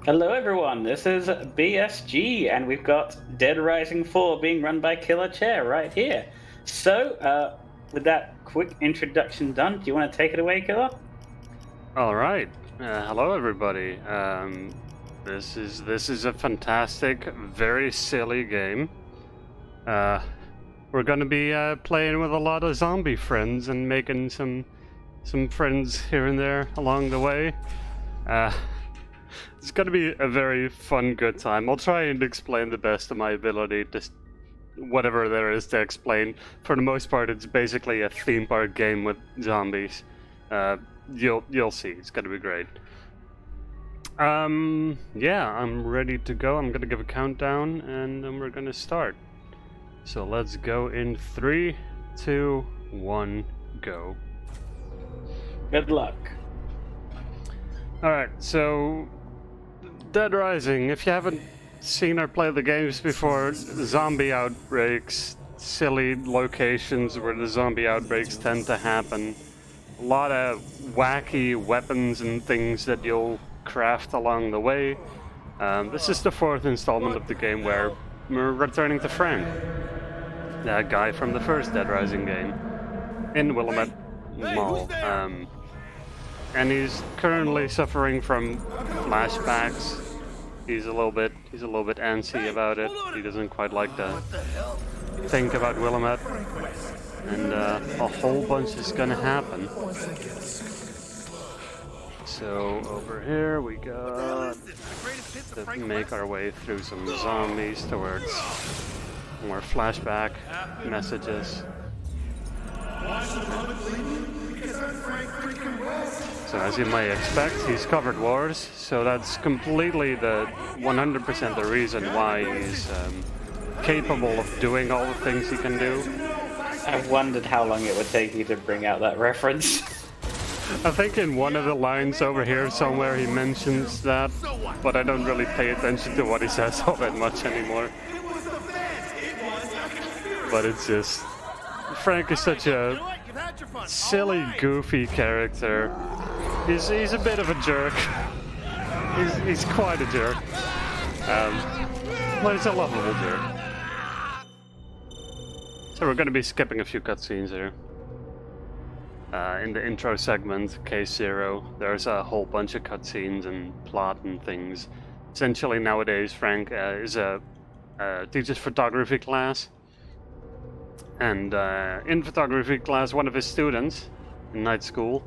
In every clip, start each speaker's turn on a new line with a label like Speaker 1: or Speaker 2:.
Speaker 1: Hello everyone, this is BSG and we've got Dead Rising 4 being run by KillerChair right here. So, with that quick introduction done, do you want to take it away, Killer?
Speaker 2: All right. Hello, everybody. This is a fantastic, very silly game. We're gonna be playing with a lot of zombie friends and making some friends here and there along the way. It's gonna be a very fun, good time. I'll try and explain the best of my ability, just whatever there is to explain. For the most part, it's basically a theme park game with zombies. You'll see. It's gonna be great. Yeah, I'm ready to go. I'm gonna give a countdown, and then we're gonna start. So let's go in 3, 2, 1, go.
Speaker 1: Good luck.
Speaker 2: Alright, so Dead Rising, if you haven't seen or played the games before, zombie outbreaks, silly locations where the zombie outbreaks tend to happen. A lot of wacky weapons and things that you'll craft along the way. This is the 4th installment of the game where we're returning to Frank, that guy from the first Dead Rising game, in Willamette Mall. And he's currently suffering from flashbacks. He's a little bit antsy about it. He doesn't quite like to think about Willamette. And a whole bunch is gonna happen. So over here we got to make our way through some zombies towards more flashback messages. So as you may expect, he's covered wars, so that's completely 100% the reason why he's capable of doing all the things he can do.
Speaker 1: I've wondered how long it would take you to bring out that reference.
Speaker 2: I think in one of the lines over here somewhere he mentions that, but I don't really pay attention to what he says all that much anymore. But it's just... Frank is such a silly, goofy character. He's a bit of a jerk. He's quite a jerk. But he's a lovable jerk. So we're going to be skipping a few cutscenes here. In the intro segment, Case 0, there's a whole bunch of cutscenes and plot and things. Essentially nowadays, Frank teaches photography class. And in photography class, one of his students in night school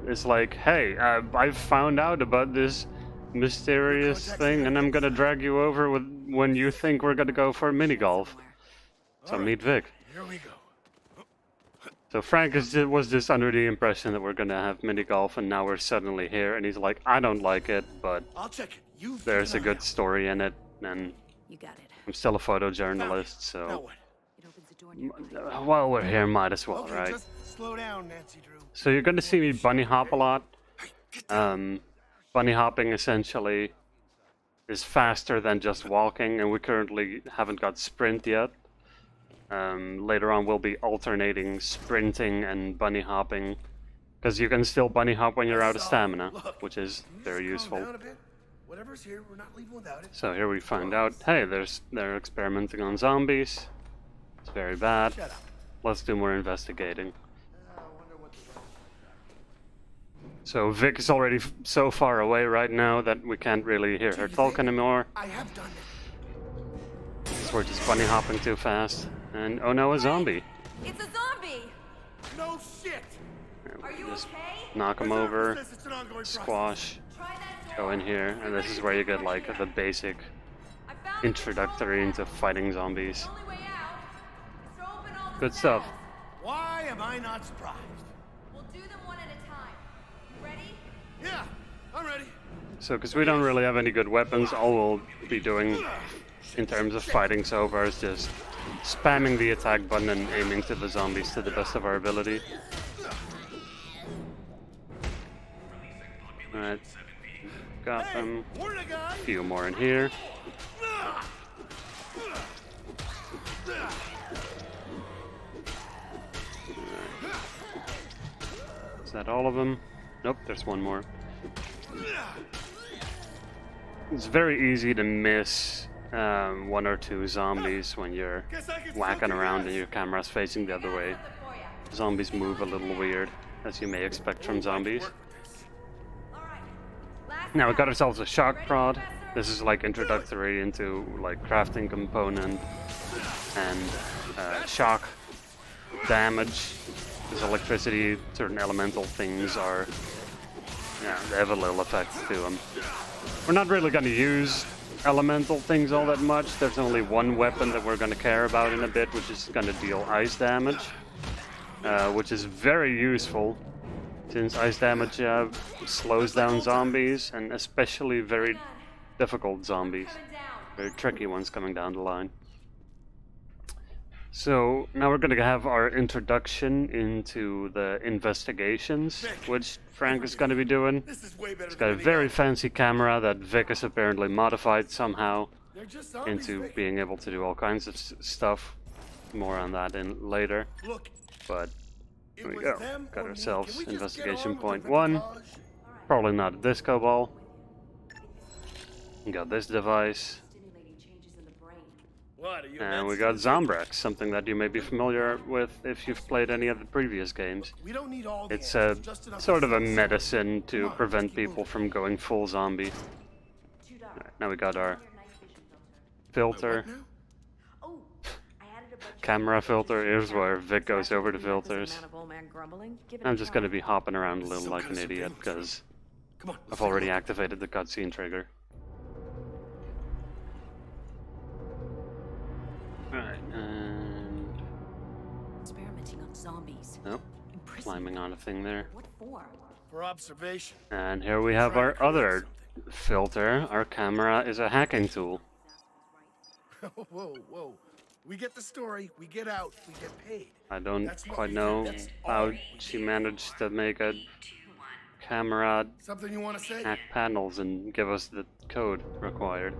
Speaker 2: is like, hey, I've found out about this mysterious thing and I'm gonna drag you over when you think we're gonna go for mini golf. So meet Vic.
Speaker 3: Here we go.
Speaker 2: So Frank was just under the impression that we're gonna have mini golf, and now we're suddenly here, and he's like, I don't like it, but
Speaker 3: I'll check it.
Speaker 2: there's a good story in it, and
Speaker 4: You got it.
Speaker 2: I'm still a photojournalist,
Speaker 3: Now
Speaker 2: so
Speaker 3: what?
Speaker 4: It opens the door in your brain.
Speaker 2: while we're here, might as well,
Speaker 3: Okay,
Speaker 2: right?
Speaker 3: just slow down, Nancy Drew.
Speaker 2: So you're gonna see me bunny hop a lot. Bunny hopping essentially is faster than just walking, and we currently haven't got sprint yet. Later on we'll be alternating sprinting and bunny hopping, because you can still bunny hop when you're out of stamina, which is very useful.
Speaker 3: Calm down a bit. Whatever's here, we're not leaving without it.
Speaker 2: So here we find out, hey, they're experimenting on zombies. It's very bad.
Speaker 3: Shut up.
Speaker 2: Let's do more investigating.
Speaker 3: I wonder what the...
Speaker 2: So Vic is already so far away right now that we can't really hear her talk anymore.
Speaker 3: I have done it.
Speaker 2: So we're just bunny hopping too fast. And oh no, a zombie.
Speaker 4: It's a zombie!
Speaker 3: No shit!
Speaker 4: Are you
Speaker 2: Just
Speaker 4: okay?
Speaker 2: knock him over,
Speaker 3: It's an ongoing process.
Speaker 2: squash,
Speaker 4: Try that
Speaker 2: go
Speaker 4: door.
Speaker 2: in here, and this is where you get like the basic
Speaker 4: I found the
Speaker 2: introductory
Speaker 4: control
Speaker 2: into
Speaker 4: panel.
Speaker 2: fighting zombies.
Speaker 4: The only way out is to open all the
Speaker 2: Good stuff.
Speaker 4: cells.
Speaker 3: Why am I not surprised?
Speaker 4: We'll do them one at a time. You ready?
Speaker 3: Yeah, I'm ready.
Speaker 2: So, because we don't really have any good weapons, all we'll be doing in terms of fighting so far is just spamming the attack button and aiming to the zombies to the best of our ability. Alright, got them.
Speaker 3: Where'd I go?
Speaker 2: A few more in here. Is that all of them? Nope, there's one more. it's very easy to miss one or two zombies when you're whacking around and your camera's facing the other way.
Speaker 4: Something for ya.
Speaker 2: Zombies move a little weird, as you may expect from zombies.
Speaker 4: All right. Last
Speaker 2: Now we got
Speaker 4: round.
Speaker 2: ourselves a shock
Speaker 4: Ready,
Speaker 2: prod.
Speaker 4: Professor?
Speaker 2: This is like introductory into like crafting component and shock damage. Because electricity, certain elemental things are, yeah, they have a little effect to them. We're not really going to use elemental things all that much. There's only one weapon that we're going to care about in a bit, which is going to deal ice damage, which is very useful since ice damage slows down zombies, and especially very difficult zombies,
Speaker 4: Coming down.
Speaker 2: very tricky ones coming down the line. So now we're going to have our introduction into the investigations, which Frank is going to be doing.
Speaker 3: This is way better
Speaker 2: He's
Speaker 3: than
Speaker 2: got a
Speaker 3: any
Speaker 2: very
Speaker 3: other.
Speaker 2: fancy camera that Vic has apparently modified somehow
Speaker 3: They're just zombies,
Speaker 2: into
Speaker 3: Vic.
Speaker 2: being able to do all kinds of stuff. More on that in later.
Speaker 3: Look,
Speaker 2: But
Speaker 3: it
Speaker 2: here we
Speaker 3: was
Speaker 2: go.
Speaker 3: them
Speaker 2: Got
Speaker 3: or me.
Speaker 2: ourselves
Speaker 3: Can we just
Speaker 2: investigation
Speaker 3: get on with
Speaker 2: point
Speaker 3: the
Speaker 2: 1.
Speaker 3: reportage?
Speaker 2: Probably not a disco ball. Got this device.
Speaker 4: Stimulating changes in the brain.
Speaker 3: What are you?
Speaker 2: And we
Speaker 3: nuts?
Speaker 2: got Zombrex, something that you may be familiar with if you've played any of the previous games.
Speaker 3: We don't need all the
Speaker 2: It's a
Speaker 3: answers, just enough
Speaker 2: sort of a
Speaker 3: to-
Speaker 2: medicine to
Speaker 3: Come on,
Speaker 2: prevent
Speaker 3: let's keep
Speaker 2: people
Speaker 3: moving.
Speaker 2: from going full zombie.
Speaker 4: Too dark.
Speaker 2: Alright, now we got our
Speaker 4: Your night vision filter.
Speaker 2: filter,
Speaker 3: What now?
Speaker 4: Oh, I added a bunch of
Speaker 2: camera filter. Here's
Speaker 4: camera.
Speaker 2: where Vic goes over the
Speaker 4: Enough as an
Speaker 2: filters.
Speaker 4: amount of old man grumbling. Give it
Speaker 2: I'm
Speaker 4: a
Speaker 2: just
Speaker 4: try.
Speaker 2: gonna be hopping around a little
Speaker 3: Some
Speaker 2: like
Speaker 3: kind
Speaker 2: an
Speaker 3: of
Speaker 2: idiot
Speaker 3: surveillance.
Speaker 2: because
Speaker 3: Come on, let's
Speaker 2: I've
Speaker 3: take a
Speaker 2: already
Speaker 3: look.
Speaker 2: activated the cutscene trigger. Alright, and
Speaker 4: Experimenting on zombies.
Speaker 2: oh,
Speaker 4: Impressive.
Speaker 2: climbing on a thing there.
Speaker 4: What for?
Speaker 3: For observation.
Speaker 2: And here we have our other filter. Our camera is a hacking tool.
Speaker 3: Whoa, whoa. We get the story, we get out, we get paid.
Speaker 2: I don't
Speaker 3: That's what
Speaker 2: quite
Speaker 3: we
Speaker 2: know
Speaker 3: did. That's
Speaker 2: how
Speaker 3: all we
Speaker 2: she
Speaker 3: did.
Speaker 2: managed to make a camera
Speaker 3: Something you want to say?
Speaker 2: hack panels and give us the code required.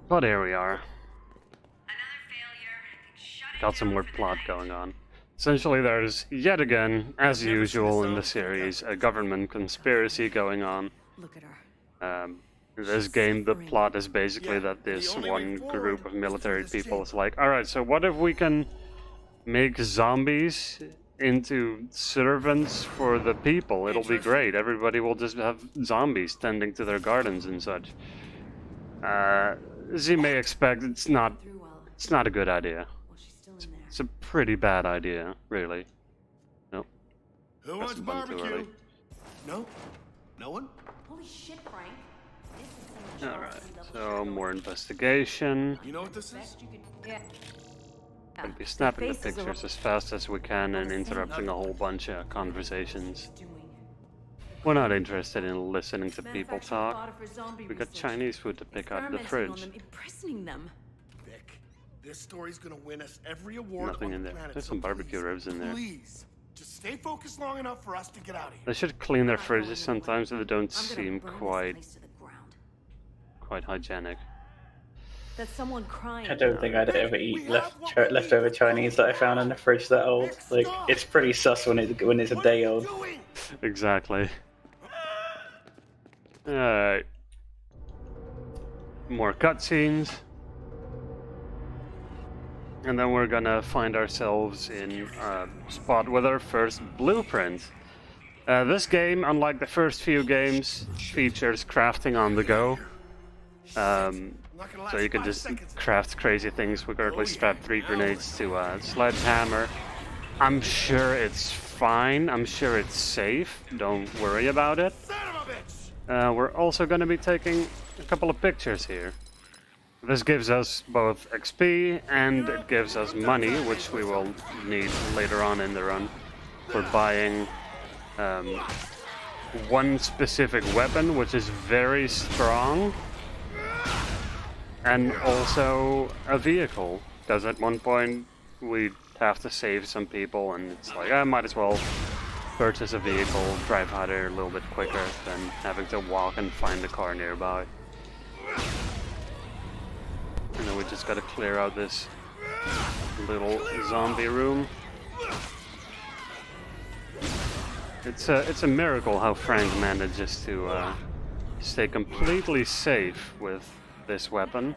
Speaker 2: But here we are. Got some more plot going on. Essentially, there's yet again, as usual in the series, a government conspiracy going on.
Speaker 4: Look at her.
Speaker 2: In this game, the plot is basically that this one group of military people is like, alright, so what if we can make zombies into servants for the people? It'll be great. Everybody will just have zombies tending to their gardens and such. As you may expect, it's not a good idea.
Speaker 4: Well, she's still in there.
Speaker 2: It's a pretty bad idea, really. Nope.
Speaker 3: Who
Speaker 2: Press
Speaker 3: wants
Speaker 2: the button too
Speaker 3: barbecue?
Speaker 2: early.
Speaker 3: No? No one?
Speaker 4: Holy shit, Frank. This is some
Speaker 2: Alright,
Speaker 4: Chelsea
Speaker 2: so
Speaker 4: level
Speaker 2: more investigation.
Speaker 3: You know what this is?
Speaker 4: best you could. Yeah.
Speaker 2: Gonna be snapping the
Speaker 4: faces are
Speaker 2: pictures as fast as we can and interrupting a whole bunch of conversations.
Speaker 4: doing.
Speaker 2: We're not interested in listening to people
Speaker 4: Manufacturing
Speaker 2: talk.
Speaker 4: fodder for zombie
Speaker 2: We got
Speaker 4: research.
Speaker 2: Chinese food to pick out of the
Speaker 4: Experimenting on
Speaker 2: fridge.
Speaker 4: them, impressing them.
Speaker 3: Vic, this story's gonna win us every award
Speaker 2: Nothing
Speaker 3: on
Speaker 2: in
Speaker 3: the
Speaker 2: there.
Speaker 3: planet.
Speaker 2: There's
Speaker 3: so
Speaker 2: some barbecue
Speaker 3: please,
Speaker 2: ribs in there.
Speaker 3: Please, just stay focused long enough for us to get out of here.
Speaker 2: They should clean their
Speaker 4: I'm not going
Speaker 2: fridges
Speaker 4: anywhere.
Speaker 2: sometimes, so they don't
Speaker 4: I'm gonna
Speaker 2: seem
Speaker 4: burn this
Speaker 2: quite
Speaker 4: place to the ground.
Speaker 2: hygienic.
Speaker 4: That's someone crying.
Speaker 1: I don't think I'd ever
Speaker 3: We
Speaker 1: eat
Speaker 3: have what we
Speaker 1: leftover
Speaker 3: need.
Speaker 1: Chinese that I found in the fridge that old. Like, it's pretty sus when it's a
Speaker 3: What
Speaker 1: day
Speaker 3: are you
Speaker 1: old.
Speaker 3: doing?
Speaker 2: Exactly. Alright. More cutscenes. And then we're gonna find ourselves in a spot with our first blueprint. This game, unlike the first few games, features crafting on the go.
Speaker 3: I'm not gonna
Speaker 2: So
Speaker 3: last
Speaker 2: you can
Speaker 3: 5
Speaker 2: just
Speaker 3: seconds.
Speaker 2: craft crazy things. We currently strapped 3 grenades to a sledgehammer. I'm sure it's fine. I'm sure it's safe. Don't worry about it.
Speaker 3: Son of a bitch!
Speaker 2: We're also going to be taking a couple of pictures here. This gives us both XP and it gives us money, which we will need later on in the run for buying one specific weapon, which is very strong, and also a vehicle. Because at one point we have to save some people, and it's like, I might as well purchase a vehicle, drive out here a little bit quicker than having to walk and find a car nearby. And then we just gotta clear out this little zombie room. It's a miracle how Frank manages to stay completely safe with this weapon.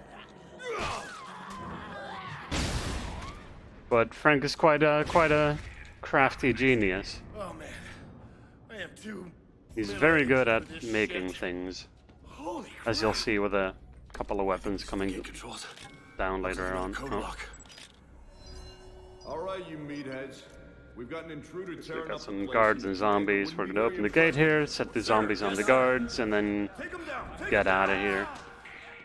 Speaker 2: But Frank is quite a crafty genius.
Speaker 3: Oh man, I am too.
Speaker 2: He's very good
Speaker 3: for
Speaker 2: at
Speaker 3: this
Speaker 2: making
Speaker 3: shit.
Speaker 2: things,
Speaker 3: Holy
Speaker 2: as you'll see with a couple of weapons coming
Speaker 3: controls.
Speaker 2: down later on.
Speaker 3: Code
Speaker 2: Oh,
Speaker 3: lock.
Speaker 5: All right, you meatheads. We've got an intruder
Speaker 2: we've
Speaker 5: tearing
Speaker 2: got
Speaker 5: up the
Speaker 2: some
Speaker 5: place
Speaker 2: guards
Speaker 5: here
Speaker 2: and
Speaker 5: today that
Speaker 2: zombies.
Speaker 5: wouldn't
Speaker 2: We're
Speaker 5: be
Speaker 2: gonna
Speaker 5: very
Speaker 2: open the gate
Speaker 5: impressive.
Speaker 2: here, set the zombies on the guards, and then
Speaker 5: Take 'em down. Take
Speaker 2: get
Speaker 5: 'em
Speaker 2: out
Speaker 5: down.
Speaker 2: of here.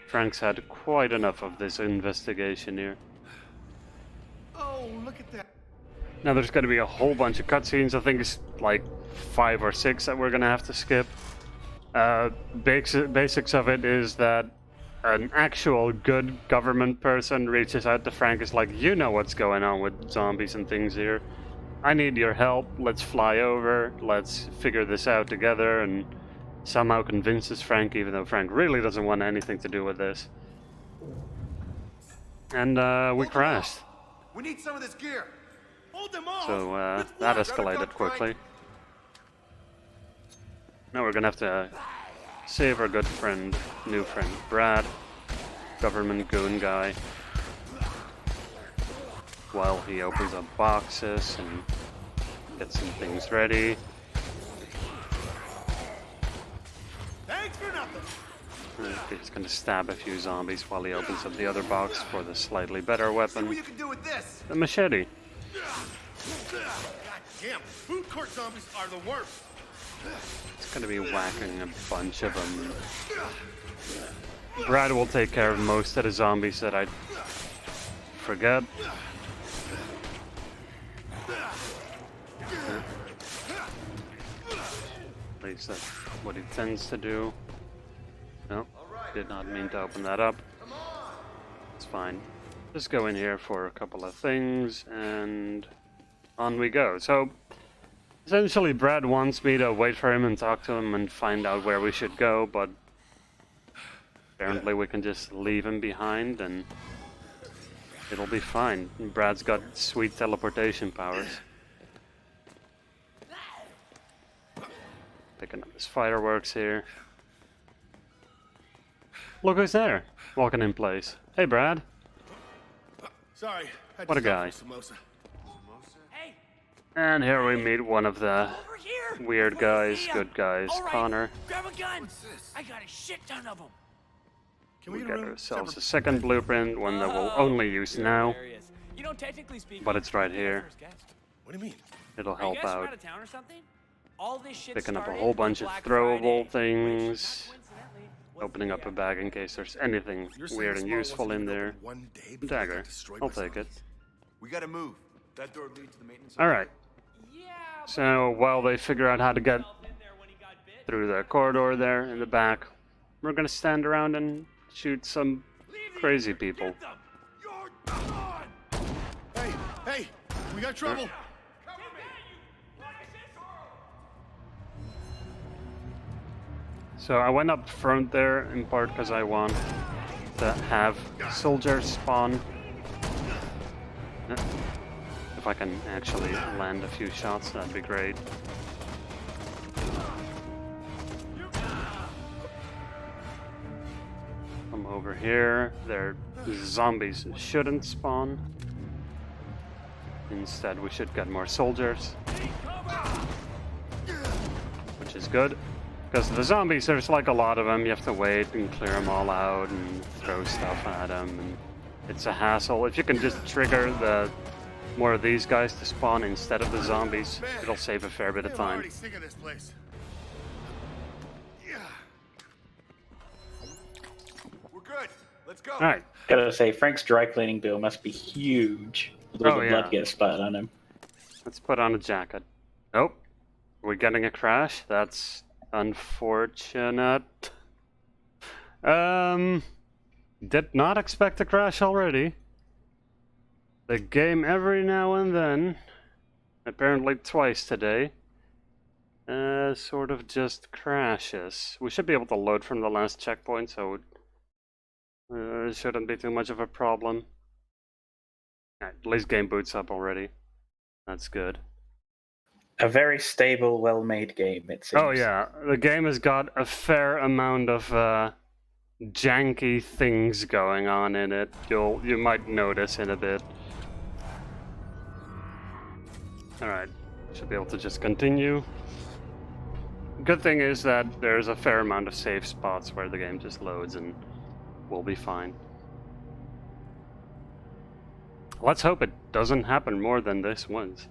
Speaker 2: Frank's had quite enough of this investigation here.
Speaker 3: Oh, look at that.
Speaker 2: Now there's going to be a whole bunch of cutscenes. I think it's like 5 or 6 that we're going to have to skip. Basics of it is that an actual good government person reaches out to Frank. Is like, you know what's going on with zombies and things here. I need your help. Let's fly over. Let's figure this out together. And somehow convinces Frank, even though Frank really doesn't want anything to do with this. And we crashed.
Speaker 5: We need some of this gear.
Speaker 3: Hold them off.
Speaker 2: So
Speaker 3: With
Speaker 2: that
Speaker 3: what?
Speaker 2: escalated quickly. Now we're gonna have to save our good friend, new friend, Brad, government goon guy, while he opens up boxes and gets some things ready.
Speaker 3: Thanks for nothing.
Speaker 2: He's gonna stab a few zombies while he opens up the other box for the slightly better
Speaker 5: See what
Speaker 2: weapon,
Speaker 5: you can do with this.
Speaker 2: the machete.
Speaker 3: God damn, food court zombies are the worst.
Speaker 2: It's gonna be whacking a bunch of them. Brad will take care of most of the zombies that I forget. At least that's what he tends to do. No, did not mean to open that up. It's fine. Just go in here for a couple of things and on we go. So essentially Brad wants me to wait for him and talk to him and find out where we should go, but apparently we can just leave him behind and it'll be fine. Brad's got sweet teleportation powers. Picking up his fireworks here. Look who's there, walking in place. Hey Brad.
Speaker 3: Sorry. had
Speaker 2: What
Speaker 3: to
Speaker 2: a
Speaker 3: stop
Speaker 2: guy.
Speaker 3: for Samosa.
Speaker 6: Hey,
Speaker 2: And here we meet one of the
Speaker 6: over here.
Speaker 2: weird guys, good guys,
Speaker 6: All right,
Speaker 2: Connor.
Speaker 6: grab a gun.
Speaker 3: this?
Speaker 6: I got a shit ton of them.
Speaker 3: Can
Speaker 2: We
Speaker 3: get
Speaker 2: got
Speaker 3: a room
Speaker 2: ourselves a
Speaker 3: separate-
Speaker 2: second blueprint, one that we'll only use now,
Speaker 6: You know, technically speaking,
Speaker 2: but it's right here.
Speaker 6: first guest.
Speaker 3: What do you mean?
Speaker 2: It'll
Speaker 6: Are you
Speaker 2: help
Speaker 6: guys from
Speaker 2: out.
Speaker 6: out of town or something? All this shit
Speaker 2: Picking up a
Speaker 6: started
Speaker 2: whole
Speaker 6: with
Speaker 2: bunch of
Speaker 6: Black
Speaker 2: throwable
Speaker 6: Friday,
Speaker 2: things,
Speaker 6: which, not coincidentally, was
Speaker 2: opening
Speaker 6: the,
Speaker 2: up a bag in case there's anything
Speaker 3: You're saying
Speaker 2: weird and
Speaker 3: Smart
Speaker 2: useful
Speaker 3: wasn't
Speaker 2: in
Speaker 3: even
Speaker 2: there.
Speaker 3: open one day before it
Speaker 2: Dagger.
Speaker 3: got destroyed
Speaker 2: I'll
Speaker 3: by
Speaker 2: take it.
Speaker 3: zombies?
Speaker 5: We gotta move. That door leads to the maintenance.
Speaker 2: Alright,
Speaker 6: Yeah, but
Speaker 2: so while they figure out how to get
Speaker 6: himself in there when he got bit.
Speaker 2: through the corridor there in the back, we're gonna stand around and shoot some crazy people.
Speaker 6: Get them. You're gone.
Speaker 3: Hey, hey, we got trouble.
Speaker 2: So I went up front there in part because I want to have soldiers spawn. If I can actually land a few shots, that'd be great. Come over here. Their zombies shouldn't spawn. Instead, we should get more soldiers, which is good. Because the zombies, there's like a lot of them. You have to wait and clear them all out and throw stuff at them. And it's a hassle. If you can just trigger the more of these guys to spawn instead of the zombies, it'll save a fair bit of
Speaker 3: I'm
Speaker 2: time.
Speaker 3: already sick of this place. Yeah.
Speaker 5: We're good. Let's go.
Speaker 2: Alright,
Speaker 1: Gotta say, Frank's dry cleaning bill must be huge. With all
Speaker 2: Oh,
Speaker 1: the
Speaker 2: yeah.
Speaker 1: blood gets splattered on him.
Speaker 2: let's put on a jacket. Nope. We're getting a crash? That's unfortunate. Did not expect a crash already. The game every now and then, apparently twice today, sort of just crashes. We should be able to load from the last checkpoint, so it shouldn't be too much of a problem. Alright, at least game boots up already. That's good.
Speaker 1: A very stable, well-made game, it seems.
Speaker 2: Oh yeah, the game has got a fair amount of janky things going on in it. You might notice in a bit. Alright, should be able to just continue. Good thing is that there's a fair amount of safe spots where the game just loads and we'll be fine. Let's hope it doesn't happen more than this once.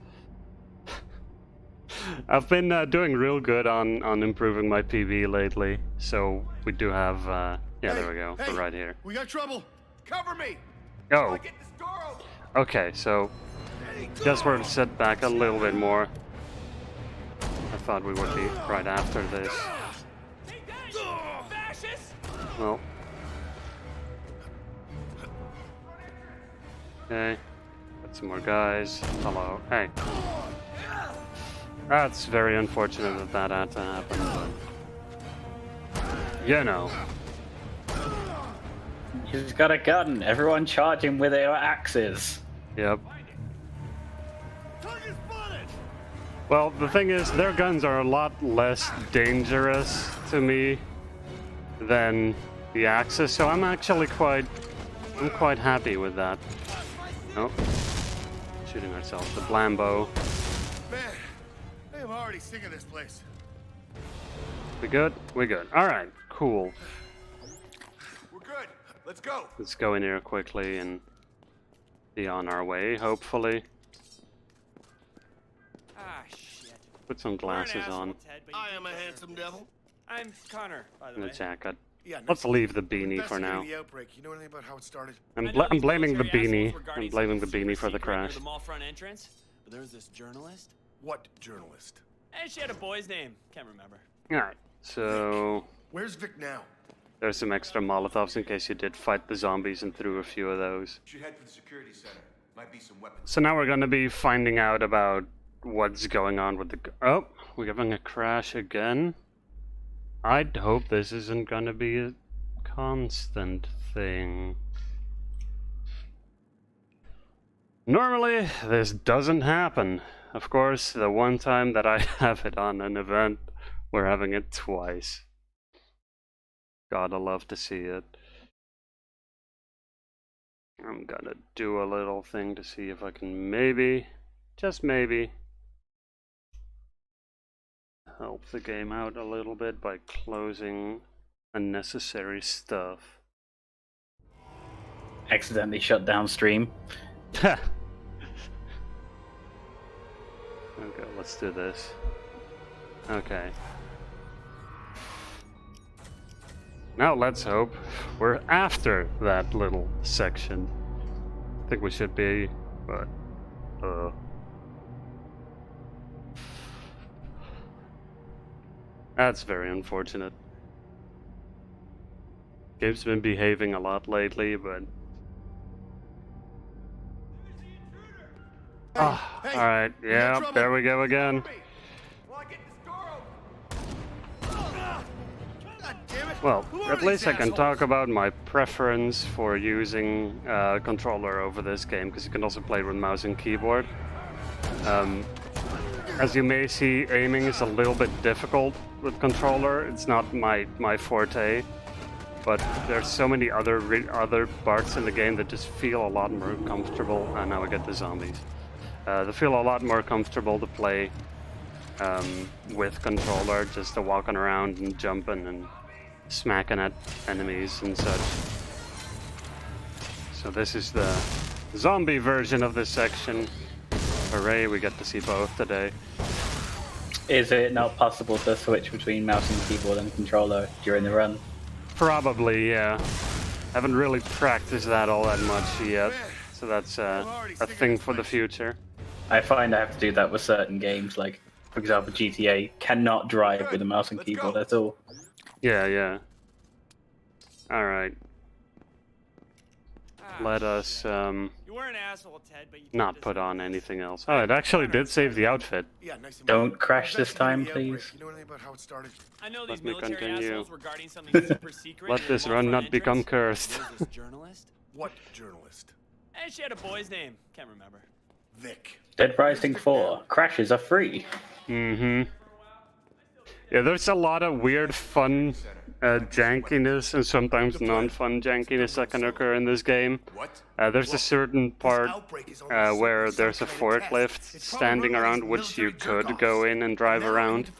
Speaker 2: I've been doing real good on improving my PB lately, so we do have, yeah, there we go,
Speaker 3: Hey,
Speaker 2: we're right here.
Speaker 3: We got trouble.
Speaker 5: Cover me!
Speaker 2: Oh,
Speaker 5: Get this door open!
Speaker 2: okay, so just were to sit back a little bit more. I thought we would be right after this.
Speaker 6: Hey, Dash! Fascist!
Speaker 2: Well. Okay. Got some more guys. Hello. Hey. That's very unfortunate that that had to happen, but... You know.
Speaker 1: He's got a gun. Everyone charge him with their axes.
Speaker 2: Yep.
Speaker 3: Target spotted.
Speaker 2: Well, the thing is, their guns are a lot less dangerous to me than the Axis, so I'm actually quite happy with that. Oh, shooting ourselves. The Blambo.
Speaker 3: Man, I am already sick of this place.
Speaker 2: We good? We good. All right, cool.
Speaker 5: We're good. Let's go.
Speaker 2: Let's go in here quickly and be on our way, hopefully.
Speaker 6: Ah, shit.
Speaker 2: Put some
Speaker 6: You're an
Speaker 2: glasses
Speaker 6: asshole,
Speaker 2: on
Speaker 6: Ted, but you
Speaker 3: I am a
Speaker 6: deserve
Speaker 3: handsome
Speaker 6: it.
Speaker 3: devil.
Speaker 6: I'm Connor, by the
Speaker 2: and a
Speaker 6: way.
Speaker 2: jacket.
Speaker 3: Yeah,
Speaker 2: Let's leave the beanie for
Speaker 3: Investigating
Speaker 2: now.
Speaker 3: The outbreak. You know anything about how it started?
Speaker 2: I'm
Speaker 6: I know these
Speaker 2: blaming the
Speaker 6: military
Speaker 2: beanie.
Speaker 6: assholes were guarding
Speaker 2: I'm blaming the
Speaker 6: something
Speaker 2: beanie for the
Speaker 6: super secret near
Speaker 2: crash.
Speaker 6: The mall front entrance, but there was this journalist,
Speaker 3: What journalist?
Speaker 6: and she had a boy's name. Can't remember.
Speaker 2: Alright, so
Speaker 3: Where's Vic now?
Speaker 2: there's some extra Molotovs in case you did fight the zombies and threw a few of those.
Speaker 5: Should head for the security center. Might be some weapons.
Speaker 2: So now we're gonna be finding out about what's going on with the... Oh, we're having a crash again? I'd hope this isn't gonna be a constant thing. Normally, this doesn't happen. Of course, the one time that I have it on an event, we're having it twice. Gotta love to see it. I'm gonna do a little thing to see if I can maybe, just maybe, help the game out a little bit by closing unnecessary stuff.
Speaker 1: Accidentally shut down stream.
Speaker 2: Okay, let's do this. Okay. Now let's hope we're after that little section. I think we should be, but... That's very unfortunate. Game's been behaving a lot lately, but... Ah,
Speaker 3: Hey,
Speaker 2: alright,
Speaker 3: we got
Speaker 2: yeah,
Speaker 3: trouble.
Speaker 2: there we go again.
Speaker 5: Cover me while I get this door open.
Speaker 3: God damn it.
Speaker 2: Well,
Speaker 3: Who are
Speaker 2: at least
Speaker 3: these
Speaker 2: I can
Speaker 3: assholes?
Speaker 2: talk about my preference for using controller over this game, because you can also play with mouse and keyboard. As you may see, aiming is a little bit difficult with controller. It's not my forte, but there's so many other parts in the game that just feel a lot more comfortable. And now we get the zombies. They feel a lot more comfortable to play with controller, just to walking around and jumping and smacking at enemies and such. So this is the zombie version of this section. Hooray, we get to see both today.
Speaker 1: Is it not possible to switch between mouse and keyboard and controller during the run?
Speaker 2: Probably, yeah. Haven't really practiced that all that much yet, so that's a thing for the future.
Speaker 1: I find I have to do that with certain games, like, for example, GTA cannot drive with a mouse and
Speaker 5: Let's
Speaker 1: keyboard
Speaker 5: go.
Speaker 1: at all.
Speaker 2: Yeah, yeah. Alright,
Speaker 6: Ah,
Speaker 2: let us
Speaker 6: You were an asshole, Ted, but you
Speaker 2: not put on anything else. Oh, it actually did save the outfit.
Speaker 3: Yeah, nice and
Speaker 1: Don't crash this
Speaker 3: Investigating
Speaker 1: time,
Speaker 3: the outbreak.
Speaker 1: please.
Speaker 3: You know anything about how it started?
Speaker 6: I know
Speaker 2: Let
Speaker 6: these
Speaker 2: me
Speaker 6: military
Speaker 2: continue.
Speaker 6: assholes were guarding something super secret.
Speaker 2: Let
Speaker 6: near
Speaker 2: this
Speaker 6: the mall
Speaker 2: run
Speaker 6: front
Speaker 2: not become
Speaker 6: entrance.
Speaker 2: cursed.
Speaker 6: There was this journalist,
Speaker 3: What journalist?
Speaker 6: and she had a boy's name. Can't remember.
Speaker 3: Vic.
Speaker 1: Dead Rising 4. Crashes are free.
Speaker 2: Mm-hmm. Yeah, there's a lot of weird fun jankiness and sometimes non-fun jankiness that can occur in this game. There's a certain part where there's a forklift standing around which you could go in and drive around.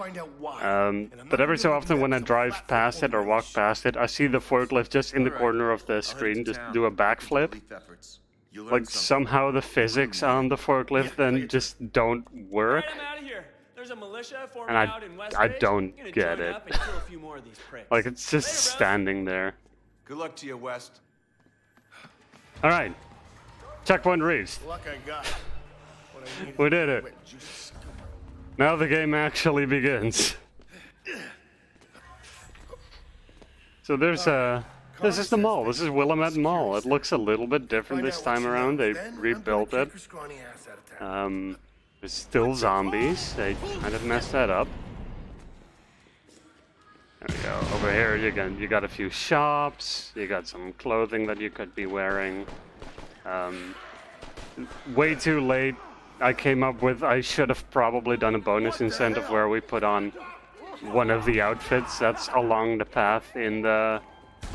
Speaker 2: But every so often when I drive past it or walk past it, I see the forklift just in the corner of the screen just do a backflip. Like somehow the physics on the forklift then just don't work.
Speaker 6: Alright, I'm out of here. There's a militia forming
Speaker 2: And
Speaker 6: out in West
Speaker 2: I
Speaker 6: Ridge.
Speaker 2: don't
Speaker 6: I'm gonna
Speaker 2: get
Speaker 6: join
Speaker 2: it.
Speaker 6: up and kill a few more of these pricks.
Speaker 2: Like it's just
Speaker 6: Later, bros.
Speaker 2: standing there.
Speaker 5: Good luck to you, West.
Speaker 2: Alright. Checkpoint reached.
Speaker 3: Luck I got. What I needed
Speaker 2: We did
Speaker 3: was
Speaker 2: it.
Speaker 3: wet juice.
Speaker 2: Now the game actually begins. So there's this is the mall. This is Willamette Mall. It looks a little bit different
Speaker 3: Find
Speaker 2: this
Speaker 3: out what
Speaker 2: time
Speaker 3: you
Speaker 2: around.
Speaker 3: know,
Speaker 2: They
Speaker 3: then I'm
Speaker 2: rebuilt
Speaker 3: gonna
Speaker 2: it.
Speaker 3: kick your scrawny ass out of town.
Speaker 2: There's still zombies. They kind of messed that up. There we go. Over here you got a few shops. You got some clothing that you could be wearing. Way too late. I came up with I should have probably done a bonus incentive where we put on one of the outfits that's along the path in the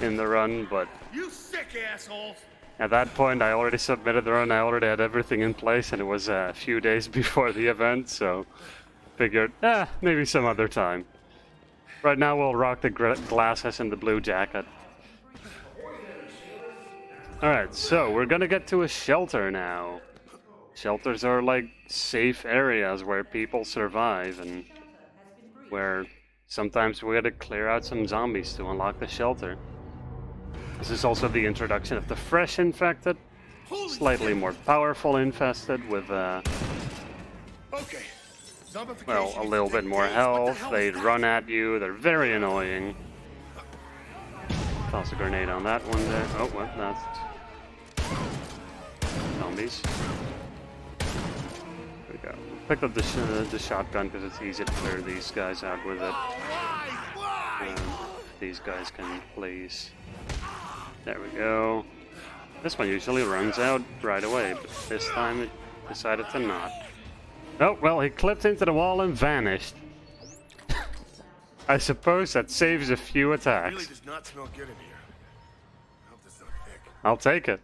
Speaker 2: run, but
Speaker 3: You sick assholes!
Speaker 2: at that point I already submitted the run. I already had everything in place, and it was a few days before the event, so figured, maybe some other time. Right now we'll rock the glasses and the blue jacket. Alright, so we're gonna get to a shelter now. Shelters are like safe areas where people survive and where sometimes we gotta clear out some zombies to unlock the shelter. This is also the introduction of the fresh infected, slightly more powerful infested with,
Speaker 3: Okay.
Speaker 2: well, a little bit more health. They run at you, they're very annoying. Toss a grenade on that one there. Oh, well, that's zombies. There we go. Picked up the shotgun because it's easy to clear these guys out with it. These guys can please. There we go. This one usually runs out right away, but this time it decided to not. Oh, well, he clipped into the wall and vanished. I suppose that saves a few
Speaker 3: Really
Speaker 2: attacks.
Speaker 3: does not smell good in here. I hope that's not thick.
Speaker 2: I'll take it.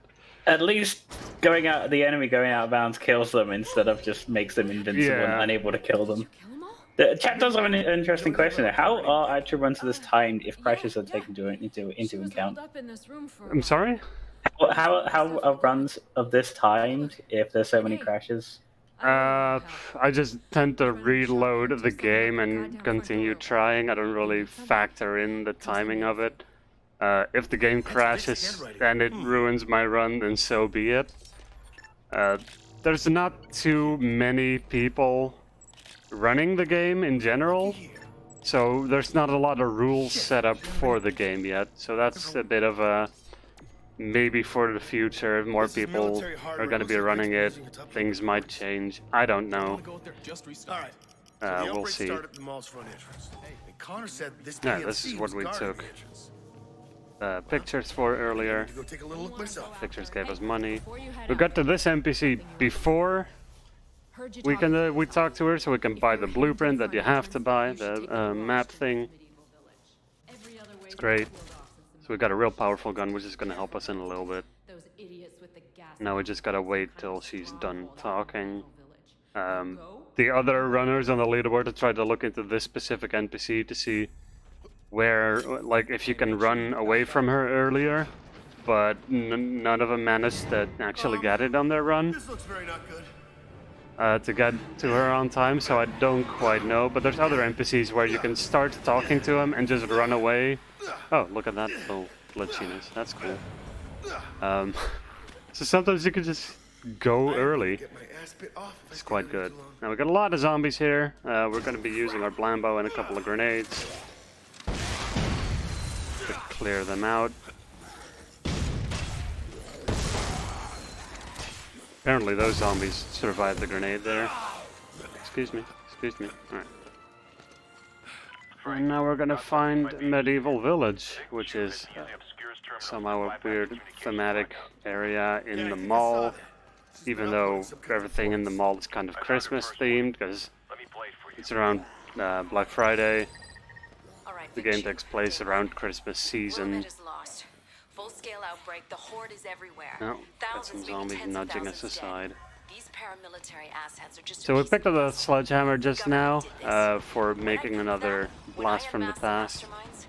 Speaker 1: At least the enemy going out of bounds kills them instead of just makes them invincible
Speaker 2: Yeah.
Speaker 1: and unable to kill them.
Speaker 4: Kill them all?
Speaker 1: The chat does have an interesting question. How are actual runs of this timed if crashes are taken into account?
Speaker 4: Up in this room for
Speaker 2: I'm sorry?
Speaker 1: How are runs of this timed if there's so many crashes?
Speaker 2: I just tend to reload the game and continue trying. I don't really factor in the timing of it. If the game crashes and it ruins my run, then so be it. There's not too many people running the game in general, so there's not a lot of rules set up for the game yet. So that's a bit of a maybe for the future. If more people are going to be running it, things might change. I don't know.
Speaker 3: Alright.
Speaker 2: We'll see.
Speaker 3: Started at the mall's front entrance. And Connor said this
Speaker 2: Yeah,
Speaker 3: PMC
Speaker 2: this is what
Speaker 3: was
Speaker 2: we
Speaker 3: guarding
Speaker 2: took.
Speaker 3: the entrance.
Speaker 2: Pictures for earlier.
Speaker 3: Go take a little look myself.
Speaker 2: Pictures gave us money. We got to this NPC before we talk to her, so we can buy the blueprint that you have to buy, the map thing. It's great. So we got a real powerful gun, which is going to help us in a little bit. Now we just gotta wait till she's done talking. The other runners on the leaderboard have tried to look into this specific NPC to see where, like, if you can run away from her earlier, but none of them managed to actually get it on their run.
Speaker 3: This looks very not good.
Speaker 2: To get to her on time, so I don't quite know. But there's other NPCs where you can start talking to them and just run away. Oh, look at that little glitchiness. That's cool. So sometimes you can just go early.
Speaker 3: Get my ass bit off if I
Speaker 2: It's
Speaker 3: stay
Speaker 2: quite
Speaker 3: there
Speaker 2: good.
Speaker 3: too long.
Speaker 2: Now we got a lot of zombies here. We're going to be using our Blambo and a couple of grenades to clear them out. Apparently those zombies survived the grenade there. Excuse me. Alright. And now we're gonna find Medieval Village, which is somehow a weird thematic area in the mall, even though everything in the mall is kind of Christmas themed, because It's around Black Friday.
Speaker 7: All right,
Speaker 2: The game takes place around Christmas season.
Speaker 7: Willamette is lost. Full-scale outbreak. The horde is everywhere.
Speaker 2: Oh, got some
Speaker 7: Thousands, maybe
Speaker 2: zombies
Speaker 7: tens of
Speaker 2: nudging us
Speaker 7: thousands dead.
Speaker 2: aside.
Speaker 7: These paramilitary asshats are just
Speaker 2: So we
Speaker 7: piece
Speaker 2: picked
Speaker 7: of
Speaker 2: up a
Speaker 7: puzzle.
Speaker 2: sledgehammer just now
Speaker 7: Government did this.
Speaker 2: for
Speaker 7: When I
Speaker 2: making
Speaker 7: prove
Speaker 2: another
Speaker 7: that, when
Speaker 2: blast
Speaker 7: I
Speaker 2: from the
Speaker 7: unmask
Speaker 2: past.
Speaker 7: masterminds,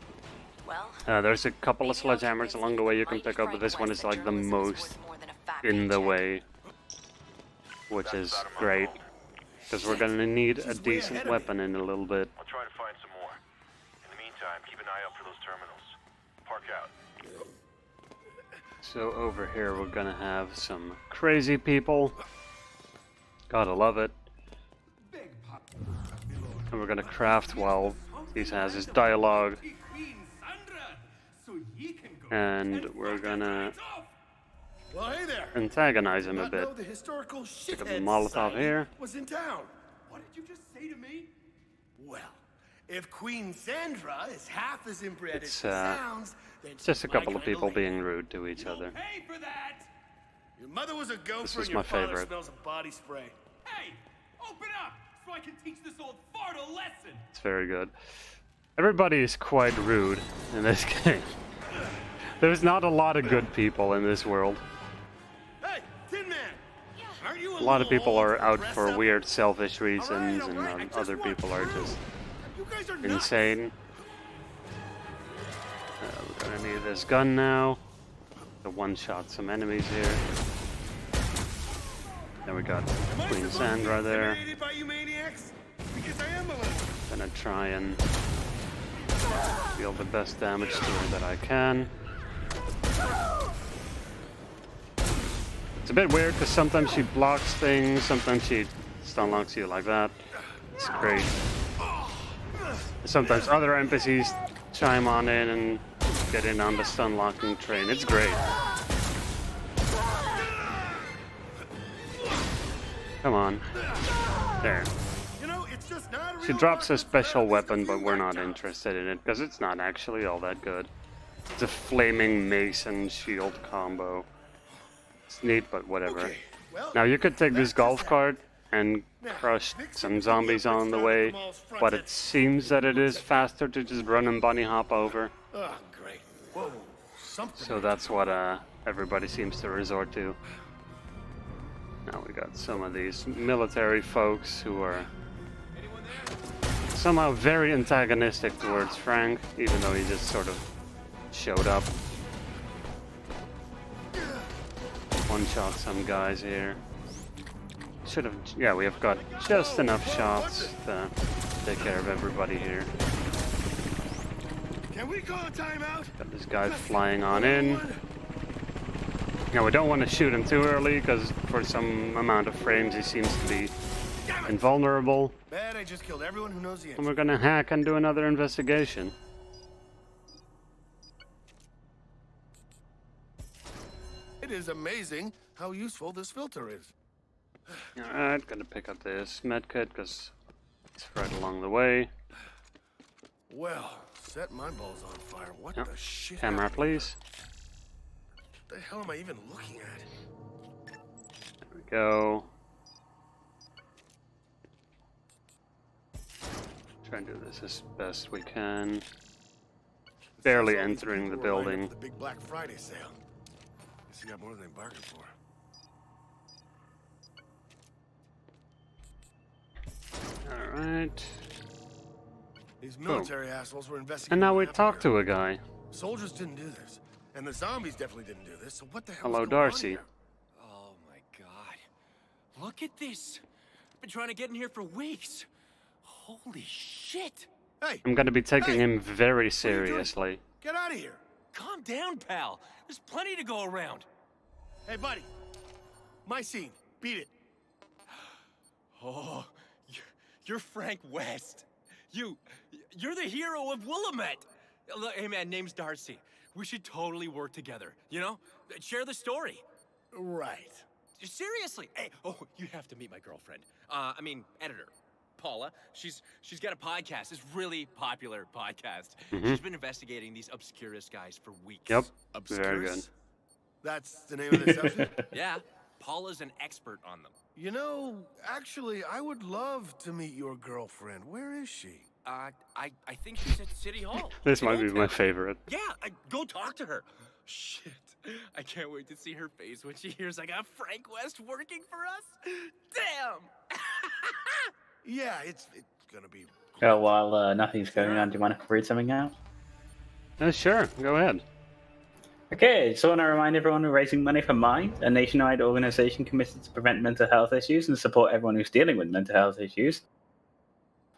Speaker 7: well,
Speaker 2: There's a couple of
Speaker 7: maybe I'll
Speaker 2: sledgehammers
Speaker 7: convince
Speaker 2: along the way you can
Speaker 7: mighty
Speaker 2: pick up, but
Speaker 7: Frank
Speaker 2: this one
Speaker 7: West
Speaker 2: is
Speaker 7: that
Speaker 2: like the
Speaker 7: journalism is
Speaker 2: most
Speaker 7: worth more than a fat
Speaker 2: in the
Speaker 7: paycheck.
Speaker 2: way, which is great, because we're gonna need a decent weapon in a little bit.
Speaker 8: I'll try to find some more. In the meantime, keep an eye out for those terminals. Park out.
Speaker 2: So over here we're gonna have some crazy people. Gotta love it. And we're gonna craft while he has his dialogue. And we're gonna
Speaker 3: Well, hey there.
Speaker 2: antagonize him a
Speaker 3: Not
Speaker 2: bit.
Speaker 3: know the historical
Speaker 2: Pick up the
Speaker 3: shithead
Speaker 2: Molotov
Speaker 3: society
Speaker 2: here.
Speaker 3: was in town. What did you just say to me? Well, if Queen Sandra is half as inbred as
Speaker 2: It's,
Speaker 3: she sounds, then
Speaker 2: It's just a
Speaker 3: she's my
Speaker 2: couple of
Speaker 3: kind
Speaker 2: people
Speaker 3: lady.
Speaker 2: being rude to each other.
Speaker 6: Pay for that!
Speaker 3: Your mother was a gopher
Speaker 2: This
Speaker 3: and
Speaker 2: is
Speaker 3: your
Speaker 2: my
Speaker 3: father
Speaker 2: favorite.
Speaker 3: smells of body spray.
Speaker 6: Hey! Open up! So I can teach this old fart a lesson!
Speaker 2: It's very good. Everybody is quite rude in this game. There's not a lot of good people in this world.
Speaker 3: Hey, Tin Man! Aren't you
Speaker 2: A lot of
Speaker 3: little
Speaker 2: people
Speaker 3: old
Speaker 2: are
Speaker 3: to
Speaker 2: out
Speaker 3: dress
Speaker 2: for
Speaker 3: up?
Speaker 2: weird, selfish reasons,
Speaker 3: All
Speaker 2: and
Speaker 3: right, I just
Speaker 2: other
Speaker 3: want
Speaker 2: people are
Speaker 3: proof.
Speaker 2: just
Speaker 3: You guys are nuts.
Speaker 2: insane. We're gonna need this gun now to one-shot some enemies here. Then we got
Speaker 3: Am I
Speaker 2: Queen
Speaker 3: supposed to be
Speaker 2: Sandra there.
Speaker 3: intimidated by you maniacs? Because I am a little.
Speaker 2: Gonna try and deal the best damage to her that I can. It's a bit weird because sometimes she blocks things, sometimes she stun locks you like that. It's great. Sometimes other NPCs chime on in and get in on the stun locking train. It's great. Come on. There.
Speaker 3: You know, it's just not a
Speaker 2: She
Speaker 3: real
Speaker 2: drops a
Speaker 3: darkness
Speaker 2: special
Speaker 3: around
Speaker 2: weapon,
Speaker 3: these
Speaker 2: but we're not
Speaker 3: laptops.
Speaker 2: interested in it because it's not actually all that good. It's a flaming mace and shield combo. It's neat, but whatever.
Speaker 3: Okay, well,
Speaker 2: Now you could take this
Speaker 3: that
Speaker 2: golf
Speaker 3: just
Speaker 2: cart and crush some zombies on the way, but it seems that it is faster to just run and bunny hop over.
Speaker 3: Oh, great. Whoa, something.
Speaker 2: So that's what everybody seems to resort to. Now we got some of these military folks who are somehow very antagonistic towards Frank, even though he just sort of showed up. One-shot some guys here. Should have, yeah, we have got just enough shots to take care of everybody here.
Speaker 3: Can we call a timeout?
Speaker 2: Got this guy flying on in. Now we don't want to shoot him too early because for some amount of frames he seems to be invulnerable.
Speaker 3: Bad, I just killed everyone who knows the
Speaker 2: And
Speaker 3: answer.
Speaker 2: we're gonna hack and do another investigation.
Speaker 3: It is amazing how useful this filter is.
Speaker 2: Alright, gonna pick up this medkit because it's right along the way.
Speaker 3: Well, set my balls on fire. What
Speaker 2: Yep.
Speaker 3: the shit?
Speaker 2: Camera,
Speaker 3: happened?
Speaker 2: please.
Speaker 3: What the hell am I even looking at?
Speaker 2: There we go. Try and do this as best we can. Barely
Speaker 3: Sounds all these
Speaker 2: entering the
Speaker 3: people were lined up
Speaker 2: building.
Speaker 3: at The big Black Friday sale. Guess you got more than they bargained for.
Speaker 2: Alright.
Speaker 3: These military assholes were investigating.
Speaker 2: And now
Speaker 3: what
Speaker 2: we
Speaker 3: happened
Speaker 2: talk
Speaker 3: here.
Speaker 2: to a guy.
Speaker 3: Soldiers didn't do this, and the zombies definitely didn't do this. So what the hell?
Speaker 2: Hello,
Speaker 3: is going on
Speaker 2: Darcy.
Speaker 3: here?
Speaker 6: Oh my god. Look at this. I've been trying to get in here for weeks. Holy shit.
Speaker 3: Hey,
Speaker 2: I'm gonna be taking
Speaker 3: Hey!
Speaker 2: him very
Speaker 3: doing?
Speaker 2: seriously.
Speaker 3: get out of here!
Speaker 6: Calm down, pal. There's plenty to go around.
Speaker 3: Hey, buddy. My scene. Beat it.
Speaker 6: Oh, you're Frank West. You're the hero of Willamette. Look, hey man, name's Darcy. We should totally work together, you know? Share the story.
Speaker 3: Right.
Speaker 6: Seriously. Hey, oh, you have to meet my girlfriend. Editor. Paula. She's got a podcast. This really popular podcast. She's been investigating these Obscurus guys for weeks.
Speaker 2: Yep, very good.
Speaker 3: That's the name of this outfit?
Speaker 6: Yeah. Paula's an expert on them.
Speaker 3: You know, actually, I would love to meet your girlfriend. Where is she?
Speaker 6: I think she's at City Hall.
Speaker 2: This
Speaker 6: in
Speaker 2: might be
Speaker 6: Old
Speaker 2: my
Speaker 6: Town.
Speaker 2: favorite.
Speaker 6: Yeah, go talk to her. Shit, I can't wait to see her face when she hears I got Frank West working for us. Damn!
Speaker 3: Yeah, it's gonna be...
Speaker 1: Oh, while nothing's going on, do you want to read something out?
Speaker 2: Sure, go ahead.
Speaker 1: Okay, so I want to remind everyone we're raising money for Mind, a nationwide organization committed to prevent mental health issues and support everyone who's dealing with mental health issues.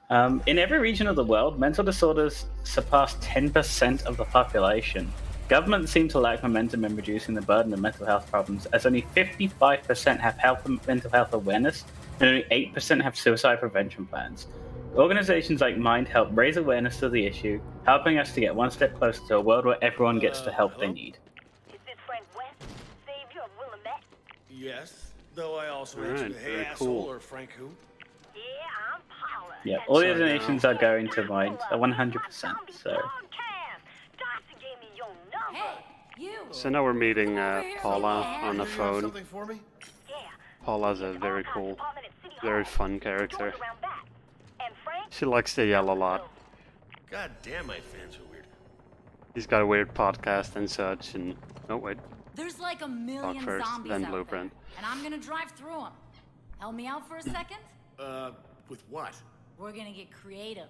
Speaker 1: In every region of the world, mental disorders surpass 10% of the population. Governments seem to lack momentum in reducing the burden of mental health problems, as only 55% have mental health awareness and only 8% have suicide prevention plans. Organizations like Mind help raise awareness to the issue, helping us to get one step closer to a world where everyone gets the help they need.
Speaker 9: Is this Frank West, savior of Willamette?
Speaker 3: Yes, though I also
Speaker 2: All
Speaker 3: answered,
Speaker 2: right,
Speaker 3: hey,
Speaker 2: very
Speaker 3: asshole,
Speaker 2: cool.
Speaker 3: or Frank who?
Speaker 9: Yeah, I'm Paula.
Speaker 1: Yeah, all the
Speaker 2: So
Speaker 1: donations are going to Mind, 100%, so...
Speaker 9: Darcy gave me your number.
Speaker 4: Hey, you!
Speaker 2: So now we're meeting Paula on the
Speaker 3: You have
Speaker 2: phone.
Speaker 3: something for me?
Speaker 9: Yeah.
Speaker 2: Paula's a very cool, very fun character.
Speaker 9: Around back. And Frank?
Speaker 2: She likes to yell a lot.
Speaker 3: God damn, my fans are weird.
Speaker 2: He's got a weird podcast and such, and... Oh, wait.
Speaker 4: There's like a million
Speaker 2: first,
Speaker 4: zombies
Speaker 2: then
Speaker 4: out
Speaker 2: Blueprint.
Speaker 4: there, and I'm gonna drive through them. Help me out for a second?
Speaker 3: With what?
Speaker 4: We're gonna get creative.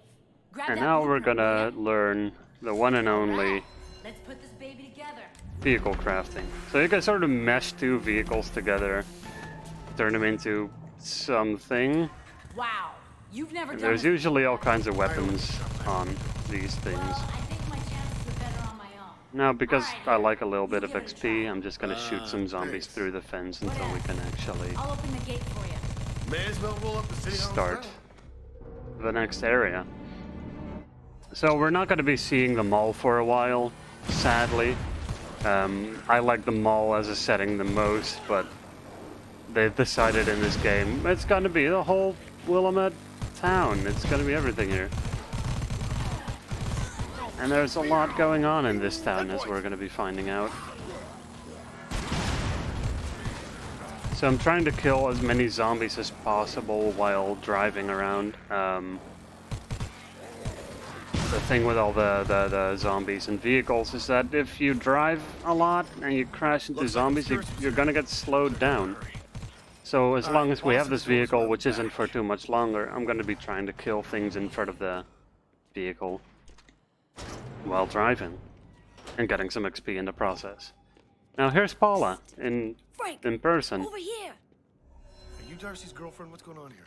Speaker 4: Grab
Speaker 2: And
Speaker 4: that
Speaker 2: now we're
Speaker 4: blueprint,
Speaker 2: gonna
Speaker 4: will ya?
Speaker 2: learn the one and only
Speaker 4: Alright, let's put this baby together.
Speaker 2: vehicle crafting. So you can sort of mesh two vehicles together, turn them into something.
Speaker 4: Wow, you've never
Speaker 2: And
Speaker 4: done
Speaker 2: there's
Speaker 4: this.
Speaker 2: usually all kinds of weapons on these things.
Speaker 4: Well, I think my chances are better on my own.
Speaker 2: Now, because
Speaker 4: Alright,
Speaker 2: I like a little bit
Speaker 4: you
Speaker 2: of
Speaker 4: give it a
Speaker 2: XP,
Speaker 4: try.
Speaker 2: I'm just gonna shoot some zombies
Speaker 3: thanks.
Speaker 2: through the fence until we can actually
Speaker 4: I'll open the gate for you.
Speaker 3: May as well roll up the city hall
Speaker 2: start
Speaker 3: style.
Speaker 2: the next area. So we're not going to be seeing the mall for a while, sadly. I like the mall as a setting the most, but they've decided in this game it's going to be the whole Willamette town. It's going to be everything here. And there's a lot going on in this town, as we're going to be finding out. So I'm trying to kill as many zombies as possible while driving around. The thing with all the zombies and vehicles is that if you drive a lot and you crash into zombies, you're gonna get slowed down. So as long as we have this vehicle, which isn't for too much longer, I'm gonna be trying to kill things in front of the vehicle while driving and getting some XP in the process. Now here's Paula in
Speaker 4: Frank,
Speaker 2: person.
Speaker 4: over here.
Speaker 3: Are you Darcy's girlfriend? What's going on here?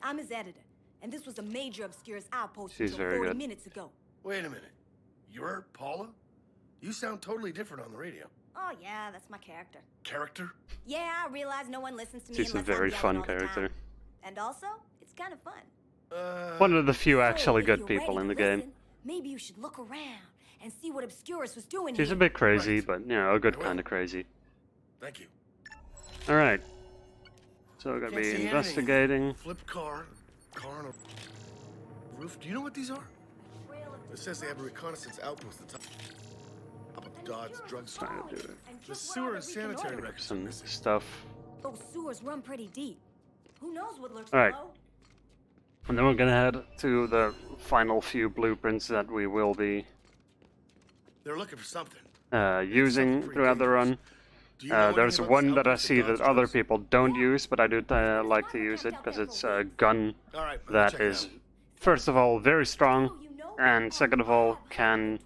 Speaker 10: I'm his editor, and this was a major Obscurus outpost
Speaker 2: She's
Speaker 10: until
Speaker 2: very
Speaker 10: 40
Speaker 2: good.
Speaker 10: minutes ago.
Speaker 3: Wait a minute. You're Paula? You sound totally different on the radio.
Speaker 10: Oh yeah, that's my character.
Speaker 3: Character?
Speaker 10: Yeah, I realize no one listens to me
Speaker 2: She's a
Speaker 10: unless
Speaker 2: very
Speaker 10: I'm yelling
Speaker 2: fun
Speaker 10: all the
Speaker 2: character.
Speaker 10: time. And also, it's kind of fun.
Speaker 2: One of the few
Speaker 10: So,
Speaker 2: actually
Speaker 10: if
Speaker 2: good
Speaker 10: you're
Speaker 2: people
Speaker 10: ready
Speaker 2: in the
Speaker 10: to
Speaker 2: game.
Speaker 10: listen, maybe you should look around and see what Obscurus was doing
Speaker 2: She's
Speaker 10: here.
Speaker 2: a bit crazy,
Speaker 3: Right.
Speaker 2: but you know, a good
Speaker 3: I will.
Speaker 2: kind of crazy.
Speaker 3: Thank you.
Speaker 2: Alright. So we're gonna
Speaker 3: Can't
Speaker 2: be
Speaker 3: see anything.
Speaker 2: investigating.
Speaker 3: Flipped car on a roof. Do you know what these are? It says they have a reconnaissance outpost at the top of Dodds drugstore.
Speaker 2: Trying to do it.
Speaker 10: And
Speaker 3: The
Speaker 10: just
Speaker 3: sewer
Speaker 10: wherever
Speaker 3: and
Speaker 10: we can
Speaker 3: sanitary
Speaker 10: order it.
Speaker 3: records are
Speaker 2: Some
Speaker 3: missing.
Speaker 2: stuff.
Speaker 10: Those sewers run pretty deep. Who knows what lurks
Speaker 2: All right.
Speaker 10: below?
Speaker 2: And then we're gonna head to the final few blueprints that we will be
Speaker 3: They're looking for something.
Speaker 2: using throughout the run.
Speaker 3: Do you know anything
Speaker 2: There's
Speaker 3: about
Speaker 2: one
Speaker 3: this
Speaker 2: that I
Speaker 3: outpost
Speaker 2: see
Speaker 3: at
Speaker 2: that
Speaker 3: Dodds
Speaker 2: other
Speaker 3: drugs?
Speaker 2: people don't use, but I do like to use it because it's a gun
Speaker 3: All right, I'll
Speaker 2: that
Speaker 3: check it
Speaker 2: is,
Speaker 3: out.
Speaker 2: first of all, very strong, and second of all, can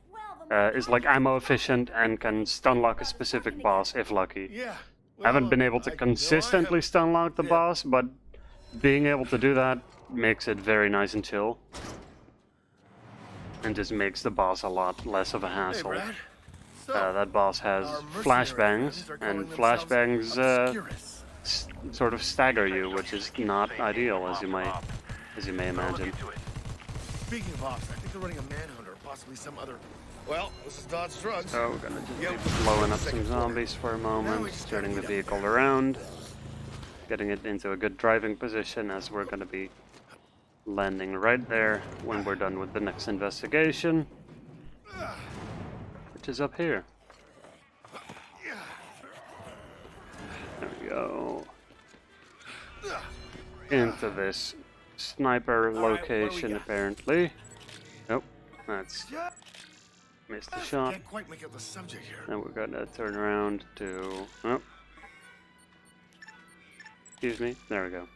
Speaker 2: is like ammo efficient and can stun lock a specific boss if lucky.
Speaker 3: Yeah.
Speaker 2: I haven't
Speaker 3: well,
Speaker 2: been able to
Speaker 3: I-
Speaker 2: consistently stun lock the boss, but being able to do that makes it very nice and chill. And just makes the boss a lot less of a
Speaker 3: Hey,
Speaker 2: hassle.
Speaker 3: Brad. So,
Speaker 2: That boss has
Speaker 3: our mercenary
Speaker 2: flashbangs,
Speaker 3: friends are
Speaker 2: and
Speaker 3: calling themselves
Speaker 2: flashbangs
Speaker 3: Obscurus.
Speaker 2: sort of stagger you, which is not ideal, as you may imagine.
Speaker 8: Look into it.
Speaker 3: Speaking of ops, I think they're running a manhunt or possibly some other... Well, this is Dodds Drugs.
Speaker 2: So we're gonna just
Speaker 3: Yep.
Speaker 2: be blowing up some
Speaker 3: Second floor.
Speaker 2: zombies for a
Speaker 3: Now we
Speaker 2: moment,
Speaker 3: just
Speaker 2: turning the
Speaker 3: gotta meet up.
Speaker 2: vehicle around, getting it into a good driving position, as we're gonna be landing right there when we're done with the next investigation, which is up here. There we go into this sniper location, apparently. Nope, that's missed the shot.
Speaker 3: Can't quite make out the subject here.
Speaker 2: And we're gonna turn around to. Oh, excuse me. There we go.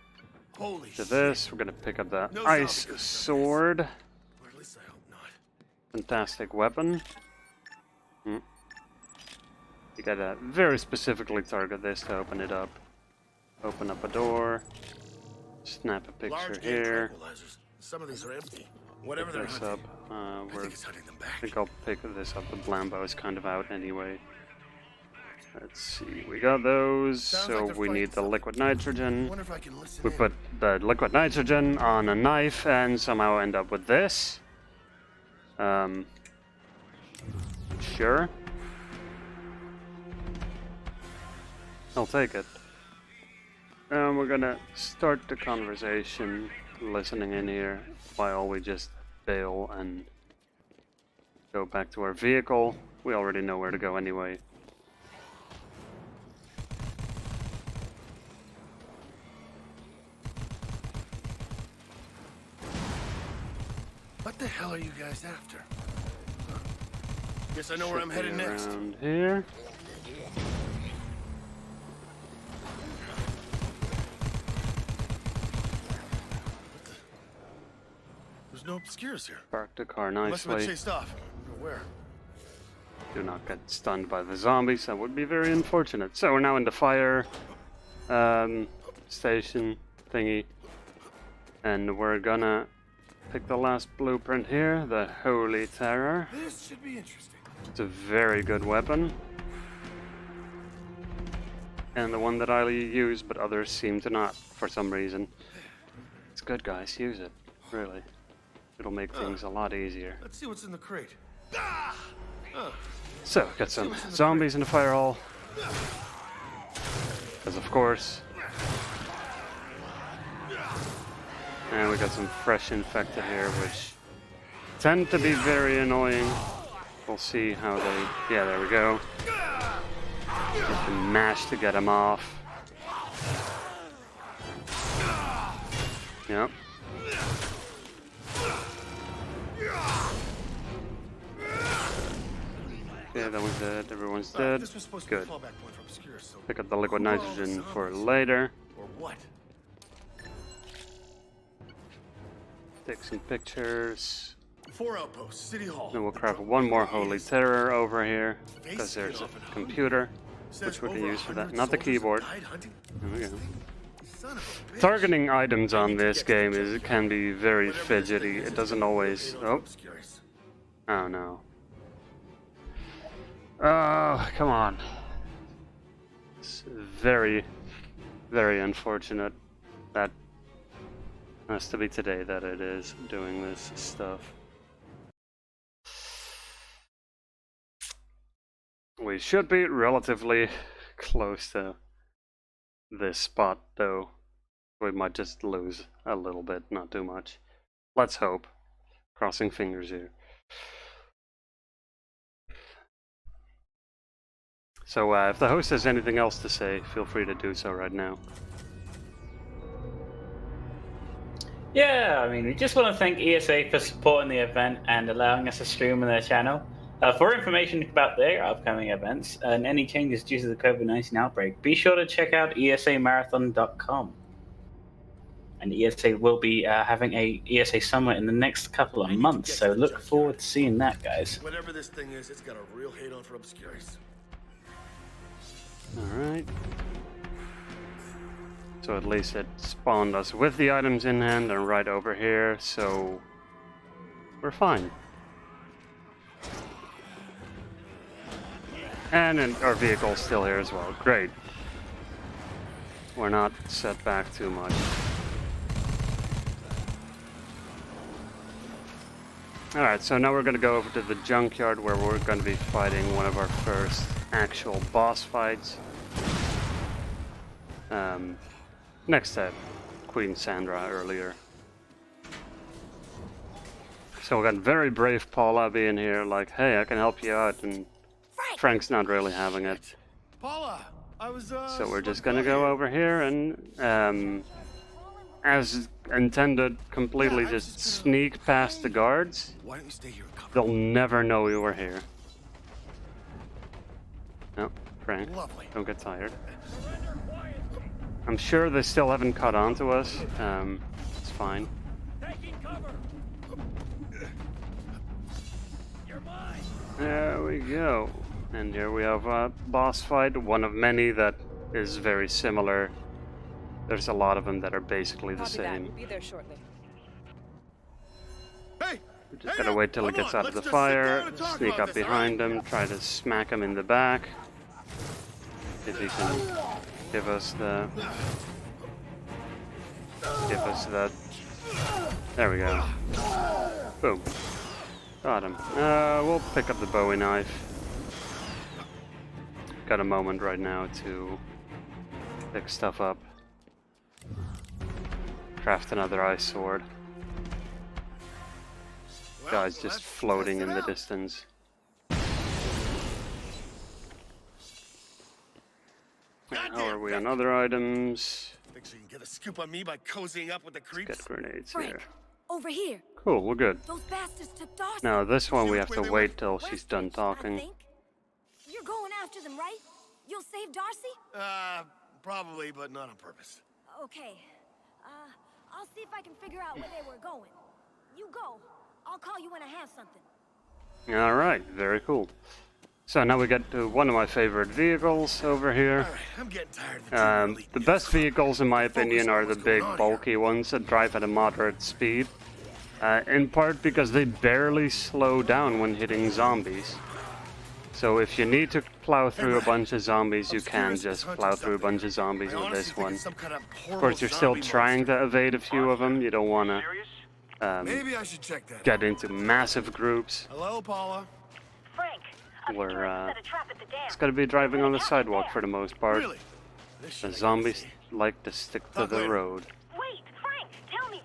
Speaker 3: Holy
Speaker 2: To this, we're gonna pick up the
Speaker 3: No
Speaker 2: ice
Speaker 3: zombie
Speaker 2: sword.
Speaker 3: Or at least I hope not.
Speaker 2: Fantastic weapon. You gotta very specifically target this to open it up. Open up a door. Snap a picture
Speaker 3: Large game
Speaker 2: here.
Speaker 3: tranquilizers. Some of these are empty. Whatever
Speaker 2: Pick
Speaker 3: they're
Speaker 2: this
Speaker 3: hunting.
Speaker 2: up.
Speaker 3: I
Speaker 2: I
Speaker 3: think it's hunting them back.
Speaker 2: think I'll pick this up. The Blambo is kind of out anyway. Let's see. We got those.
Speaker 3: Sounds
Speaker 2: So
Speaker 3: like they're
Speaker 2: we need the
Speaker 3: fighting
Speaker 2: liquid
Speaker 3: I
Speaker 2: nitrogen.
Speaker 3: wonder if I can listen
Speaker 2: We
Speaker 3: in.
Speaker 2: put the liquid nitrogen on a knife and somehow end up with this. Sure. I'll take it. And we're gonna start the conversation listening in here while we just bail and go back to our vehicle. We already know where to go anyway.
Speaker 3: What the hell are you guys after? Huh. Guess I know where I'm
Speaker 2: Should be
Speaker 3: headed next.
Speaker 2: around here.
Speaker 3: There's no obscures here.
Speaker 2: Park the car
Speaker 3: Must have been
Speaker 2: nicely.
Speaker 3: chased off. Where?
Speaker 2: Do not get stunned by the zombies. That would be very unfortunate. So we're now in the fire station thingy. And we're gonna pick the last blueprint here, the Holy Terror.
Speaker 3: This should be interesting.
Speaker 2: It's a very good weapon. And the one that I use, but others seem to not, for some reason. It's good, guys. Use it. Really. It'll make things a lot easier.
Speaker 3: Let's see what's in the crate.
Speaker 2: So, got some zombies in the fire hall. Because of course. And we got some fresh infected here, which tend to be very annoying. We'll see how they... Yeah, there we go. Just to mash to get them off. Yep. Okay, that one's dead. Everyone's dead.
Speaker 3: This was supposed to be a
Speaker 2: Good.
Speaker 3: fallback point for obscures, so
Speaker 2: Pick up the liquid
Speaker 3: who are all
Speaker 2: nitrogen
Speaker 3: the
Speaker 2: for
Speaker 3: zombies?
Speaker 2: later.
Speaker 3: Or what?
Speaker 2: Take some pictures.
Speaker 3: 4 outposts, City Hall.
Speaker 2: Then we'll craft one more Holy Terror over here. Because there's a computer, which we can use for that. Not the keyboard. There we go. Targeting items on this game can be very fidgety. It doesn't always... Oh. Oh no. Oh, come on. It's very, very unfortunate that has to be today that it is doing this stuff. We should be relatively close to this spot, though. We might just lose a little bit, not too much. Let's hope. Crossing fingers here. So if the host has anything else to say, feel free to do so right now.
Speaker 1: Yeah, I mean, we just want to thank ESA for supporting the event and allowing us to stream on their channel. For information about their upcoming events and any changes due to the COVID-19 outbreak, be sure to check out esamarathon.com. And ESA will be having a ESA Summit in the next couple of months, so look forward to seeing that, guys.
Speaker 3: Whatever this thing is, it's got a real hate on for obscures.
Speaker 2: Alright. So at least it spawned us with the items in hand and right over here, so we're fine. And our vehicle's still here as well. Great. We're not set back too much. Alright, so now we're going to go over to the junkyard where we're going to be fighting one of our first actual boss fights. Next to Queen Sandra earlier. So we got very brave Paula being here like, hey, I can help you out, and Frank's not really having it.
Speaker 3: Paula,
Speaker 2: So we're just gonna go over here and, as intended, completely just sneak past the guards.
Speaker 3: Why don't you stay here and cover?
Speaker 2: They'll never know we were here. No, Frank,
Speaker 3: Lovely.
Speaker 2: don't get tired. I'm sure they still haven't caught on to us. It's fine. There we go. And here we have a boss fight, one of many that is very similar. There's a lot of them that are basically the same.
Speaker 11: We'll be there shortly.
Speaker 3: Hey!
Speaker 2: We just gotta wait till he gets out of the fire, sneak up behind him, try to smack him in the back. If he can give us the... There we go. Boom. Got him. We'll pick up the Bowie knife. Got a moment right now to pick stuff up. Craft another ice sword. Guy's just floating in the distance. How are we on other items?
Speaker 3: Think she can get a scoop on me by cozying up with the creeps?
Speaker 2: Get grenades
Speaker 10: Frank,
Speaker 2: here.
Speaker 10: over here.
Speaker 2: Cool, we're good.
Speaker 10: Those bastards took Darcy.
Speaker 2: Now this one we have to wait till she's done
Speaker 10: West,
Speaker 2: talking.
Speaker 10: I think. You're going after them, right? You'll save Darcy?
Speaker 3: Probably, but not on purpose.
Speaker 10: Okay. I'll see if I can figure out where they were going. You go. I'll call you when I have something.
Speaker 2: Alright, very cool. So now we get to one of my favorite vehicles over here.
Speaker 3: Alright, I'm getting tired of
Speaker 2: The best vehicles, in my opinion, are the big, bulky ones that drive at a moderate speed. In part because they barely slow down when hitting zombies. So if you need to plow through a bunch of zombies, you can just plow through a bunch of zombies with this one. Of course, you're still trying to evade a few of them. You don't want to
Speaker 3: maybe I should check that.
Speaker 2: get into massive groups.
Speaker 3: Hello, Paula.
Speaker 9: Frank,
Speaker 2: Where it's got to be driving on the sidewalk for the most part.
Speaker 3: Really?
Speaker 2: The zombies like to stick to the road.
Speaker 9: Wait, Frank, tell me.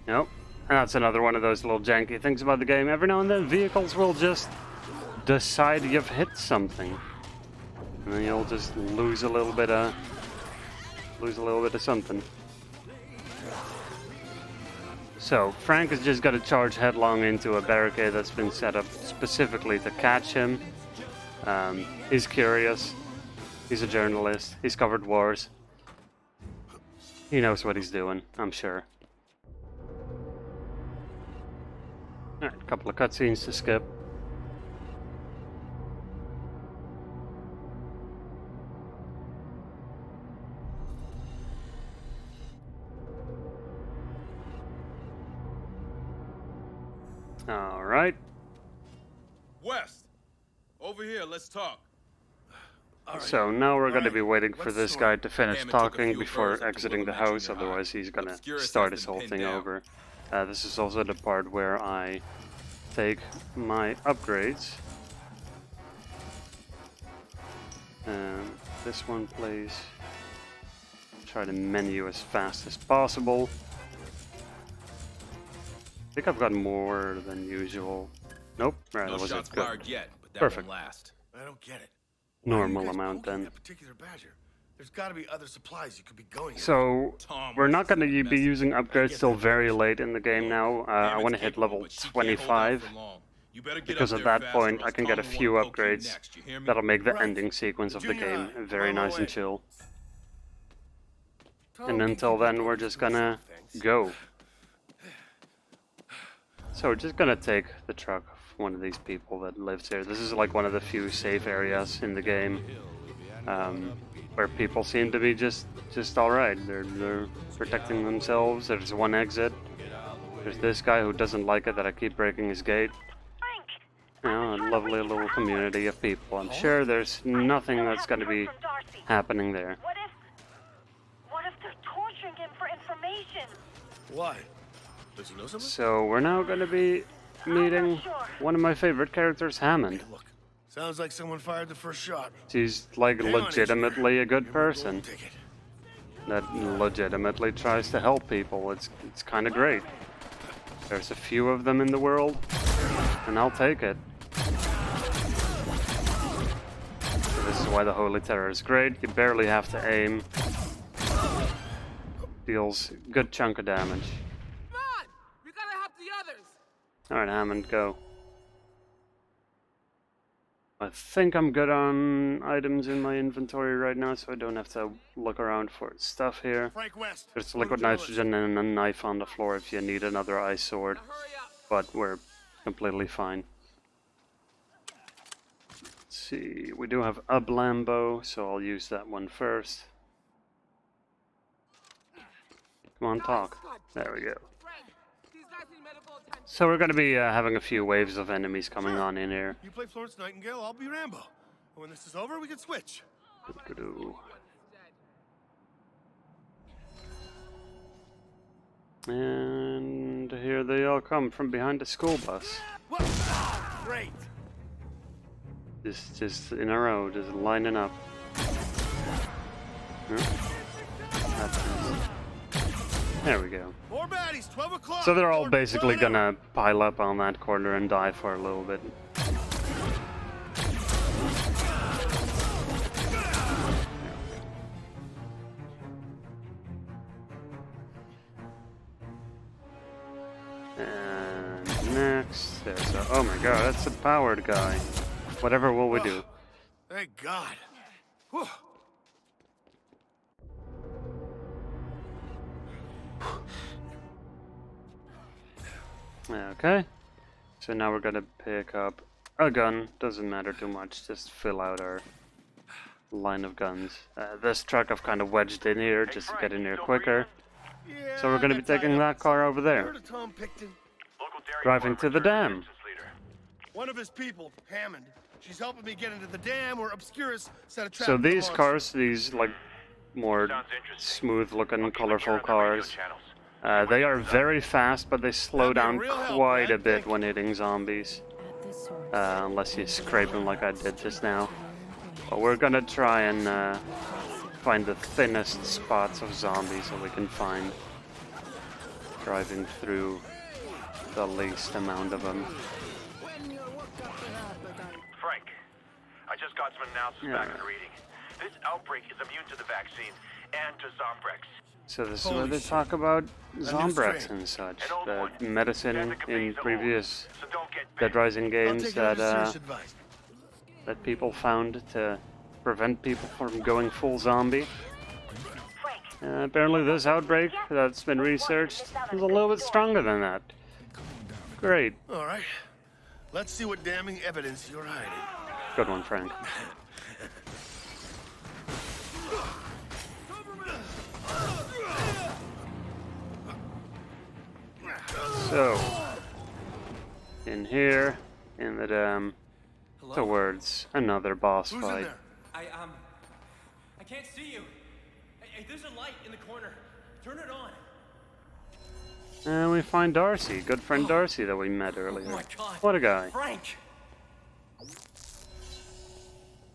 Speaker 2: Nope. And that's another one of those little janky things about the game. Every now and then, vehicles will just decide you've hit something, and then you'll just lose a little bit of something. So Frank has just got to charge headlong into a barricade that's been set up specifically to catch him. He's curious. He's a journalist. He's covered wars. He knows what he's doing, I'm sure. Alright, a couple of cutscenes to skip. Alright.
Speaker 5: West, over here, let's talk.
Speaker 2: So now we're going to be waiting for this guy to finish talking before exiting the house, otherwise he's going to start his whole thing over. This is also the part where I take my upgrades. This one, please. Try to menu as fast as possible. I think I've got more than usual. Nope, right,
Speaker 5: No
Speaker 2: that was
Speaker 5: shots
Speaker 2: it. Good.
Speaker 5: fired yet, but that
Speaker 2: Perfect.
Speaker 5: won't last.
Speaker 3: I don't get it.
Speaker 2: Normal amount then.
Speaker 3: That particular badger. There's got to be other supplies you could be going.
Speaker 2: So we're not going to be using upgrades till very late in the game now. I want to hit level 25. Because at that point I can get a few upgrades that'll make the ending sequence of the game very nice and chill. And until then we're just gonna go. So we're just gonna take the truck of one of these people that lives here. This is like one of the few safe areas in the game where people seem to be just alright. They're protecting themselves. There's one exit. There's this guy who doesn't like it that I keep breaking his gate. You know, a lovely little community of people. I'm sure there's nothing that's going to be happening there.
Speaker 9: What if they're torturing him for information?
Speaker 3: Why? Does he know something?
Speaker 2: So we're now going to be meeting one of my favorite characters, Hammond.
Speaker 3: Look, sounds like someone fired the first shot.
Speaker 2: She's like legitimately a good person that legitimately tries to help people. It's kind of great. There's a few of them in the world, and I'll take it. So this is why the Holy Terror is great. You barely have to aim. Deals a good chunk of damage.
Speaker 6: Come on! We gotta help the others!
Speaker 2: Alright, Hammond, go. I think I'm good on items in my inventory right now, so I don't have to look around for stuff here.
Speaker 3: Frank West.
Speaker 2: There's liquid nitrogen and a knife on the floor if you need another ice sword, but we're completely fine. Let's see, we do have a Blambo, so I'll use that one first. Come on, talk. There we go. So we're going to be having a few waves of enemies coming on in here.
Speaker 3: You play Florence Nightingale, I'll be Rambo. And when this is over, we can switch.
Speaker 2: And here they all come from behind the school bus.
Speaker 3: Great.
Speaker 2: Just in a row, just lining up. There we go.
Speaker 3: More baddies, 12 o'clock.
Speaker 2: So they're all basically gonna pile up on that corner and die for a little bit. And next, there's a... Oh my god, that's a powered guy. Whatever will we do?
Speaker 3: Thank God. Whew.
Speaker 2: Okay, so now we're gonna pick up a gun. Doesn't matter too much, just fill out our line of guns. This truck I've kind of wedged in here just to get in here quicker. So we're gonna be taking that car over there. Driving to the dam.
Speaker 3: One of his people, Hammond. She's helping me get into the dam where Obscurus set a trap.
Speaker 2: So these cars, these like more smooth looking, colorful cars, they are very fast, but they slow down quite a bit when hitting zombies. Unless you scrape them like I did just now. But we're gonna try and find the thinnest spots of zombies that we can find. Driving through the least amount of them.
Speaker 8: Frank, I just got some analysis back in the reading. This outbreak is immune to the vaccine and to Zombrex.
Speaker 2: So this is where they talk about Zombrex and such. The medicine in previous Dead Rising games that people found to prevent people from going full zombie. Apparently this outbreak that's been researched is a little bit stronger than that. Great.
Speaker 3: Alright. Let's see what damning evidence you're hiding.
Speaker 2: Good one, Frank. So, in here, in the dam, towards another boss fight.
Speaker 6: I can't see you. Hey, there's a light in the corner. Turn it on.
Speaker 2: And we find Darcy, good friend Darcy that we met earlier.
Speaker 6: Oh my God.
Speaker 2: What a guy.
Speaker 6: Frank.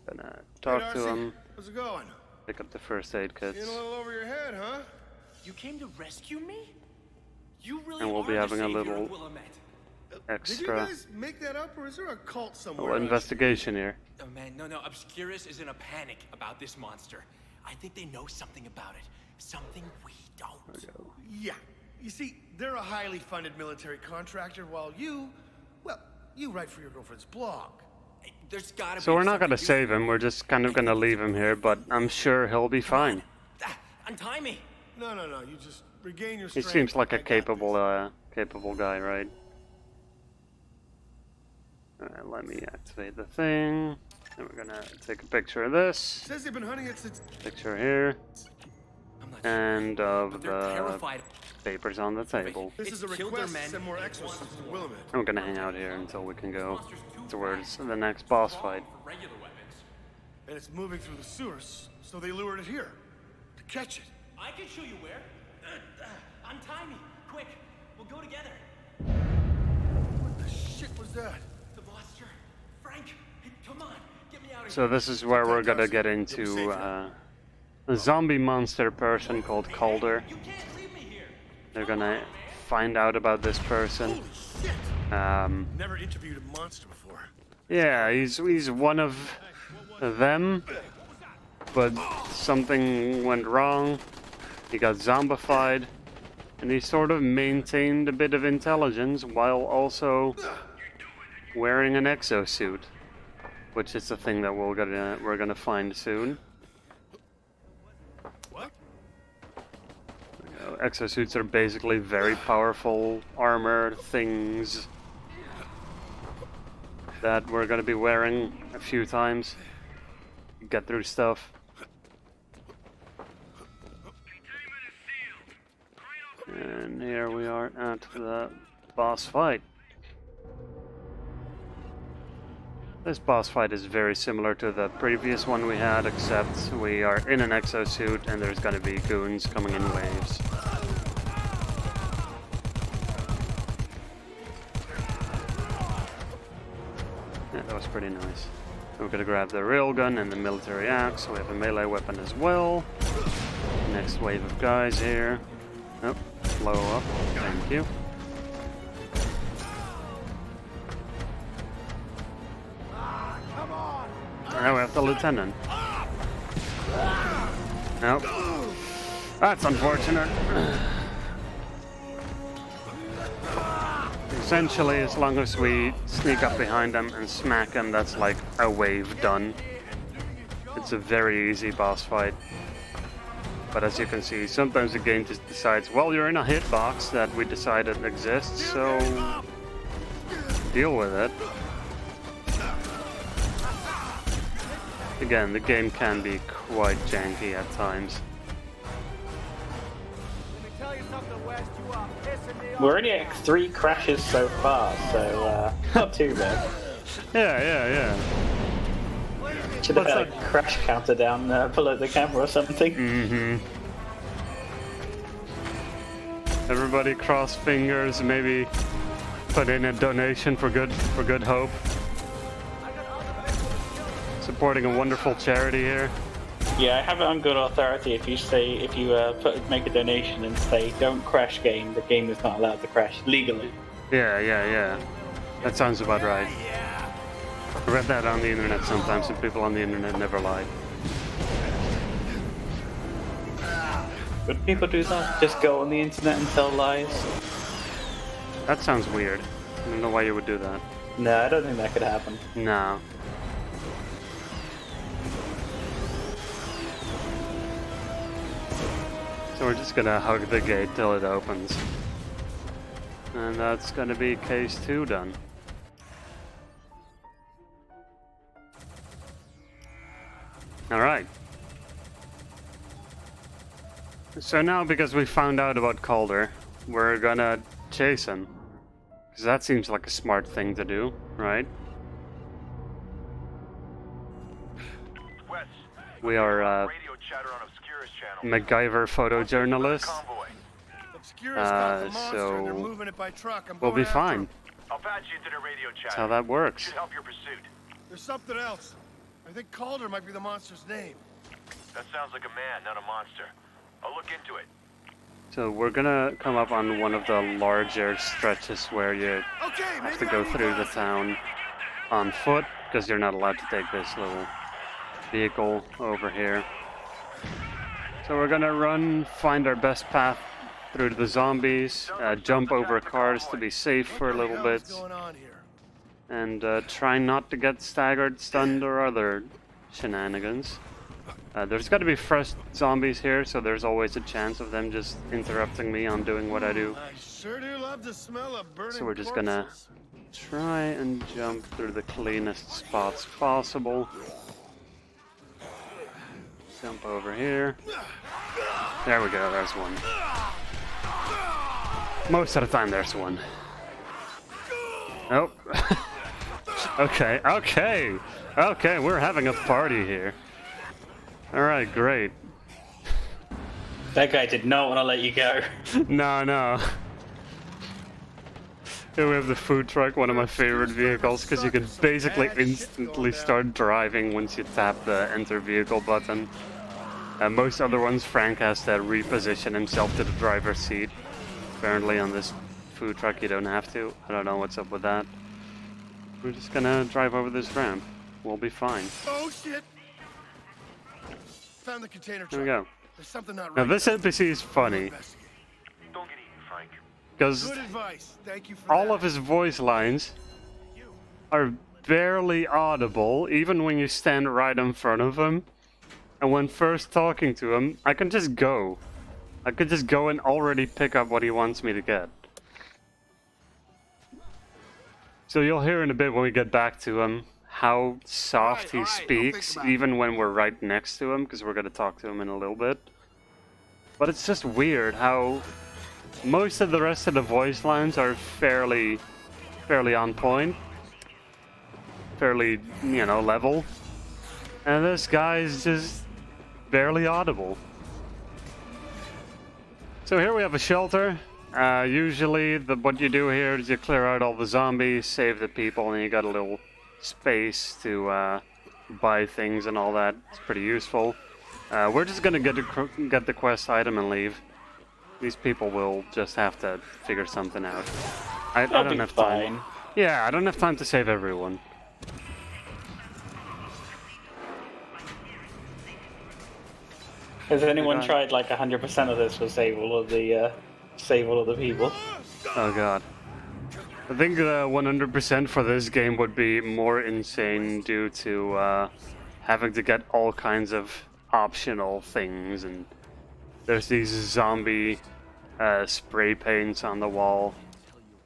Speaker 2: Gonna talk to him.
Speaker 3: How's it going?
Speaker 2: Pick up the first aid kits.
Speaker 3: Getting a little over your head, huh?
Speaker 6: You came to rescue me? You really
Speaker 2: And we'll be having a little
Speaker 3: Did you guys make that up, or is there a cult somewhere?
Speaker 2: little investigation here.
Speaker 6: Oh man, no, Obscurus is in a panic about this monster. I think they know something about it. Something we don't.
Speaker 3: Yeah. You see, they're a highly funded military contractor, while you, well, you write for your girlfriend's blog.
Speaker 6: There's gotta
Speaker 2: So we're not gonna save him, we're just kind of gonna leave him here, but I'm sure he'll be fine.
Speaker 6: Untie me.
Speaker 3: No, you just regain your
Speaker 2: He
Speaker 3: strength.
Speaker 2: seems like a capable guy, right? Alright, let me activate the thing. And we're gonna take a picture of this.
Speaker 3: Says they've been hunting it since.
Speaker 2: Picture here. And of the
Speaker 6: terrified.
Speaker 2: papers on the table.
Speaker 3: This is a request to send more exorcists to Willamette.
Speaker 2: I'm gonna hang out here until we can go towards the next boss fight.
Speaker 3: And it's moving through the sewers, so they lured it here to catch it.
Speaker 6: I can show you where. Untie me, quick. We'll go together.
Speaker 3: What the shit was that?
Speaker 6: The monster. Frank, come on, get me out of here.
Speaker 2: So this is where we're gonna get into a zombie monster person called Calder.
Speaker 6: You can't leave me here.
Speaker 2: They're gonna find out about this person.
Speaker 3: Never interviewed a monster before.
Speaker 2: Yeah, he's one of them, but something went wrong. He got zombified, and he sort of maintained a bit of intelligence while also wearing an exosuit, which is the thing that we're gonna find soon.
Speaker 3: What?
Speaker 2: Exosuits are basically very powerful armor things that we're gonna be wearing a few times. Get through stuff. And here we are at the boss fight. This boss fight is very similar to the previous one we had, except we are in an exosuit and there's gonna be goons coming in waves. Yeah, that was pretty nice. We're gonna grab the railgun and the military axe. We have a melee weapon as well. Next wave of guys here. Oh, blow up. Thank you. Now we have the lieutenant. Nope. That's unfortunate. Essentially, as long as we sneak up behind them and smack them, that's like a wave done. It's a very easy boss fight. But as you can see, sometimes the game just decides, well, you're in a hitbox that we decided exists, so deal with it. Again, the game can be quite janky at times.
Speaker 1: We're only at 3 crashes so far, so not too bad.
Speaker 2: Yeah.
Speaker 1: Should have had a crash counter down below the camera or something.
Speaker 2: Mm-hmm. Everybody cross fingers, maybe put in a donation for good hope. Supporting a wonderful charity here.
Speaker 1: Yeah, I have it on good authority. If you make a donation and say don't crash game, the game is not allowed to crash legally.
Speaker 2: Yeah. That sounds about right. I read that on the internet sometimes, and people on the internet never lie.
Speaker 1: Would people do that? Just go on the internet and tell lies?
Speaker 2: That sounds weird. I don't know why you would do that.
Speaker 1: No, I don't think that could happen.
Speaker 2: No. So we're just gonna hug the gate till it opens. And that's gonna be case 2 done. Alright. So now, because we found out about Calder, we're gonna chase him. Because that seems like a smart thing to do, right? We are MacGyver photojournalists, so we'll be fine.
Speaker 8: I'll patch you into the radio chatter.
Speaker 2: That's how that works.
Speaker 8: Should help your pursuit.
Speaker 3: There's something else. I think Calder might be the monster's name.
Speaker 8: That sounds like a man, not a monster. I'll look into it.
Speaker 2: So we're gonna come up on one of the larger stretches where you have to go through the town on foot, because you're not allowed to take this little vehicle over here. So we're gonna run, find our best path through the zombies, jump over cars to be safe for a little bit, and try not to get staggered, stunned, or other shenanigans. There's got to be fresh zombies here, so there's always a chance of them just interrupting me on doing what I do.
Speaker 3: Sure do love the smell of burning
Speaker 2: So we're just gonna try and jump through the cleanest spots possible. Jump over here. There we go, there's one. Most of the time there's one. Nope. Okay, we're having a party here. Alright, great.
Speaker 1: That guy did not want to let you go.
Speaker 2: No. Here we have the food truck, one of my favorite vehicles, because you can basically instantly start driving once you tap the enter vehicle button. Most other ones, Frank has to reposition himself to the driver's seat. Apparently on this food truck you don't have to. I don't know what's up with that. We're just gonna drive over this ramp. We'll be fine.
Speaker 3: Oh shit! Found the container
Speaker 2: There we
Speaker 3: truck.
Speaker 2: go.
Speaker 3: There's something not
Speaker 2: Now
Speaker 3: right.
Speaker 2: this NPC is funny
Speaker 8: Don't get eaten, Frank.
Speaker 2: because
Speaker 3: Good advice. Thank you for
Speaker 2: all
Speaker 3: that.
Speaker 2: of his voice lines are barely audible, even when you stand right in front of him. And when first talking to him, I can just go. I could just go and already pick up what he wants me to get. So you'll hear in a bit when we get back to him how soft he speaks, even when we're right next to him, because we're going to talk to him in a little bit. But it's just weird how most of the rest of the voice lines are fairly on point. Fairly, you know, level. And this guy's just barely audible. So here we have a shelter. Usually what you do here is you clear out all the zombies, save the people, and you got a little space to buy things and all that. It's pretty useful. We're just gonna get the quest item and leave. These people will just have to figure something out. I don't have time. Yeah, I don't have time to save everyone.
Speaker 1: Has anyone tried like 100% of this to save all of the people?
Speaker 2: Oh god. I think 100% for this game would be more insane due to having to get all kinds of optional things, and there's these zombie spray paints on the wall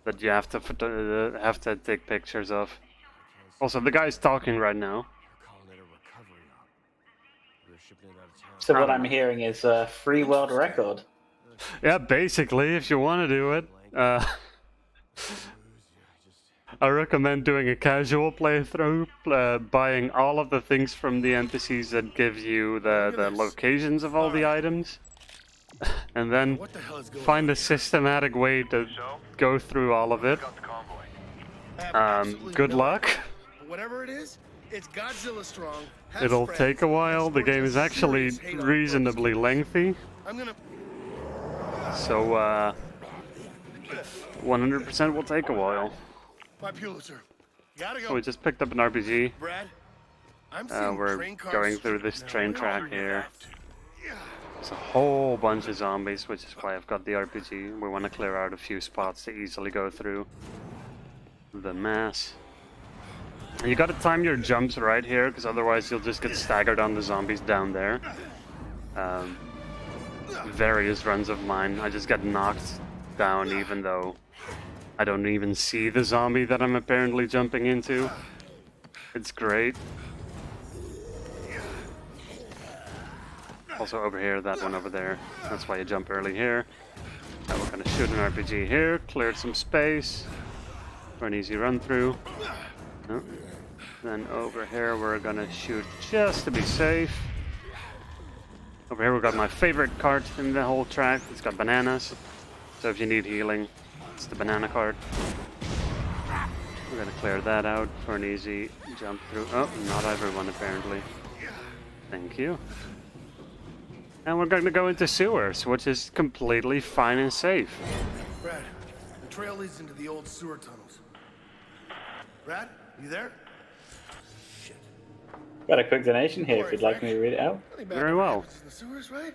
Speaker 2: that you have to take pictures of. Also, the guy's talking right now.
Speaker 1: So what I'm hearing is a free world record.
Speaker 2: Yeah, basically, if you want to do it. I recommend doing a casual playthrough, buying all of the things from the NPCs that give you the locations of all the items, and then find a systematic way to go through all of it. Good luck.
Speaker 3: Whatever it is, it's Godzilla strong.
Speaker 2: It'll take a while. The game is actually reasonably lengthy. So, 100% will take a while. So we just picked up an RPG. We're going through this train track here. There's a whole bunch of zombies, which is why I've got the RPG. We want to clear out a few spots to easily go through the mass. You gotta time your jumps right here, because otherwise you'll just get staggered on the zombies down there. Various runs of mine, I just got knocked down even though I don't even see the zombie that I'm apparently jumping into. It's great. Also over here, that one over there. That's why you jump early here. Now we're gonna shoot an RPG here, cleared some space for an easy run through. Oh. Then over here we're gonna shoot just to be safe. Over here we've got my favorite cart in the whole track. It's got bananas. So if you need healing, it's the banana cart. We're gonna clear that out for an easy jump through. Oh, not everyone apparently. Thank you. And we're going to go into sewers, which is completely fine and safe.
Speaker 3: Brad, the trail leads into the old sewer tunnels. Brad, you there? Shit.
Speaker 1: Got a quick donation here if you'd like me to read it out.
Speaker 2: Very well.
Speaker 3: The sewers, right?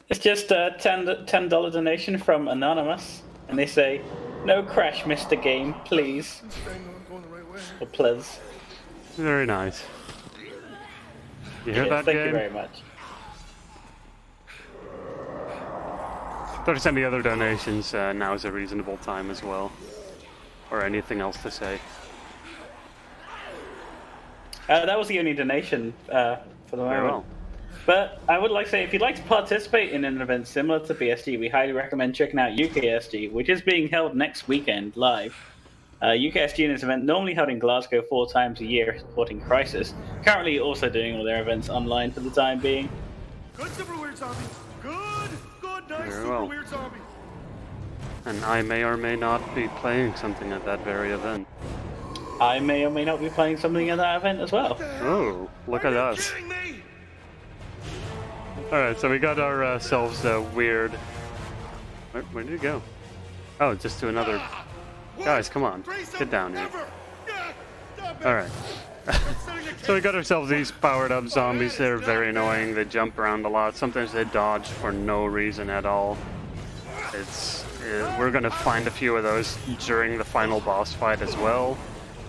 Speaker 1: It's just a $10 donation from Anonymous, and they say, "No crash, Mr. Game, please." Or please.
Speaker 2: Very nice. You hear that,
Speaker 1: thank
Speaker 2: game?
Speaker 1: you very much.
Speaker 2: If there's any other donations, now is a reasonable time as well. Or anything else to say.
Speaker 1: That was the only donation for the moment.
Speaker 2: Very well.
Speaker 1: But I would like to say, if you'd like to participate in an event similar to BSG, we highly recommend checking out UKSG, which is being held next weekend live. UKSG is an event normally held in Glasgow 4 times a year, supporting Crisis. Currently also doing all their events online for the time being.
Speaker 3: Good super weird zombie. Good, nice
Speaker 2: Very
Speaker 3: super
Speaker 2: well.
Speaker 3: weird zombie.
Speaker 2: And I may or may not be playing something at that very event.
Speaker 1: I may or may not be playing something at that event as well.
Speaker 2: Oh, look at us. Alright, so we got ourselves a weird... Where did it go? Oh, just to another... Guys, come on. Get down here. Alright. So we got ourselves these powered up zombies. They're very annoying. They jump around a lot. Sometimes they dodge for no reason at all. We're gonna find a few of those during the final boss fight as well.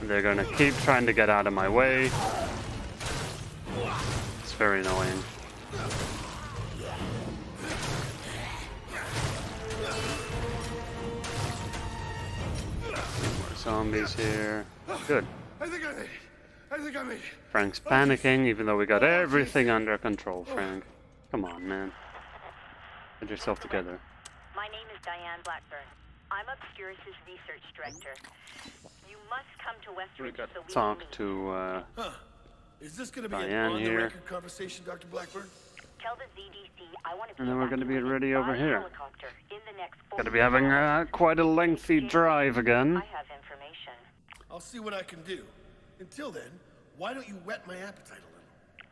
Speaker 2: They're gonna keep trying to get out of my way. It's very annoying. More zombies here. Good.
Speaker 3: I think I made it.
Speaker 2: Frank's panicking, even though we got everything under control, Frank. Come on, man. Get yourself together.
Speaker 9: My name is Diane Blackburn. I'm Obscurus' research director. You must come to
Speaker 2: We
Speaker 9: Westridge
Speaker 2: got
Speaker 9: so we
Speaker 2: talk
Speaker 9: can
Speaker 2: to
Speaker 3: Is this gonna be
Speaker 2: Diane
Speaker 3: an
Speaker 2: here.
Speaker 3: on-the-record conversation, Dr. Blackburn?
Speaker 9: tell the ZDC I want to be
Speaker 2: And then we're gonna be
Speaker 9: evacuated
Speaker 2: ready over
Speaker 9: by
Speaker 2: here.
Speaker 9: helicopter in the next 4
Speaker 2: Gotta be having quite a lengthy drive again.
Speaker 9: I have information.
Speaker 3: I'll see what I can do. Until then, why don't you whet my appetite a little?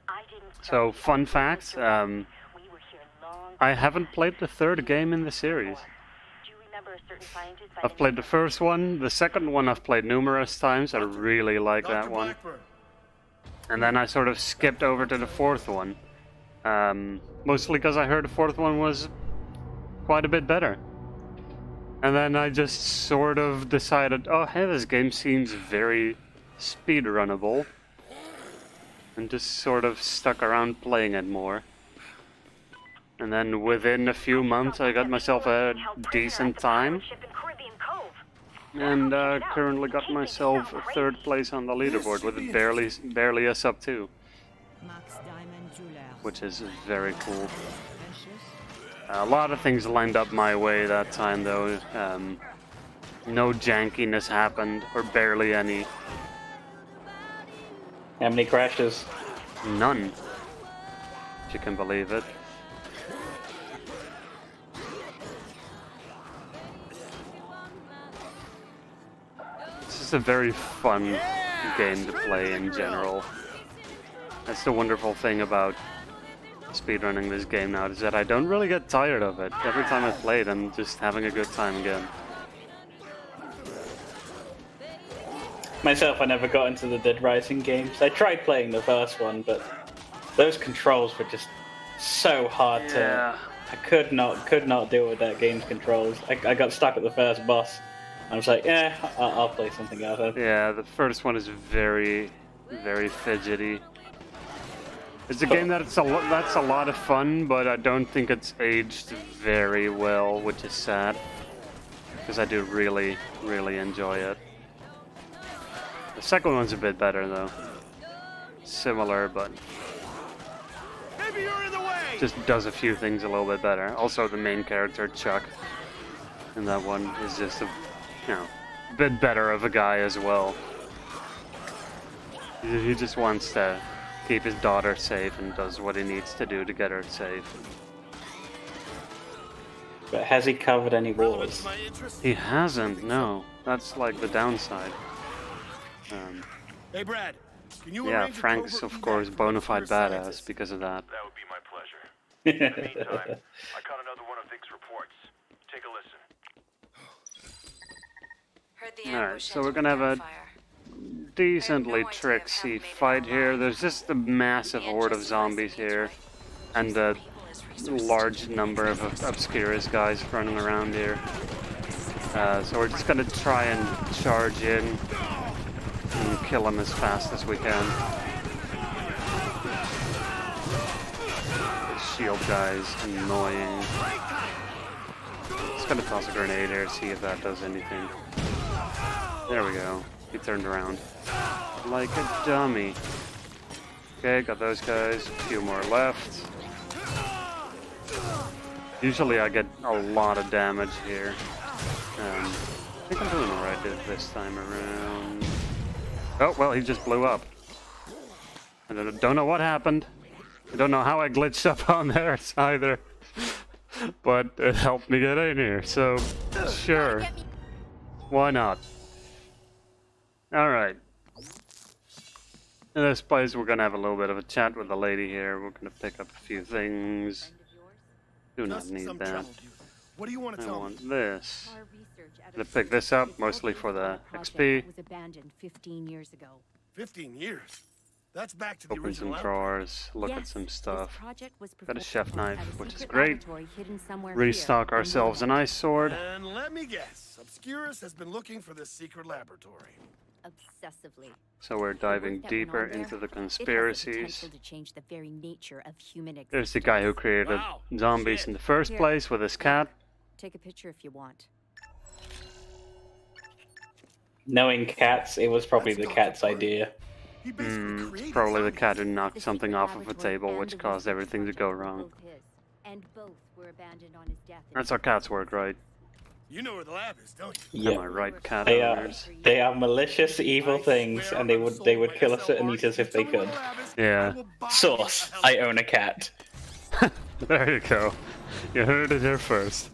Speaker 9: I didn't
Speaker 2: So,
Speaker 9: start
Speaker 2: fun
Speaker 9: the
Speaker 2: fact,
Speaker 9: we were here long
Speaker 2: I haven't played the third game in the series.
Speaker 9: Do you remember a certain scientist by
Speaker 2: I've played the first one, the second one I've played numerous times, I really like that
Speaker 3: Dr.
Speaker 2: one.
Speaker 3: Blackburn.
Speaker 2: And then I sort of skipped over to the fourth one. Mostly because I heard the fourth one was quite a bit better. And then I just sort of decided, oh hey, this game seems very speedrunnable. And just sort of stuck around playing it more. And then within a few months I got myself a decent time. And currently got myself a third place on the leaderboard with barely a sub 2. Which is very cool. A lot of things lined up my way that time though. No jankiness happened, or barely any.
Speaker 1: How many crashes?
Speaker 2: None. If you can believe it. This is a very fun game to play in general. That's the wonderful thing about speedrunning this game now, is that I don't really get tired of it. Every time I play it, I'm just having a good time again.
Speaker 1: Myself, I never got into the Dead Rising games. I tried playing the first one, but those controls were just so hard to... I could not deal with that game's controls. I got stuck at the first boss. I was like, yeah, I'll play something else.
Speaker 2: Yeah, the first one is very, very fidgety. It's a game that's a lot of fun, but I don't think it's aged very well, which is sad. Because I do really, really enjoy it. The second one's a bit better though. Similar, but
Speaker 3: Maybe you're in the way.
Speaker 2: just does a few things a little bit better. Also, the main character, Chuck, in that one is just a, bit better of a guy as well. He just wants to keep his daughter safe and does what he needs to do to get her safe.
Speaker 1: But has he covered any wars?
Speaker 2: He hasn't, no. That's like the downside.
Speaker 3: Hey, Brad. Can you
Speaker 2: Yeah,
Speaker 3: arrange a
Speaker 2: Frank's
Speaker 3: covert
Speaker 2: of course
Speaker 3: evac
Speaker 2: bona
Speaker 3: for
Speaker 2: fide
Speaker 3: a
Speaker 2: badass
Speaker 3: scientist?
Speaker 2: because of that.
Speaker 8: That would be my pleasure. In the meantime, I caught another one of Vic's reports. Take a listen.
Speaker 7: Heard the
Speaker 2: Alright,
Speaker 7: ambush
Speaker 2: so we're
Speaker 7: ended
Speaker 2: gonna
Speaker 7: with
Speaker 2: have a
Speaker 7: gunfire.
Speaker 2: decently
Speaker 7: idea of how
Speaker 2: tricksy
Speaker 7: we made it
Speaker 2: fight
Speaker 7: out
Speaker 2: here.
Speaker 7: alive.
Speaker 2: There's just a massive
Speaker 7: The
Speaker 2: horde of
Speaker 7: engines
Speaker 2: zombies
Speaker 7: surprised me
Speaker 2: here.
Speaker 7: joy.
Speaker 2: And a
Speaker 7: People as resources
Speaker 2: large
Speaker 7: to
Speaker 2: number of Obscurus guys running around here. So we're just gonna try and charge in and kill them as fast as we can. The shield guy's annoying. Just gonna toss a grenade here, see if that does anything. There we go. He turned around. Like a dummy. Okay, got those guys. A few more left. Usually I get a lot of damage here. I think I'm doing alright this time around. Oh, well, he just blew up. I don't know what happened. I don't know how I glitched up on there either. But it helped me get in here, so sure. Why not? Alright. In this place, we're gonna have a little bit of a chat with the lady here. We're gonna pick up a few things. Do not
Speaker 3: Just
Speaker 2: need
Speaker 3: some
Speaker 2: that.
Speaker 3: trouble, dude. What do you want to
Speaker 2: I
Speaker 3: tell me?
Speaker 2: want this. I'm gonna pick this up, mostly for the XP.
Speaker 11: was abandoned 15 years ago.
Speaker 3: 15 years. That's back to the
Speaker 2: Open
Speaker 3: original
Speaker 2: some
Speaker 3: outbreak.
Speaker 2: drawers, look at some
Speaker 9: This
Speaker 2: stuff.
Speaker 9: project was
Speaker 2: Got a
Speaker 9: perfected
Speaker 2: chef
Speaker 9: at
Speaker 2: knife, which is
Speaker 9: secret
Speaker 2: great.
Speaker 9: laboratory hidden somewhere
Speaker 2: Restock
Speaker 9: here in
Speaker 2: ourselves an
Speaker 9: Willamette.
Speaker 2: ice sword.
Speaker 3: And let me guess, Obscurus has been looking for this secret laboratory.
Speaker 9: Obsessively.
Speaker 2: So we're
Speaker 9: The
Speaker 2: diving
Speaker 9: work that went
Speaker 2: deeper
Speaker 9: on there,
Speaker 2: into the
Speaker 9: it has the
Speaker 2: conspiracies.
Speaker 9: potential to change the very nature of human existence.
Speaker 2: There's the guy who created
Speaker 3: Wow,
Speaker 2: zombies
Speaker 3: shit.
Speaker 2: in the first
Speaker 9: Here.
Speaker 2: place with his cat.
Speaker 9: Take a picture if you want.
Speaker 1: Knowing cats, it was probably
Speaker 3: That's
Speaker 1: the cat's
Speaker 3: Dr. Bird.
Speaker 1: idea.
Speaker 3: He basically
Speaker 2: It's
Speaker 3: created
Speaker 2: probably the
Speaker 3: zombies.
Speaker 2: cat who knocked
Speaker 9: The
Speaker 2: something
Speaker 9: secret
Speaker 2: off of a
Speaker 9: laboratory
Speaker 2: table,
Speaker 9: and
Speaker 2: which
Speaker 9: the
Speaker 2: caused
Speaker 9: research
Speaker 2: everything to
Speaker 9: project
Speaker 2: go
Speaker 9: were
Speaker 2: wrong.
Speaker 9: both his, and both were abandoned on his death.
Speaker 2: That's how cats work, right?
Speaker 3: You know where the lab is, don't you?
Speaker 2: Am I
Speaker 1: Yeah.
Speaker 2: right, cat
Speaker 1: They are
Speaker 2: owners?
Speaker 1: they are malicious, evil
Speaker 3: I
Speaker 1: things,
Speaker 3: swear
Speaker 1: and they
Speaker 3: on the
Speaker 1: would
Speaker 3: soul
Speaker 1: they
Speaker 3: of
Speaker 1: would
Speaker 3: my
Speaker 1: kill us and
Speaker 3: SLR,
Speaker 1: eat us if
Speaker 3: you
Speaker 1: they
Speaker 3: tell me where
Speaker 1: could.
Speaker 3: the lab is,
Speaker 2: Yeah.
Speaker 3: I will buy you
Speaker 1: Source:
Speaker 3: a
Speaker 1: I own a cat.
Speaker 2: There you go. You heard it here first.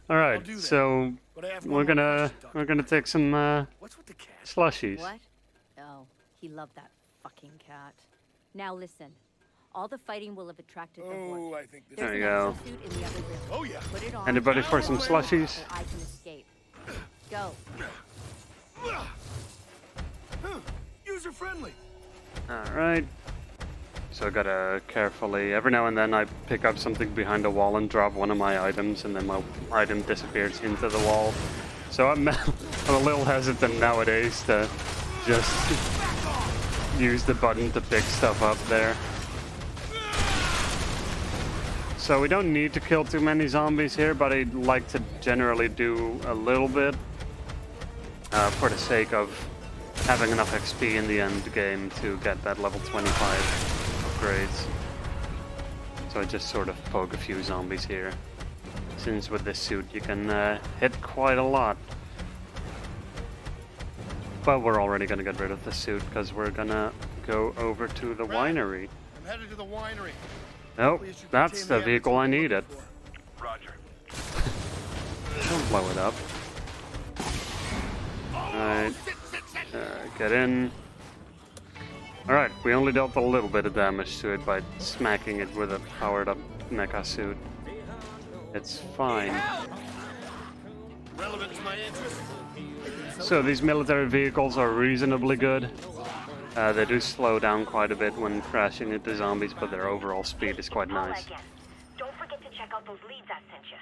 Speaker 2: All right,
Speaker 3: I'll do that.
Speaker 2: so
Speaker 3: But I have
Speaker 2: we're
Speaker 3: one more
Speaker 2: gonna
Speaker 3: question, Dr.
Speaker 2: we're gonna take some
Speaker 3: What's with the cat?
Speaker 2: slushies.
Speaker 9: What? Oh, he loved that fucking cat. Now listen. All the fighting will have attracted the horde.
Speaker 3: Oh, I think this
Speaker 9: There's
Speaker 2: There
Speaker 9: an
Speaker 2: you go.
Speaker 9: exosuit in the other room.
Speaker 3: Oh, yeah.
Speaker 9: Put it on.
Speaker 2: Anybody for some
Speaker 9: so
Speaker 2: slushies?
Speaker 9: I can escape. Go.
Speaker 3: User-friendly.
Speaker 2: All right. So I gotta carefully. Every now and then I pick up something behind a wall and drop one of my items, and then my item disappears into the wall. So I'm a little hesitant nowadays to just use the button to pick stuff up there. So we don't need to kill too many zombies here, but I'd like to generally do a little bit for the sake of having enough XP in the end game to get that level 25 upgrades. So I just sort of poke a few zombies here, since with this suit you can hit quite a lot. But we're already gonna get rid of the suit because we're gonna go over to the winery.
Speaker 3: I'm headed to the winery.
Speaker 2: Nope,
Speaker 3: Please, you
Speaker 2: that's
Speaker 3: contain
Speaker 2: the vehicle I
Speaker 3: evidence I'm
Speaker 2: needed.
Speaker 3: looking for.
Speaker 8: Roger.
Speaker 2: Don't blow it up. Alright, get in. Alright, we only dealt a little bit of damage to it by smacking it with a powered up mecha suit. It's fine.
Speaker 3: Relevant to my interest.
Speaker 2: So these military vehicles are reasonably good. They do slow down quite a bit when crashing into zombies, but their overall speed is quite nice.
Speaker 9: Don't forget to check out those leads I sent you.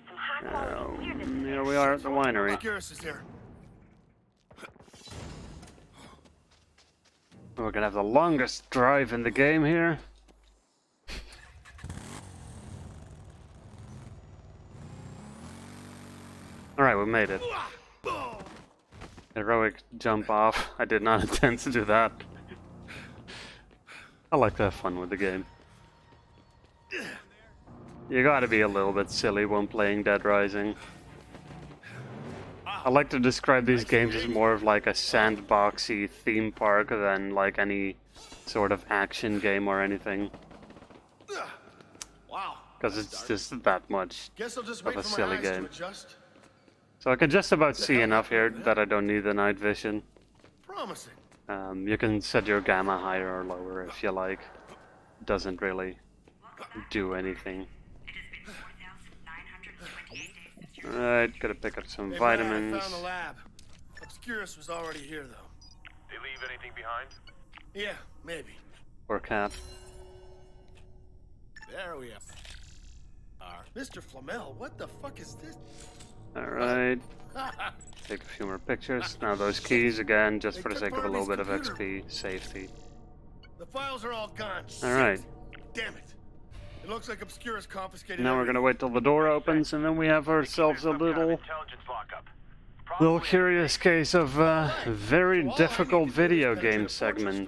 Speaker 9: Some high quality weirdness.
Speaker 2: Here we are at the winery.
Speaker 3: Obscurus is here.
Speaker 2: We're gonna have the longest drive in the game here. Alright, we made it. Heroic jump off. I did not intend to do that. I like to have fun with the game. You gotta be a little bit silly when playing Dead Rising. I like to describe these games as more of like a sandboxy theme park than like any sort of action game or anything.
Speaker 3: Wow.
Speaker 2: Because it's just that much
Speaker 3: Guess I'll just
Speaker 2: of
Speaker 3: wait
Speaker 2: a
Speaker 3: for my
Speaker 2: silly
Speaker 3: eyes
Speaker 2: game.
Speaker 3: to adjust.
Speaker 2: So I can just about see enough here that I don't need the night vision.
Speaker 3: Promising.
Speaker 2: You can set your gamma higher or lower if you like. Doesn't really do anything. Alright, gotta pick up some
Speaker 3: Hey,
Speaker 2: vitamins.
Speaker 3: Brad, I found the lab. Obscurus was already here, though.
Speaker 8: They leave anything behind?
Speaker 3: Yeah, maybe.
Speaker 2: Or cat.
Speaker 3: There we are. Mr. Flamel, what the fuck is this?
Speaker 2: Alright. Take a few more pictures. Now those keys again, just for the sake of a little bit of XP, safety.
Speaker 3: The files are all gone.
Speaker 2: Alright.
Speaker 3: Damn it. It looks like Obscurus confiscated
Speaker 2: Now we're gonna wait till the door opens and then we have ourselves a little
Speaker 8: Intelligence lockup.
Speaker 2: little curious case of very difficult video game segment.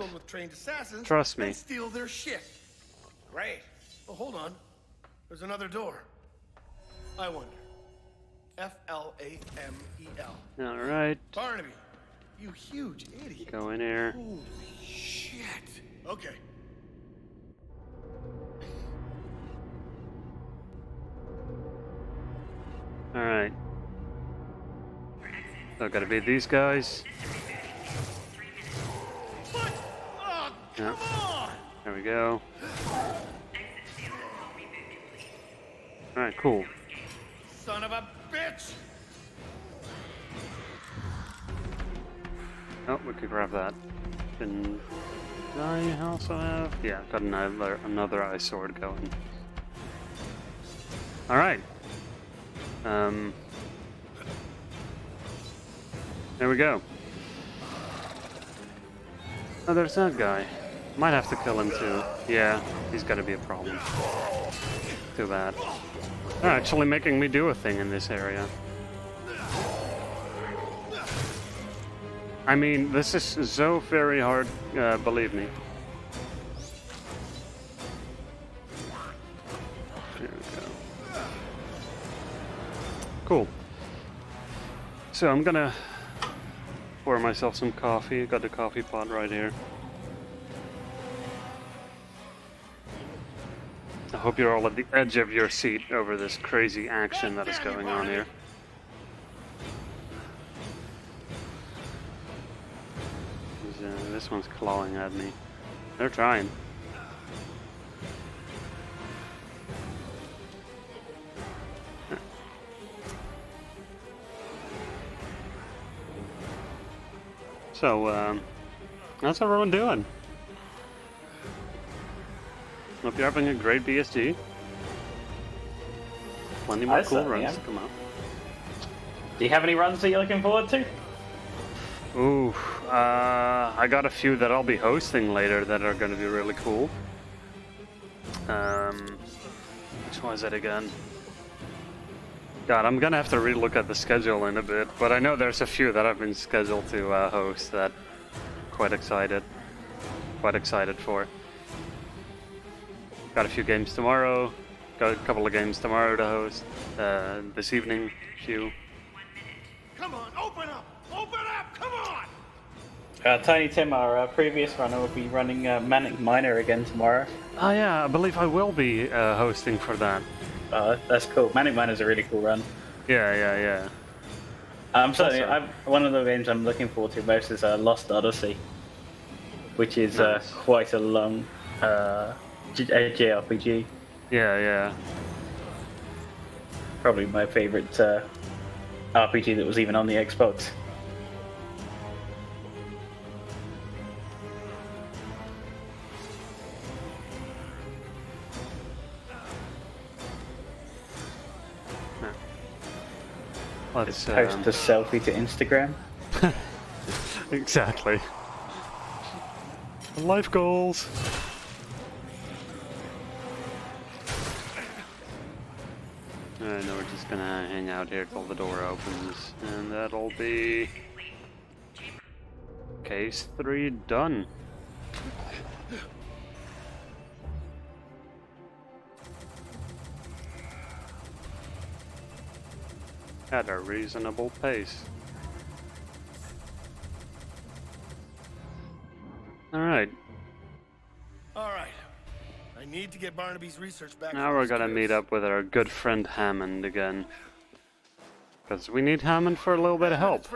Speaker 2: Trust me.
Speaker 3: Steal their shit. Great. Oh, hold on. There's another door. I wonder. F-L-A-M-E-L.
Speaker 2: Alright.
Speaker 3: Barnaby, you huge idiot.
Speaker 2: Go in here.
Speaker 3: Holy shit. Okay.
Speaker 2: Alright. So gotta be these guys.
Speaker 3: What? Oh, come on!
Speaker 2: There we go. Alright, cool.
Speaker 3: Son of a bitch!
Speaker 2: Oh, we could grab that. Can I also have? Yeah, got another ice sword going. All right. There we go. Oh, there's that guy. Might have to kill him too. Yeah, he's gotta be a problem. Too bad. They're actually making me do a thing in this area. I mean, this is so very hard, believe me. There we go. Cool. So I'm gonna pour myself some coffee. Got the coffee pot right here. I hope you're all at the edge of your seat over this crazy action that is going on here. This one's clawing at me. They're trying. So, how's everyone doing? Hope you're having a great BSG. Plenty more cool runs to come out.
Speaker 1: Do you have any runs that you're looking forward to?
Speaker 2: Ooh, I got a few that I'll be hosting later that are going to be really cool. Which one is it again? God, I'm gonna have to relook at the schedule in a bit, but I know there's a few that I've been scheduled to host that I'm quite excited for. Got a few games tomorrow, got a couple of games tomorrow to host, this evening, few.
Speaker 3: Come on, open up! Open up! Come on!
Speaker 1: Tiny Tim, our previous runner, will be running Manic Miner again tomorrow.
Speaker 2: Oh yeah, I believe I will be hosting for that.
Speaker 1: That's cool. Manic Miner's a really cool run.
Speaker 2: Yeah.
Speaker 1: One of the games I'm looking forward to most is Lost Odyssey, which is
Speaker 2: nice.
Speaker 1: quite a long JRPG.
Speaker 2: Yeah.
Speaker 1: Probably my favorite RPG that was even on the Xbox.
Speaker 2: Let's
Speaker 1: post a selfie to Instagram.
Speaker 2: Exactly. Life goals. Alright, now we're just gonna hang out here till the door opens, and that'll be case 3 done. At a reasonable pace. Alright.
Speaker 3: Alright. I need to get Barnaby's research back.
Speaker 2: Now we're gonna meet up with our good friend Hammond again. Because we need Hammond for a little bit of help.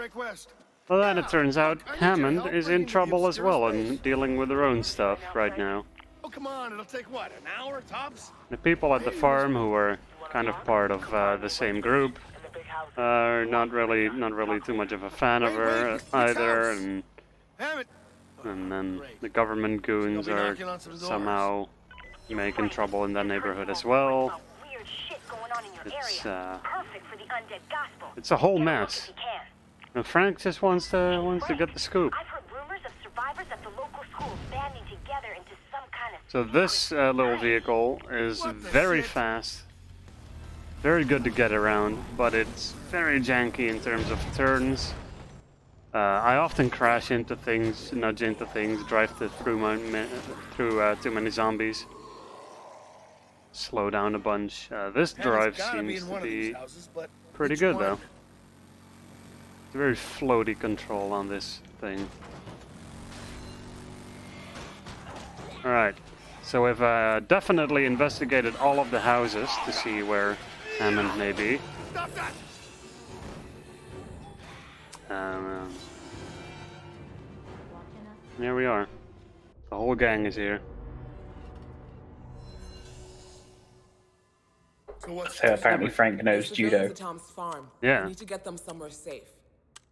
Speaker 2: Well then it turns out Hammond is in trouble as well and dealing with their own stuff right now.
Speaker 3: Oh come on, it'll take what, an hour tops?
Speaker 2: The people at the farm who are kind of part of the same group are not really too much of a fan of her either, and then the government goons are somehow making trouble in that neighborhood as well. It's a whole mess. And Frank just wants to get the scoop. So this little vehicle is very fast. Very good to get around, but it's very janky in terms of turns. I often crash into things, nudge into things, drive through too many zombies. Slow down a bunch. This drive seems to be pretty good though. It's very floaty control on this thing. Alright, so we've definitely investigated all of the houses to see where Hammond may be. Here we are. The whole gang is here.
Speaker 1: So apparently Frank knows judo.
Speaker 11: Tom's farm.
Speaker 2: Yeah.
Speaker 11: We need to get them somewhere safe.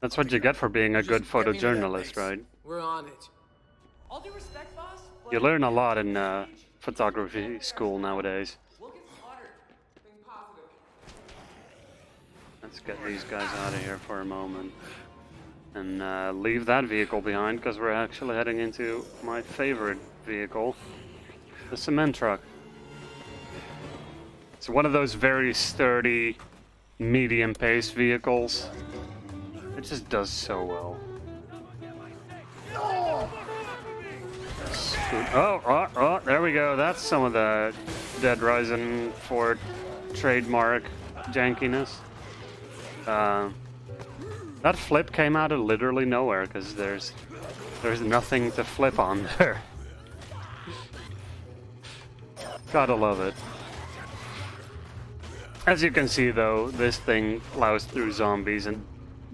Speaker 2: That's what you get for being a good
Speaker 3: Just get me to that
Speaker 2: photojournalist,
Speaker 3: base.
Speaker 2: right?
Speaker 11: We're on it.
Speaker 12: All due respect, boss.
Speaker 2: You learn a lot in photography school nowadays.
Speaker 12: We'll get slaughtered. Think positive.
Speaker 2: Let's get these guys out of here for a moment. And leave that vehicle behind, because we're actually heading into my favorite vehicle, the cement truck. It's one of those very sturdy, medium-paced vehicles. It just does so well. Oh, there we go. That's some of the Dead Rising 4 trademark jankiness. That flip came out of literally nowhere, because there's nothing to flip on there. Gotta love it. As you can see though, this thing plows through zombies and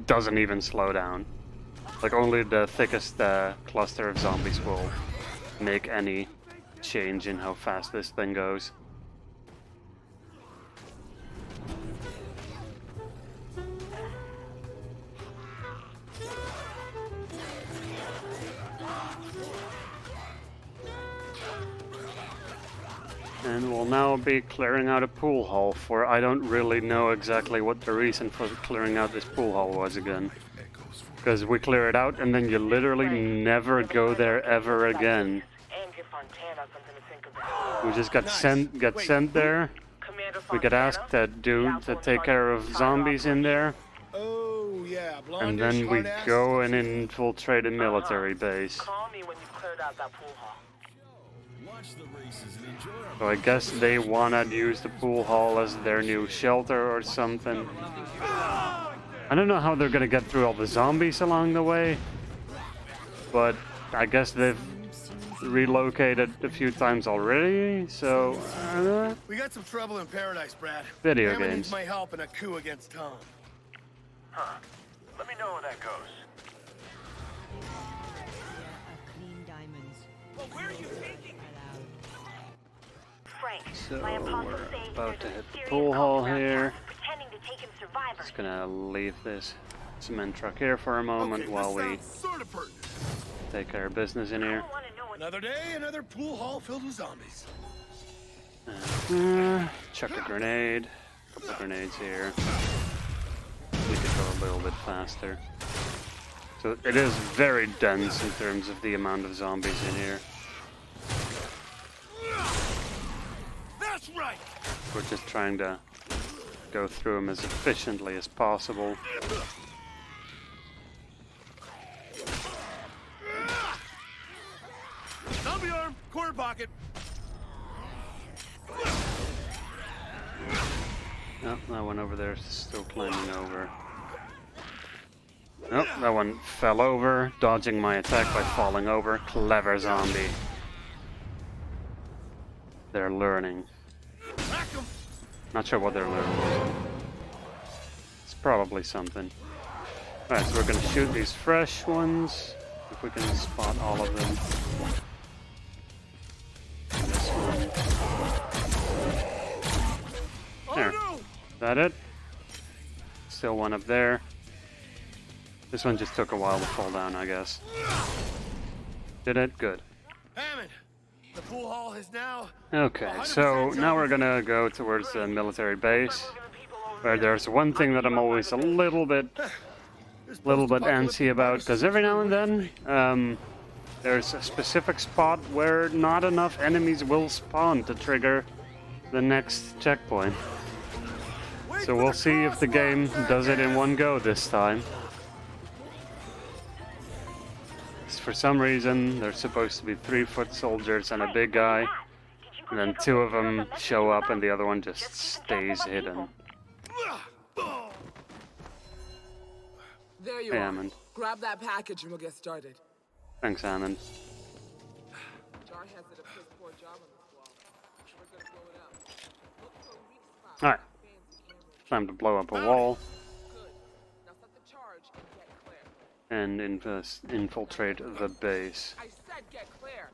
Speaker 2: doesn't even slow down. Like only the thickest cluster of zombies will make any change in how fast this thing goes. And we'll now be clearing out a pool hall for, I don't really know exactly what the reason for clearing out this pool hall was again. Because we clear it out and then you literally never go there ever again. We just get sent there. We get asked to take care of zombies in there.
Speaker 3: Oh, yeah,
Speaker 2: And then we go and infiltrate a military base.
Speaker 8: Call me when you've cleared out that pool hall.
Speaker 2: So I guess they wanna use the pool hall as their new shelter or something. I don't know how they're gonna get through all the zombies along the way, but I guess they've relocated a few times already, so...
Speaker 3: We got some trouble in paradise, Brad.
Speaker 2: Video
Speaker 3: Hammond
Speaker 2: games.
Speaker 3: needs my help in a coup against Tom.
Speaker 8: Huh. Let me know how that goes.
Speaker 2: So we're about to hit the pool hall here. Just gonna leave this cement truck here for a moment while we take care of business in here.
Speaker 3: Another day, another pool hall filled with zombies.
Speaker 2: Chuck a grenade. A couple of grenades here. We could go a little bit faster. So it is very dense in terms of the amount of zombies in here.
Speaker 3: That's right.
Speaker 2: We're just trying to go through them as efficiently as possible.
Speaker 3: Zombie arm, corner pocket.
Speaker 2: Oh, that one over there is still climbing over. Nope, that one fell over, dodging my attack by falling over. Clever zombie. They're learning. Not sure what they're learning. It's probably something. Alright, so we're gonna shoot these fresh ones, if we can spot all of them. This one. There. Is that it? Still one up there. This one just took a while to fall down, I guess. Did it? Good.
Speaker 3: Hammond, the pool hall is now...
Speaker 2: Okay, so now we're gonna go towards the military base, where there's one thing that I'm always a little bit antsy about, because every now and then there's a specific spot where not enough enemies will spawn to trigger the next checkpoint. So we'll see if the game does it in one go this time. For some reason, there's supposed to be 3 foot soldiers and a big guy, and then 2 of them show up and the other one just stays hidden.
Speaker 11: There you
Speaker 2: Hey,
Speaker 11: are.
Speaker 2: Hammond.
Speaker 11: Grab that package and we'll get started.
Speaker 2: Thanks, Hammond.
Speaker 11: Jar has did a piss poor job on this wall. We're gonna blow it up. Look for a weak spot.
Speaker 2: Alright. Time to blow up a wall
Speaker 11: Good. Now set the charge and get clear.
Speaker 2: and infiltrate the base.
Speaker 11: I said get clear.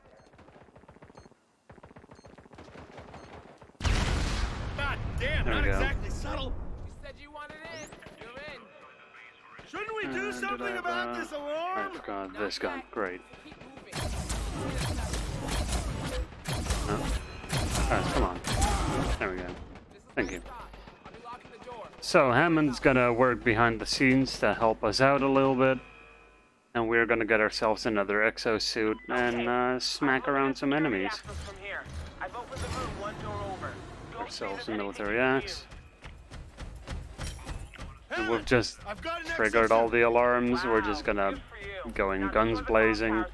Speaker 3: God damn,
Speaker 2: There
Speaker 3: not
Speaker 2: we go.
Speaker 3: exactly subtle.
Speaker 11: You said you wanted in. You're in.
Speaker 3: Shouldn't we do something about this alarm?
Speaker 2: I forgot this gun. Great. Alright, come on. There we go. Thank you. So Hammond's gonna work behind the scenes to help us out a little bit. And we're gonna get ourselves another exosuit and smack around some enemies. Ourselves a military axe. And we've just triggered all the alarms. We're just gonna go in guns blazing.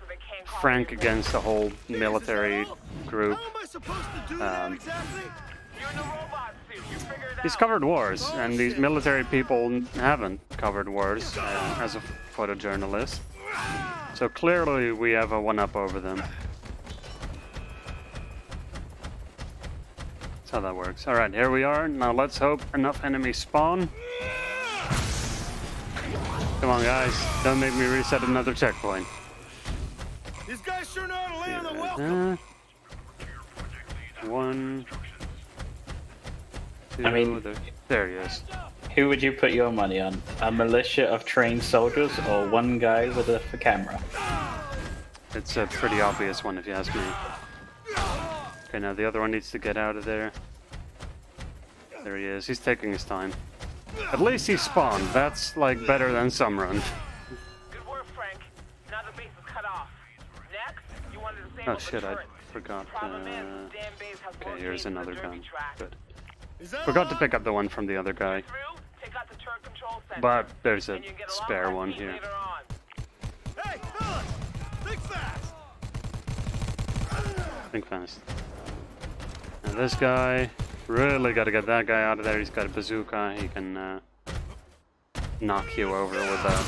Speaker 2: Frank against the whole military group. He's covered wars, and these military people haven't covered wars as a photojournalist. So clearly we have a one-up over them. That's how that works. Alright, here we are. Now let's hope enough enemies spawn. Come on guys, don't make me reset another checkpoint.
Speaker 3: These guys sure know how to lay on the welcome.
Speaker 2: 1, 2,
Speaker 1: I mean,
Speaker 2: there he is.
Speaker 1: Who would you put your money on? A militia of trained soldiers or one guy with a camera?
Speaker 2: It's a pretty obvious one if you ask me. Okay, now the other one needs to get out of there. There he is. He's taking his time. At least he spawned. That's like better than some run.
Speaker 8: Good work, Frank. Now the base is cut off. Next, you want to disable
Speaker 2: Oh shit, I forgot. Okay, here's another gun. Good. Forgot to pick up the one from the other guy. But there's a spare one here.
Speaker 3: Hey, fellas, think fast.
Speaker 2: Think fast. Now this guy, really got to get that guy out of there. He's got a bazooka. He can knock you over with that.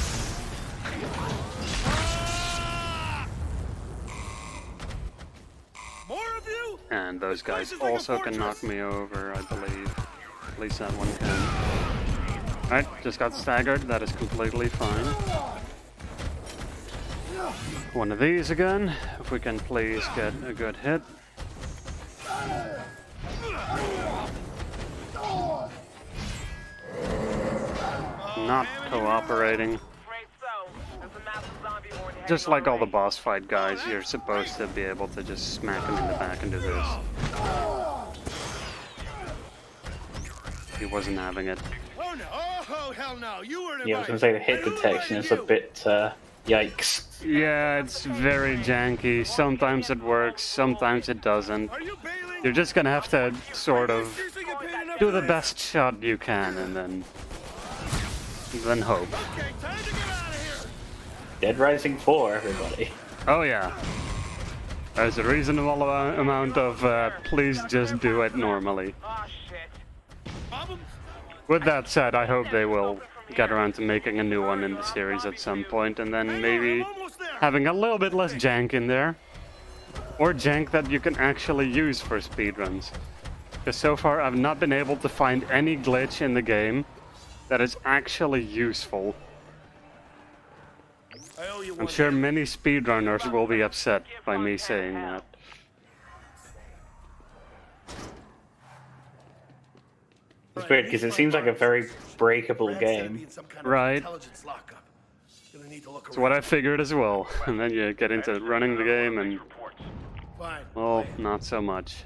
Speaker 3: More of you?
Speaker 2: And those guys also can knock me over, I believe. At least that one can. Alright, just got staggered. That is completely fine. One of these again. If we can please get a good hit. Not cooperating. Just like all the boss fight guys, you're supposed to be able to just smack him in the back and do this. He wasn't having it.
Speaker 3: Oh no! Oh hell no! You weren't
Speaker 1: Yeah, I was going to say the hit detection is a bit yikes.
Speaker 2: Yeah, it's very janky. Sometimes it works, sometimes it doesn't. You're just gonna have to sort of do the best shot you can and then hope.
Speaker 1: Dead Rising 4, everybody.
Speaker 2: Oh yeah. There's a reasonable amount of please just do it normally. With that said, I hope they will get around to making a new one in the series at some point, and then maybe having a little bit less jank in there. Or jank that you can actually use for speedruns. Because so far I've not been able to find any glitch in the game that is actually useful. I'm sure many speedrunners will be upset by me saying that.
Speaker 1: It's weird because it seems like a very breakable game.
Speaker 2: Right. That's what I figured as well. And then you get into running the game and, well, not so much.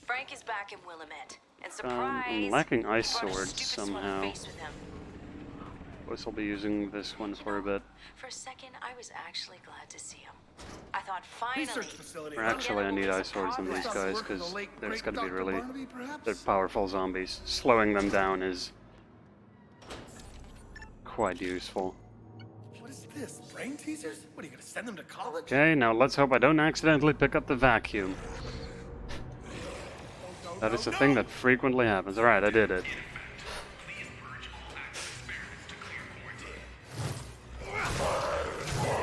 Speaker 7: Frank is back in Willamette. And surprise,
Speaker 2: I'm lacking ice
Speaker 7: brought a
Speaker 2: swords
Speaker 7: stupid
Speaker 2: somehow.
Speaker 7: smug face with him.
Speaker 2: Guess I'll be using this one for a bit.
Speaker 7: For a second, I was actually glad to see him. I thought finally.
Speaker 2: Or actually, I need ice swords on these guys because there's got to be really they're powerful zombies. Slowing them down is quite useful.
Speaker 3: What is this? Brain teasers? What are you gonna send them to college?
Speaker 2: Okay, now let's hope I don't accidentally pick up the vacuum. That is a thing that frequently happens. Alright, I did it.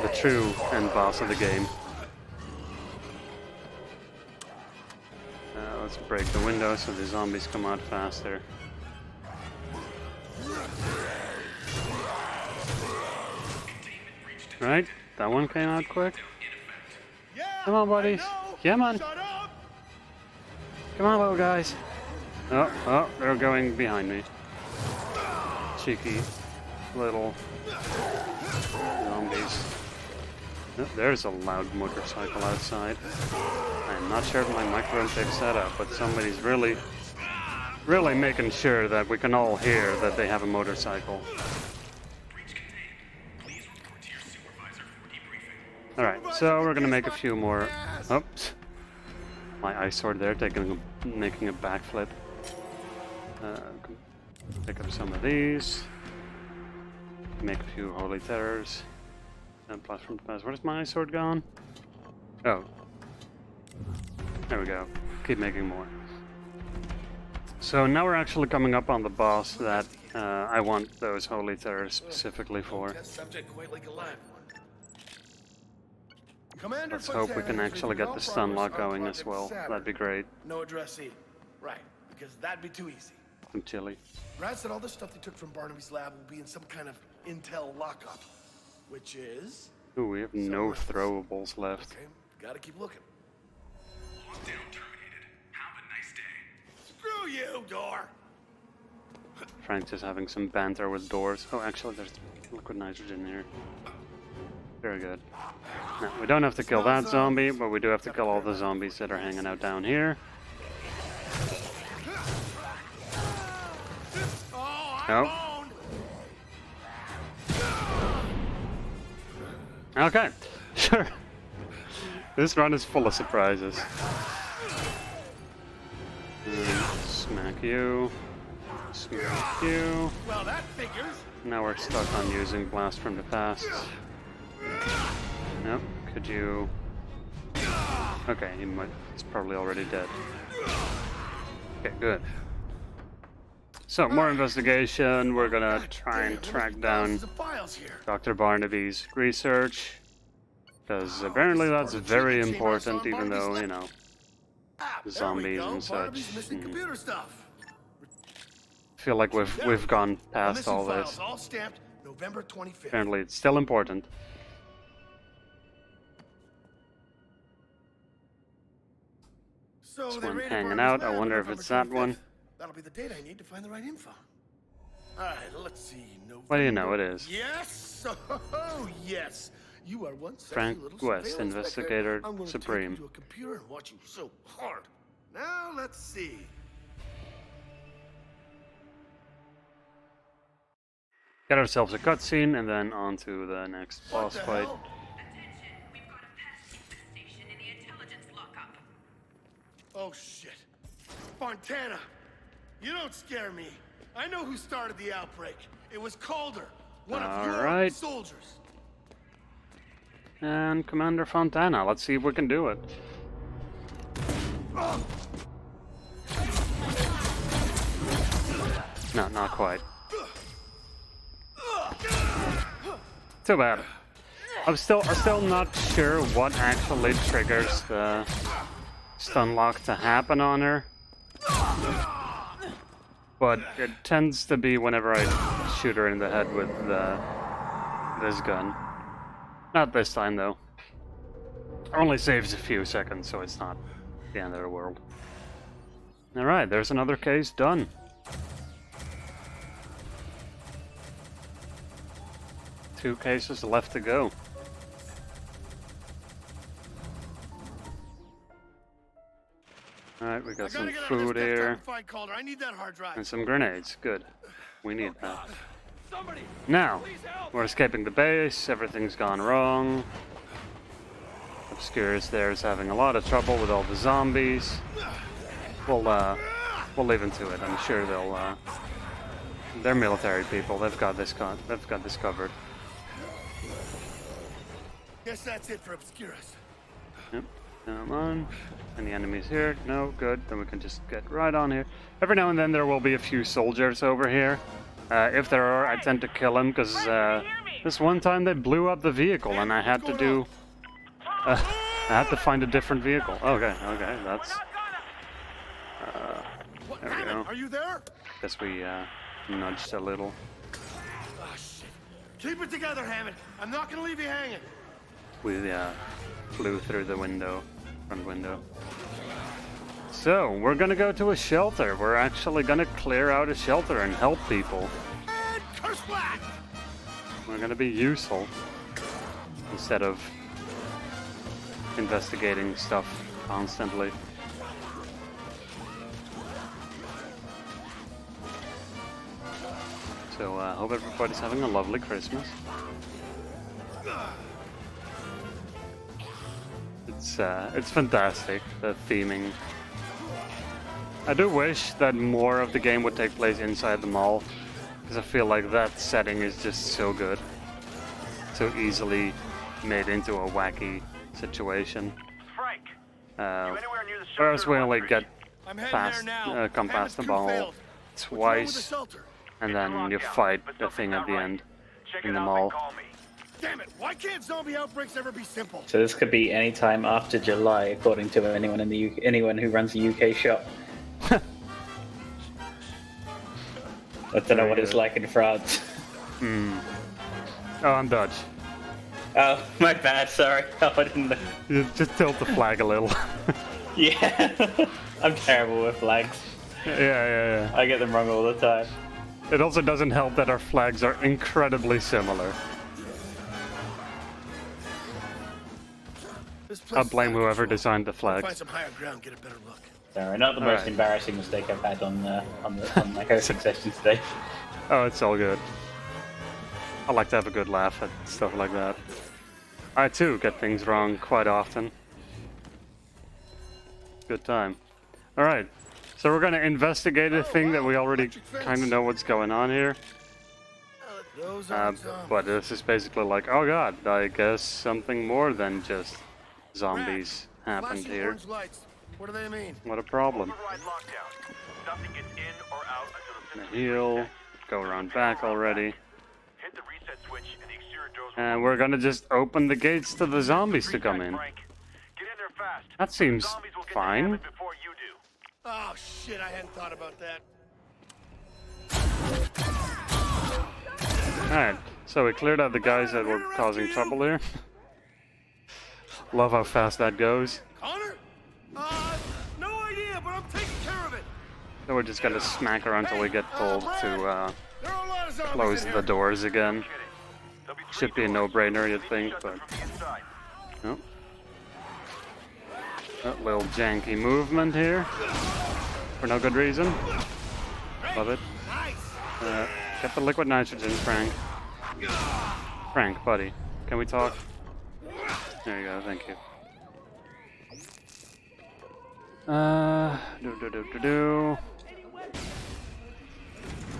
Speaker 2: The true end boss of the game. Let's break the window so the zombies come out faster. Right, that one came out quick. Come on, buddies. Come on. Come on, little guys. Oh, they're going behind me. Cheeky. little zombies. Oh, there's a loud motorcycle outside. I'm not sure if my microphone picks that up, but somebody's really making sure that we can all hear that they have a motorcycle. Alright, so we're gonna make a few more. Oops. My ice sword there, making a backflip. Pick up some of these. Make a few holy terrors. And platform pass. Where's my ice sword gone? Oh. There we go. Keep making more. So now we're actually coming up on the boss that I want those holy terrors specifically for. Let's hope we can actually get the stun lock going as well. That'd be great.
Speaker 3: No addressee. Right, because that'd be too easy.
Speaker 2: Some chili.
Speaker 3: Brad said all the stuff they took from Barnaby's lab will be in some kind of intel lockup, which is...
Speaker 2: Ooh, we have no throwables left.
Speaker 3: Okay, gotta keep looking.
Speaker 8: Lockdown terminated. Have a nice day.
Speaker 3: Screw you, door!
Speaker 2: Frank's just having some banter with doors. Oh, actually, there's liquid nitrogen here. Very good. Now, we don't have to kill that zombie, but we do have to kill all the zombies that are hanging out down here. Nope. Okay, sure. This run is full of surprises. Smack you. Smack you.
Speaker 3: Well, that figures.
Speaker 2: Now we're stuck on using Blast from the Past. Nope. Could you... Okay, he's probably already dead. Okay, good. So, more investigation. We're gonna try and track down Dr. Barnaby's research. Because apparently that's very important, even though, you know, zombies and such. Feel like we've gone past all this. Apparently it's still important. This one hanging out. I wonder if it's that one.
Speaker 3: That'll be the data I need to find the right info. All right, let's see.
Speaker 2: What do you know it is?
Speaker 3: Yes. Oh, yes. You are one
Speaker 2: Frank West, Investigator
Speaker 3: I'm
Speaker 2: Supreme.
Speaker 3: Take you to a computer and watch you so hard. Now let's see.
Speaker 2: Get ourselves a cutscene and then on to the next boss fight.
Speaker 3: Oh shit. Fontana, you don't scare me. I know who started the outbreak. It was Calder, one of your soldiers.
Speaker 2: And Commander Fontana, let's see if we can do it. No, not quite. Too bad. I'm still not sure what actually triggers the stun lock to happen on her. But it tends to be whenever I shoot her in the head with this gun. Not this time though. Only saves a few seconds, so it's not the end of the world. Alright, there's another case done. Two cases left to go. Alright, we got some food here. And some grenades. Good. We need that. Now, we're escaping the base. Everything's gone wrong. Obscurus there is having a lot of trouble with all the zombies. We'll leave them to it. I'm sure they're military people. They've got this covered.
Speaker 3: Guess that's it for Obscurus.
Speaker 2: Yep. Come on. Any enemies here? No, good. Then we can just get right on here. Every now and then there will be a few soldiers over here. If there are, I tend to kill them because this one time they blew up the vehicle and I had to do... I had to find a different vehicle. Okay, that's... there we go.
Speaker 3: Are you there?
Speaker 2: Guess we nudged a little.
Speaker 3: Oh, shit. Keep it together, Hammond. I'm not gonna leave you hanging.
Speaker 2: We flew through the window, front window. So, we're gonna go to a shelter. We're actually gonna clear out a shelter and help people.
Speaker 3: And Curse flag!
Speaker 2: We're gonna be useful instead of investigating stuff constantly. So I hope everybody's having a lovely Christmas. It's fantastic, the theming. I do wish that more of the game would take place inside the mall, because I feel like that setting is just so good. So easily made into a wacky situation.
Speaker 8: Frank,
Speaker 2: whereas we only get
Speaker 3: I'm heading
Speaker 2: past,
Speaker 3: there now.
Speaker 2: come past the mall twice, and then you fight the thing at the end in the mall.
Speaker 3: Damn it! Why can't zombie outbreaks ever be simple?
Speaker 1: So this could be any time after July, according to anyone in the UK, anyone who runs a UK shop. I don't know what it's like in France.
Speaker 2: Oh, I'm Dutch.
Speaker 1: Oh, my bad. Sorry. Oh, I didn't know.
Speaker 2: You just tilt the flag a little.
Speaker 1: Yeah, I'm terrible with flags.
Speaker 2: Yeah.
Speaker 1: I get them wrong all the time.
Speaker 2: It also doesn't help that our flags are incredibly similar. I'll blame whoever designed the
Speaker 3: Find
Speaker 2: flags.
Speaker 3: some higher ground, get a better look.
Speaker 1: Sorry, not the most
Speaker 2: Alright.
Speaker 1: embarrassing mistake I've had on my hosting session today.
Speaker 2: Oh, it's all good. I like to have a good laugh at stuff like that. I too get things wrong quite often. Good time. Alright, so we're gonna investigate a thing that we already kind of know what's going on here.
Speaker 3: Those are
Speaker 2: But this is basically like, oh god, I guess something more than just zombies happened
Speaker 3: flashing
Speaker 2: here.
Speaker 3: orange lights. What do they mean?
Speaker 2: What a problem.
Speaker 8: Override lockdown. Nothing gets in or out until the
Speaker 2: Gonna heal, go around back already.
Speaker 8: hit the reset switch and the exterior doors
Speaker 2: And we're gonna just open the gates to the zombies to come in.
Speaker 8: Frank. Get in there fast.
Speaker 2: That seems
Speaker 8: Zombies will get to
Speaker 2: fine.
Speaker 8: Hammond before you do.
Speaker 3: Oh shit! I hadn't thought about that.
Speaker 2: Alright, so we cleared out the guys that were causing trouble here. Love how fast that goes.
Speaker 3: Connor? No idea, but I'm taking care of it.
Speaker 2: So we're just gonna smack around until we get told to
Speaker 3: There are a lot of zombies
Speaker 2: close
Speaker 3: in
Speaker 2: the
Speaker 3: here.
Speaker 2: doors again.
Speaker 8: There'll be
Speaker 2: Should be a no-brainer, you'd think, but
Speaker 8: from the inside.
Speaker 2: no. A little janky movement here. For no good reason. Love it. Get the liquid nitrogen, Frank. Frank, buddy. Can we talk? There you go, thank you.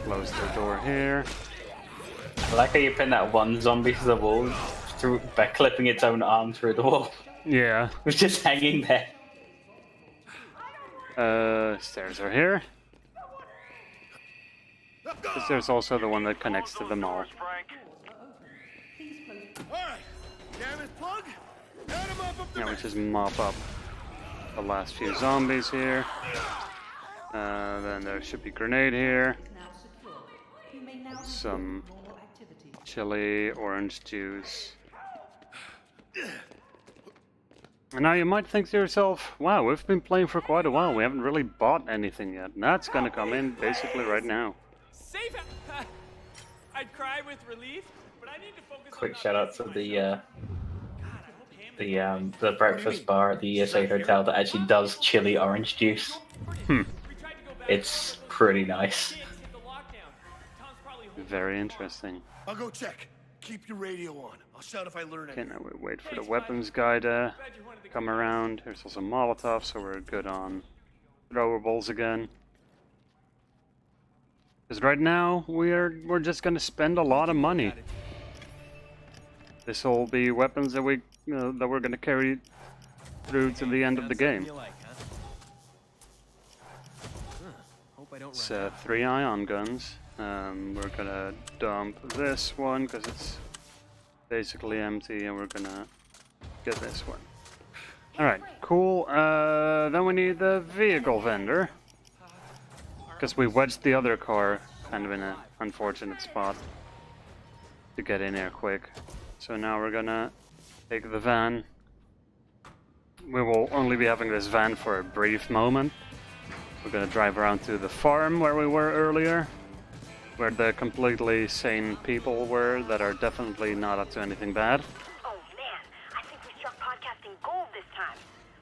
Speaker 2: Close the door here.
Speaker 1: I like how you pin that one zombie to the wall through by clipping its own arm through the wall.
Speaker 2: Yeah.
Speaker 1: It was just hanging there.
Speaker 2: Stairs are here. There's also the one that connects to the mall.
Speaker 3: Alright. Damage plug. Add him up the
Speaker 2: Now we just mop up the last few zombies here. Then there should be grenade here. Some chili, orange juice. And now you might think to yourself, wow, we've been playing for quite a while. We haven't really bought anything yet. And that's gonna come in basically right now.
Speaker 12: Save it! I'd cry with relief, but I need to focus
Speaker 1: Quick
Speaker 12: on
Speaker 1: shout out to the breakfast bar at the ESA hotel that actually does chili orange juice. It's pretty nice.
Speaker 2: Very interesting.
Speaker 3: I'll go check. Keep your radio on. I'll shout if I learn
Speaker 2: Okay,
Speaker 3: anything.
Speaker 2: now we wait for the weapons guy to come around. There's also Molotov, so we're good on throwables again. Because right now we're just gonna spend a lot of money. This will be weapons that we're gonna carry through to the end of the game. It's 3 ion guns. We're gonna dump this one because it's basically empty, and we're gonna get this one. Alright, cool. Then we need the vehicle vendor. Because we wedged the other car kind of in an unfortunate spot to get in here quick. So now we're gonna take the van. We will only be having this van for a brief moment. We're gonna drive around to the farm where we were earlier. where the completely sane people were that are definitely not up to anything bad.
Speaker 7: Oh man, I think we struck podcasting gold this time.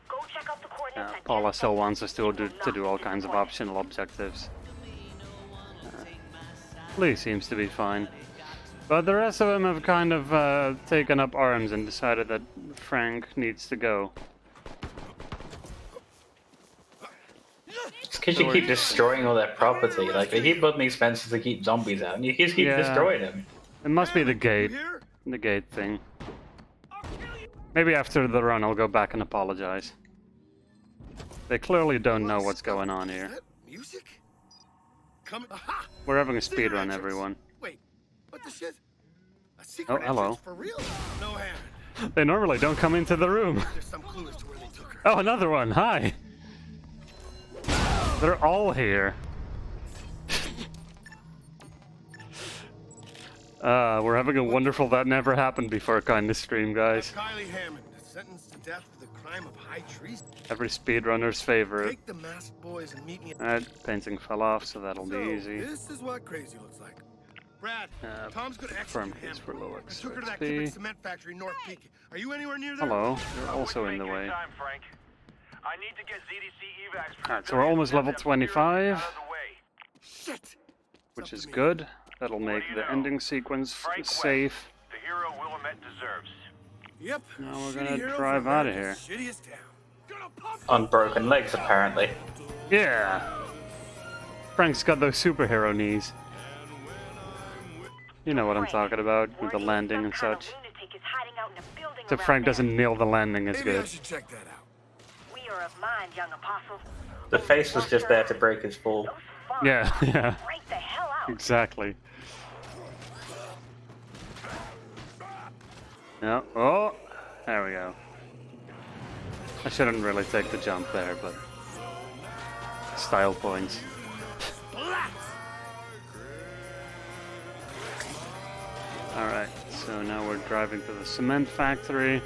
Speaker 7: Go check out the coordinates.
Speaker 2: Paula still wants us to do all kinds of optional objectives. Lee seems to be fine. But the rest of them have kind of taken up arms and decided that Frank needs to go.
Speaker 1: It's because you keep destroying all their property. Like, they keep building these fences to keep zombies out, and you just keep destroying them.
Speaker 2: It must be the gate. The gate thing. Maybe after the run I'll go back and apologize. They clearly don't know what's going on here.
Speaker 3: Music?
Speaker 2: We're having a speedrun, everyone.
Speaker 3: Wait, what the shit? A secret
Speaker 2: hello.
Speaker 3: for real? No hand.
Speaker 2: They normally don't come into the room.
Speaker 3: There's some clues to where they took her.
Speaker 2: Oh, another one. Hi. They're all here. We're having a wonderful that never happened before kind of stream, guys.
Speaker 3: Kylie Hammond, sentenced to death for the crime of high treason.
Speaker 2: Every speedrunner's favorite.
Speaker 3: Take the masked boys and meet me.
Speaker 2: Alright, painting fell off, so that'll be easy.
Speaker 3: This is what crazy looks like. Brad, Tom's gonna
Speaker 2: Firm
Speaker 3: execute
Speaker 2: case for low
Speaker 3: I took her to that Quebec cement factory in North Peak. Are you anywhere near there?
Speaker 2: Hello, you're also in the way.
Speaker 8: Time, Frank. I need to get ZDC evacs.
Speaker 2: Alright, so we're almost level 25.
Speaker 3: Shit.
Speaker 2: Which is good. That'll make the ending sequence safe.
Speaker 8: The hero Willamette deserves.
Speaker 3: Yep.
Speaker 2: Now we're gonna drive out of here.
Speaker 1: On broken legs, apparently.
Speaker 2: Yeah! Frank's got those superhero knees. You know what I'm talking about, with the landing and such. So Frank doesn't nail the landing as good.
Speaker 3: I should check that out.
Speaker 7: We are of mind, young apostle.
Speaker 1: The face was just there to break his fall.
Speaker 2: Yeah, yeah.
Speaker 7: Break the hell out.
Speaker 2: Exactly. Yeah. Oh, there we go. I shouldn't really take the jump there, but style points. Alright, so now we're driving to the cement factory,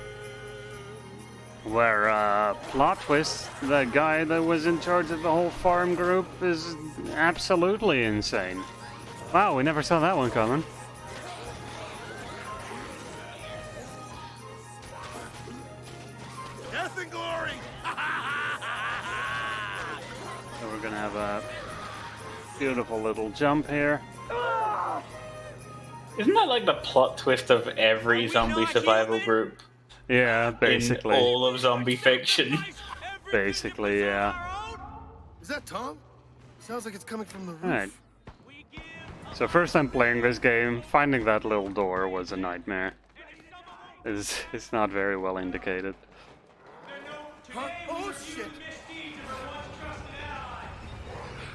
Speaker 2: where, plot twist, the guy that was in charge of the whole farm group is absolutely insane. Wow, we never saw that one coming.
Speaker 3: Death and glory!
Speaker 2: So we're gonna have a beautiful little jump here.
Speaker 1: Isn't that like the plot twist of every zombie survival group?
Speaker 2: Yeah, basically.
Speaker 1: In all of zombie fiction.
Speaker 2: Basically, yeah.
Speaker 3: Is that Tom? Sounds like it's coming from the roof.
Speaker 2: Alright. So first time playing this game, finding that little door was a nightmare. It's not very well indicated.
Speaker 3: Huh? Oh shit!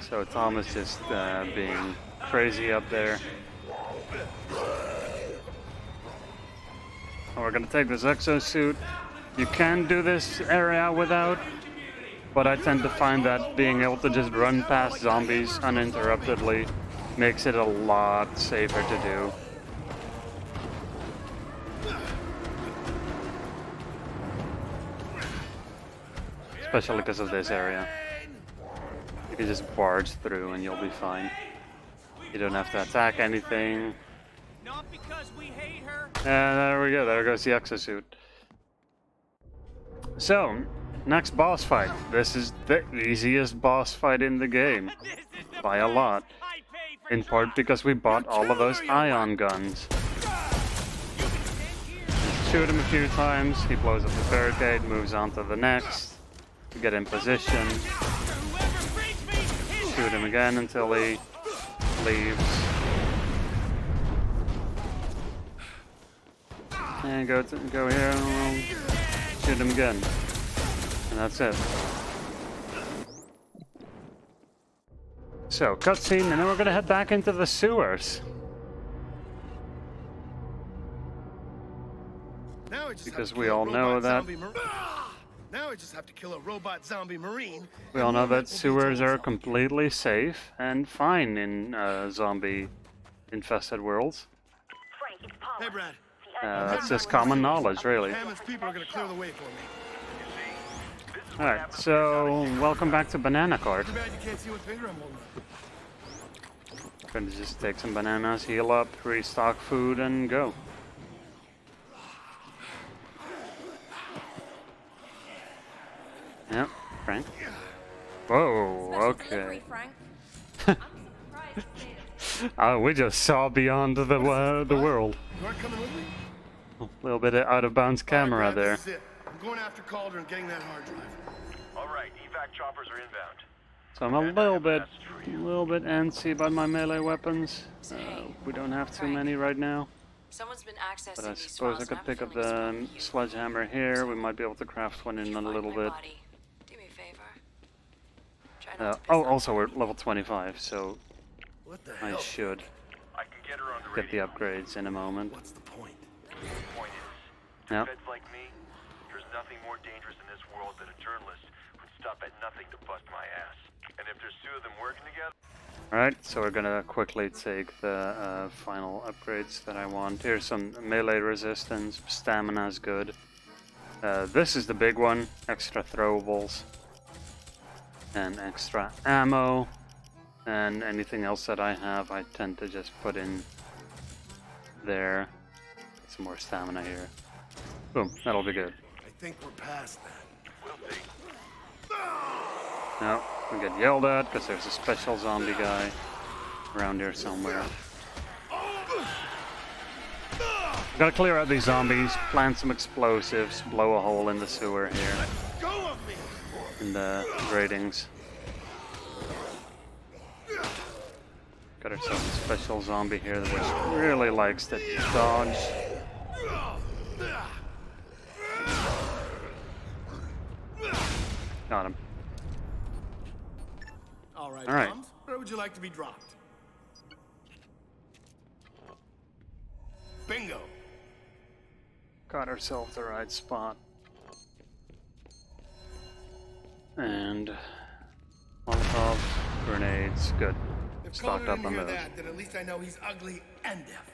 Speaker 2: So Tom is just being crazy up there. We're gonna take this exosuit. You can do this area without, but I tend to find that being able to just run past zombies uninterruptedly makes it a lot safer to do. Especially because of this area. You can just barge through and you'll be fine. You don't have to attack anything.
Speaker 12: Not because we hate her.
Speaker 2: And there we go, there goes the exosuit. So, next boss fight. This is the easiest boss fight in the game. By a lot. In part because we bought all of those ion guns. Just shoot him a few times, he blows up the barricade, moves on to the next. We get in position. Shoot him again until he leaves. And go here and we'll shoot him again. And that's it. So, cutscene, and then we're gonna head back into the sewers. Because we all know that...
Speaker 3: Now I just have to kill a robot zombie marine.
Speaker 2: We all know that sewers are completely safe and fine in zombie-infested worlds.
Speaker 3: Hey, Brad.
Speaker 2: That's just common knowledge, really.
Speaker 3: Hammond's people are gonna clear the way for me.
Speaker 2: Alright, so welcome back to Banana Court.
Speaker 3: Too bad you can't see what finger I'm holding up.
Speaker 2: Gonna just take some bananas, heal up, restock food, and go. Yep, Frank. Whoa, okay. Oh, we just saw beyond the world.
Speaker 3: You aren't coming with me?
Speaker 2: A little bit of out of bounds camera there.
Speaker 3: This is it. I'm going after Calder and getting that hard drive.
Speaker 8: All right, evac choppers are inbound.
Speaker 2: So I'm a little bit antsy about my melee weapons. We don't have too many right now.
Speaker 7: Someone's been accessing
Speaker 2: But I
Speaker 7: these
Speaker 2: suppose I
Speaker 7: files
Speaker 2: could
Speaker 7: and
Speaker 2: pick
Speaker 7: I'm
Speaker 2: up
Speaker 7: feeling
Speaker 2: the sledgehammer here. We might be able to craft one in a little bit.
Speaker 7: Do me a favor. Try not to piss
Speaker 2: Oh,
Speaker 7: off
Speaker 2: also we're level 25, so
Speaker 3: What the
Speaker 2: I
Speaker 3: hell?
Speaker 2: should
Speaker 8: I can get her on the
Speaker 2: get the upgrades in a moment.
Speaker 3: What's the point?
Speaker 8: The point is,
Speaker 2: Yep.
Speaker 8: feds like me, there's nothing more dangerous in this world than a journalist who'd stop at nothing to bust my ass. And if there's two of them working together...
Speaker 2: Alright, so we're gonna quickly take the final upgrades that I want. Here's some melee resistance, stamina's good. This is the big one, extra throwables. And extra ammo. And anything else that I have, I tend to just put in there. Some more stamina here. Boom, that'll be good.
Speaker 3: I think we're past that.
Speaker 8: We'll see.
Speaker 2: No, we get yelled at because there's a special zombie guy around here somewhere. Gotta clear out these zombies, plant some explosives, blow a hole in the sewer here.
Speaker 3: Go of me!
Speaker 2: In the gratings. Got ourselves a special zombie here that really likes to dodge. Got him.
Speaker 3: All right,
Speaker 2: All right.
Speaker 3: Bums, where would you like to be dropped? Bingo.
Speaker 2: Got ourselves the right spot. And Molotov, grenades, good.
Speaker 3: If
Speaker 2: Stocked
Speaker 3: Calder
Speaker 2: up
Speaker 3: didn't
Speaker 2: on
Speaker 3: hear
Speaker 2: those.
Speaker 3: that, then at least I know he's ugly and deaf.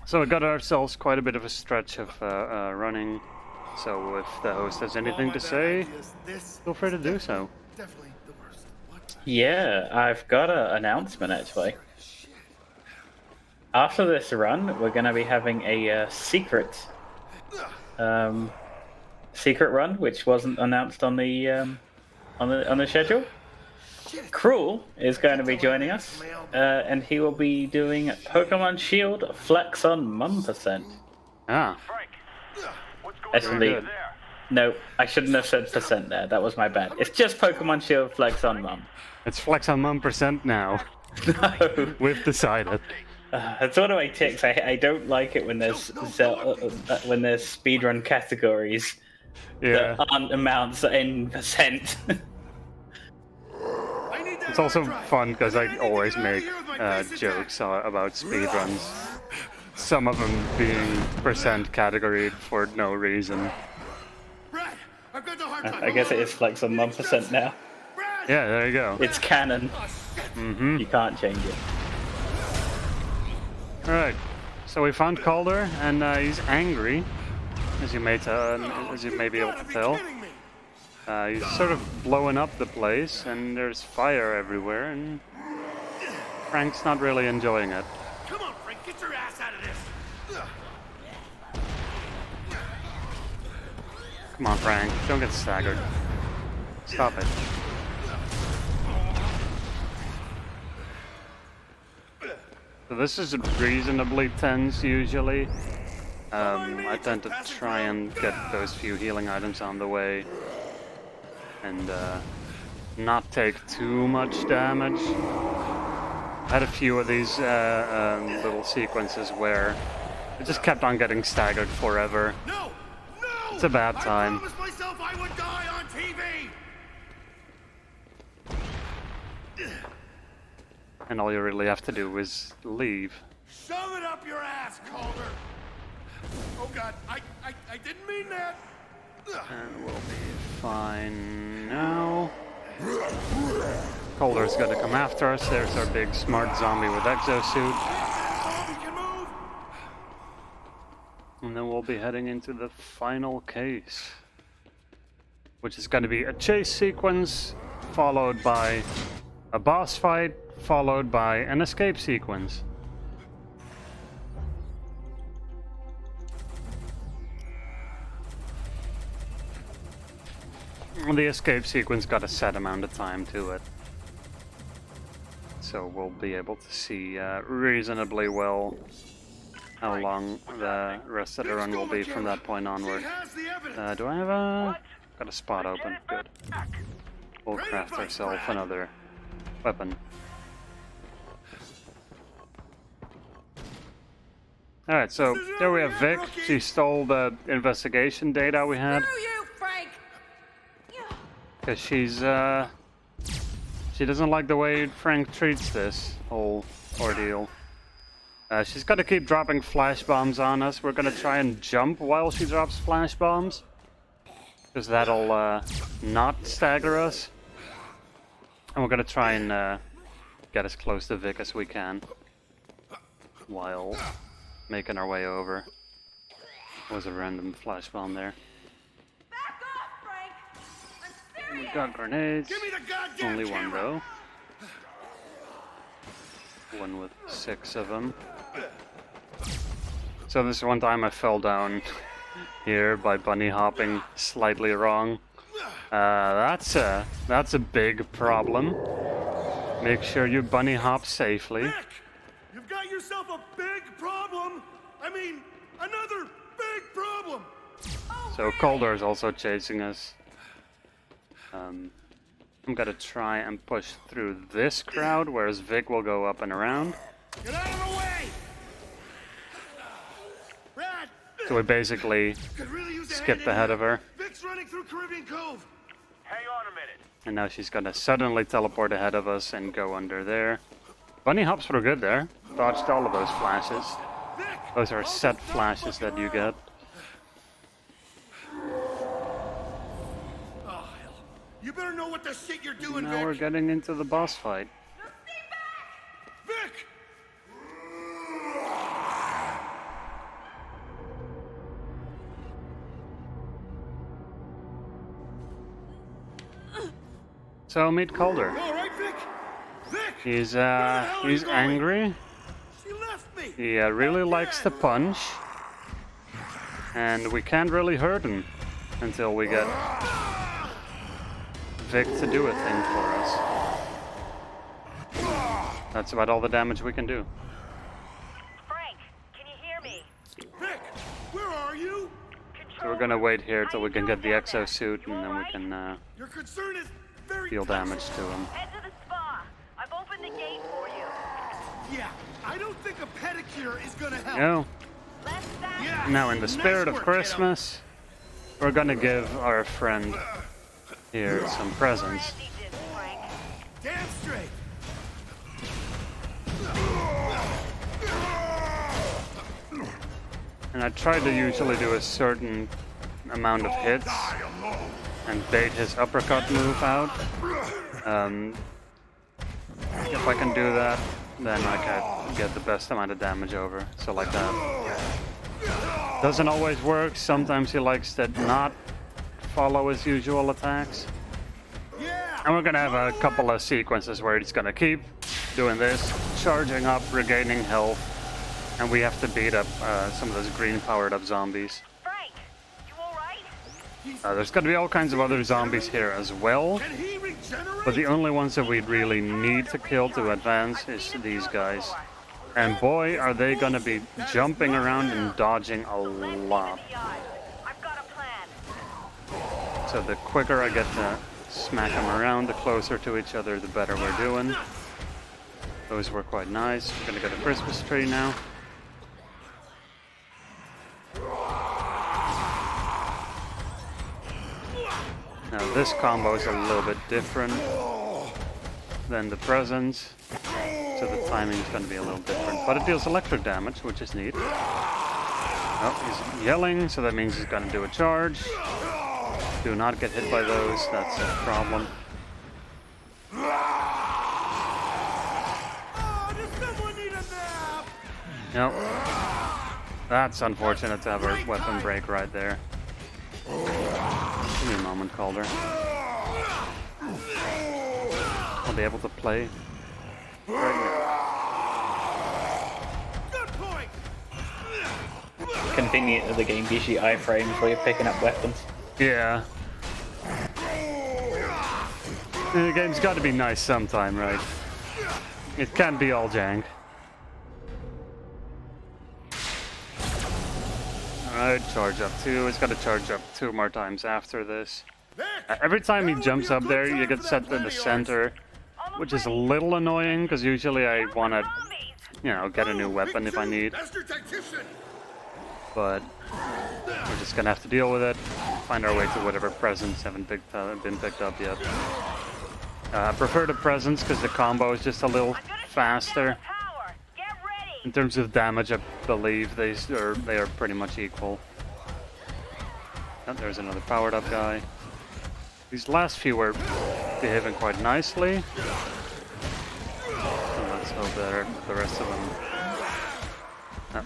Speaker 2: So we got ourselves quite a bit of a stretch of running. So if the host has anything to say, feel free to do so.
Speaker 3: Definitely the worst. What?
Speaker 1: Yeah, I've got an announcement actually. After this run, we're going to be having a secret run, which wasn't announced on the schedule. Cruel is going to be joining us, and he will be doing Pokemon Shield Flex on Mum %.
Speaker 2: Ah.
Speaker 8: Frank, what's going
Speaker 1: Actually,
Speaker 8: on there?
Speaker 1: no, I shouldn't have said % there. That was my bad. It's just Pokemon Shield Flex on Mum.
Speaker 2: It's Flex on Mum % now.
Speaker 1: No.
Speaker 2: We've decided.
Speaker 1: It's one of my ticks. I don't like it when there's speedrun categories that aren't amounts in %.
Speaker 2: It's also fun because I always make jokes about speedruns. Some of them being % category for no reason.
Speaker 1: I guess it is Flex on Mum % now.
Speaker 2: Yeah, there you go.
Speaker 1: It's canon.
Speaker 2: Mm-hmm.
Speaker 1: You can't change it.
Speaker 2: Alright, so we found Calder, and he's angry, as you may be able to tell. He's sort of blowing up the place, and there's fire everywhere, and Frank's not really enjoying it.
Speaker 3: Come on, Frank, get your ass out of this.
Speaker 2: Come on, Frank, don't get staggered. Stop it. So this is reasonably tense usually. I tend to try and get those few healing items on the way and not take too much damage. I had a few of these little sequences where I just kept on getting staggered forever.
Speaker 3: No!
Speaker 2: It's a bad time.
Speaker 3: I promised myself I would die on TV!
Speaker 2: And all you really have to do is leave.
Speaker 3: Shove it up your ass, Calder! Oh god, I didn't mean that!
Speaker 2: And we'll be fine now. Calder's gonna come after us. There's our big smart zombie with exosuit. And then we'll be heading into the final case, which is going to be a chase sequence followed by a boss fight, followed by an escape sequence. The escape sequence got a set amount of time to it, so we'll be able to see reasonably well how long the rest of the run will be from that point onward. Do I have a... got a spot open, good. We'll craft ourselves another weapon. Alright, so there we have Vic. She stole the investigation data we had. Because she doesn't like the way Frank treats this whole ordeal. She's got to keep dropping flash bombs on us. We're gonna try and jump while she drops flash bombs, because that'll not stagger us. And we're gonna try and get as close to Vic as we can while making our way over. There was a random flash bomb there. We got grenades. Only one though. One with 6 of them. So this one time I fell down here by bunny hopping slightly wrong. That's a big problem. Make sure you bunny hop safely.
Speaker 3: Nick, you've got yourself a big problem. I mean, another big problem.
Speaker 2: So Calder is also chasing us. I'm gonna try and push through this crowd, whereas Vic will go up and around.
Speaker 3: Get out of the way! Brad,
Speaker 2: So we basically skipped ahead of her.
Speaker 3: Vic's running through Caribbean Cove.
Speaker 8: Hang on a minute.
Speaker 2: And now she's gonna suddenly teleport ahead of us and go under there. Bunny hops were good there. Dodged all of those flashes. Those are set flashes that you get.
Speaker 3: You better know what the shit you're doing,
Speaker 2: Now
Speaker 3: Vic.
Speaker 2: we're getting into the boss fight.
Speaker 3: Vic!
Speaker 2: So meet Calder.
Speaker 3: All right, Vic? Vic!
Speaker 2: He's angry.
Speaker 3: She left me.
Speaker 2: He really likes to punch. And we can't really hurt him until we get Vic to do a thing for us. That's about all the damage we can do.
Speaker 7: Frank, can you hear me?
Speaker 3: Vic, where are you?
Speaker 2: So we're gonna wait here till we can get the exosuit, and then we can
Speaker 3: Your concern is very
Speaker 2: deal damage to him.
Speaker 7: Head to the spa. I've opened the gate for you.
Speaker 3: Yeah, I don't think a pedicure is gonna help.
Speaker 2: No.
Speaker 3: Yeah.
Speaker 2: Now, in the spirit of Christmas, we're gonna give our friend here some presents.
Speaker 3: Damn straight.
Speaker 2: And I try to usually do a certain amount of hits and bait his uppercut move out. If I can do that, then I can get the best amount of damage over. So like that. Doesn't always work. Sometimes he likes to not follow his usual attacks. And we're gonna have a couple of sequences where he's gonna keep doing this, charging up, regaining health, and we have to beat up some of those green powered up zombies.
Speaker 7: Frank, you alright?
Speaker 2: There's gonna be all kinds of other zombies here as well, but the only ones that we really need to kill to advance is these guys. And boy, are they gonna be jumping around and dodging a lot.
Speaker 7: I've got a plan.
Speaker 2: So the quicker I get to smack them around, the closer to each other, the better we're doing. Those were quite nice. We're gonna get a Christmas tree now. Now this combo is a little bit different than the presents, so the timing is going to be a little different. But it deals electric damage, which is neat. Oh, he's yelling, so that means he's going to do a charge. Do not get hit by those, that's a problem. Nope. That's unfortunate to have a weapon break right there. Give me a moment, Calder. I'll be able to play
Speaker 3: Good point.
Speaker 1: Convenient that the game gives you iframes while you're picking up weapons.
Speaker 2: Yeah. The game's got to be nice sometime, right? It can't be all jank. Alright, charge up 2. It's got to charge up 2 more times after this. Every time he jumps up there, you get set to the center, which is a little annoying, because usually I want to, you know, get a new weapon if I need. But we're just gonna have to deal with it, find our way to whatever presents haven't been picked up yet. I prefer the presents because the combo is just a little faster. In terms of damage, I believe they are pretty much equal. Oh, there's another powered up guy. These last few were behaving quite nicely. And let's hope that the rest of them. Oh,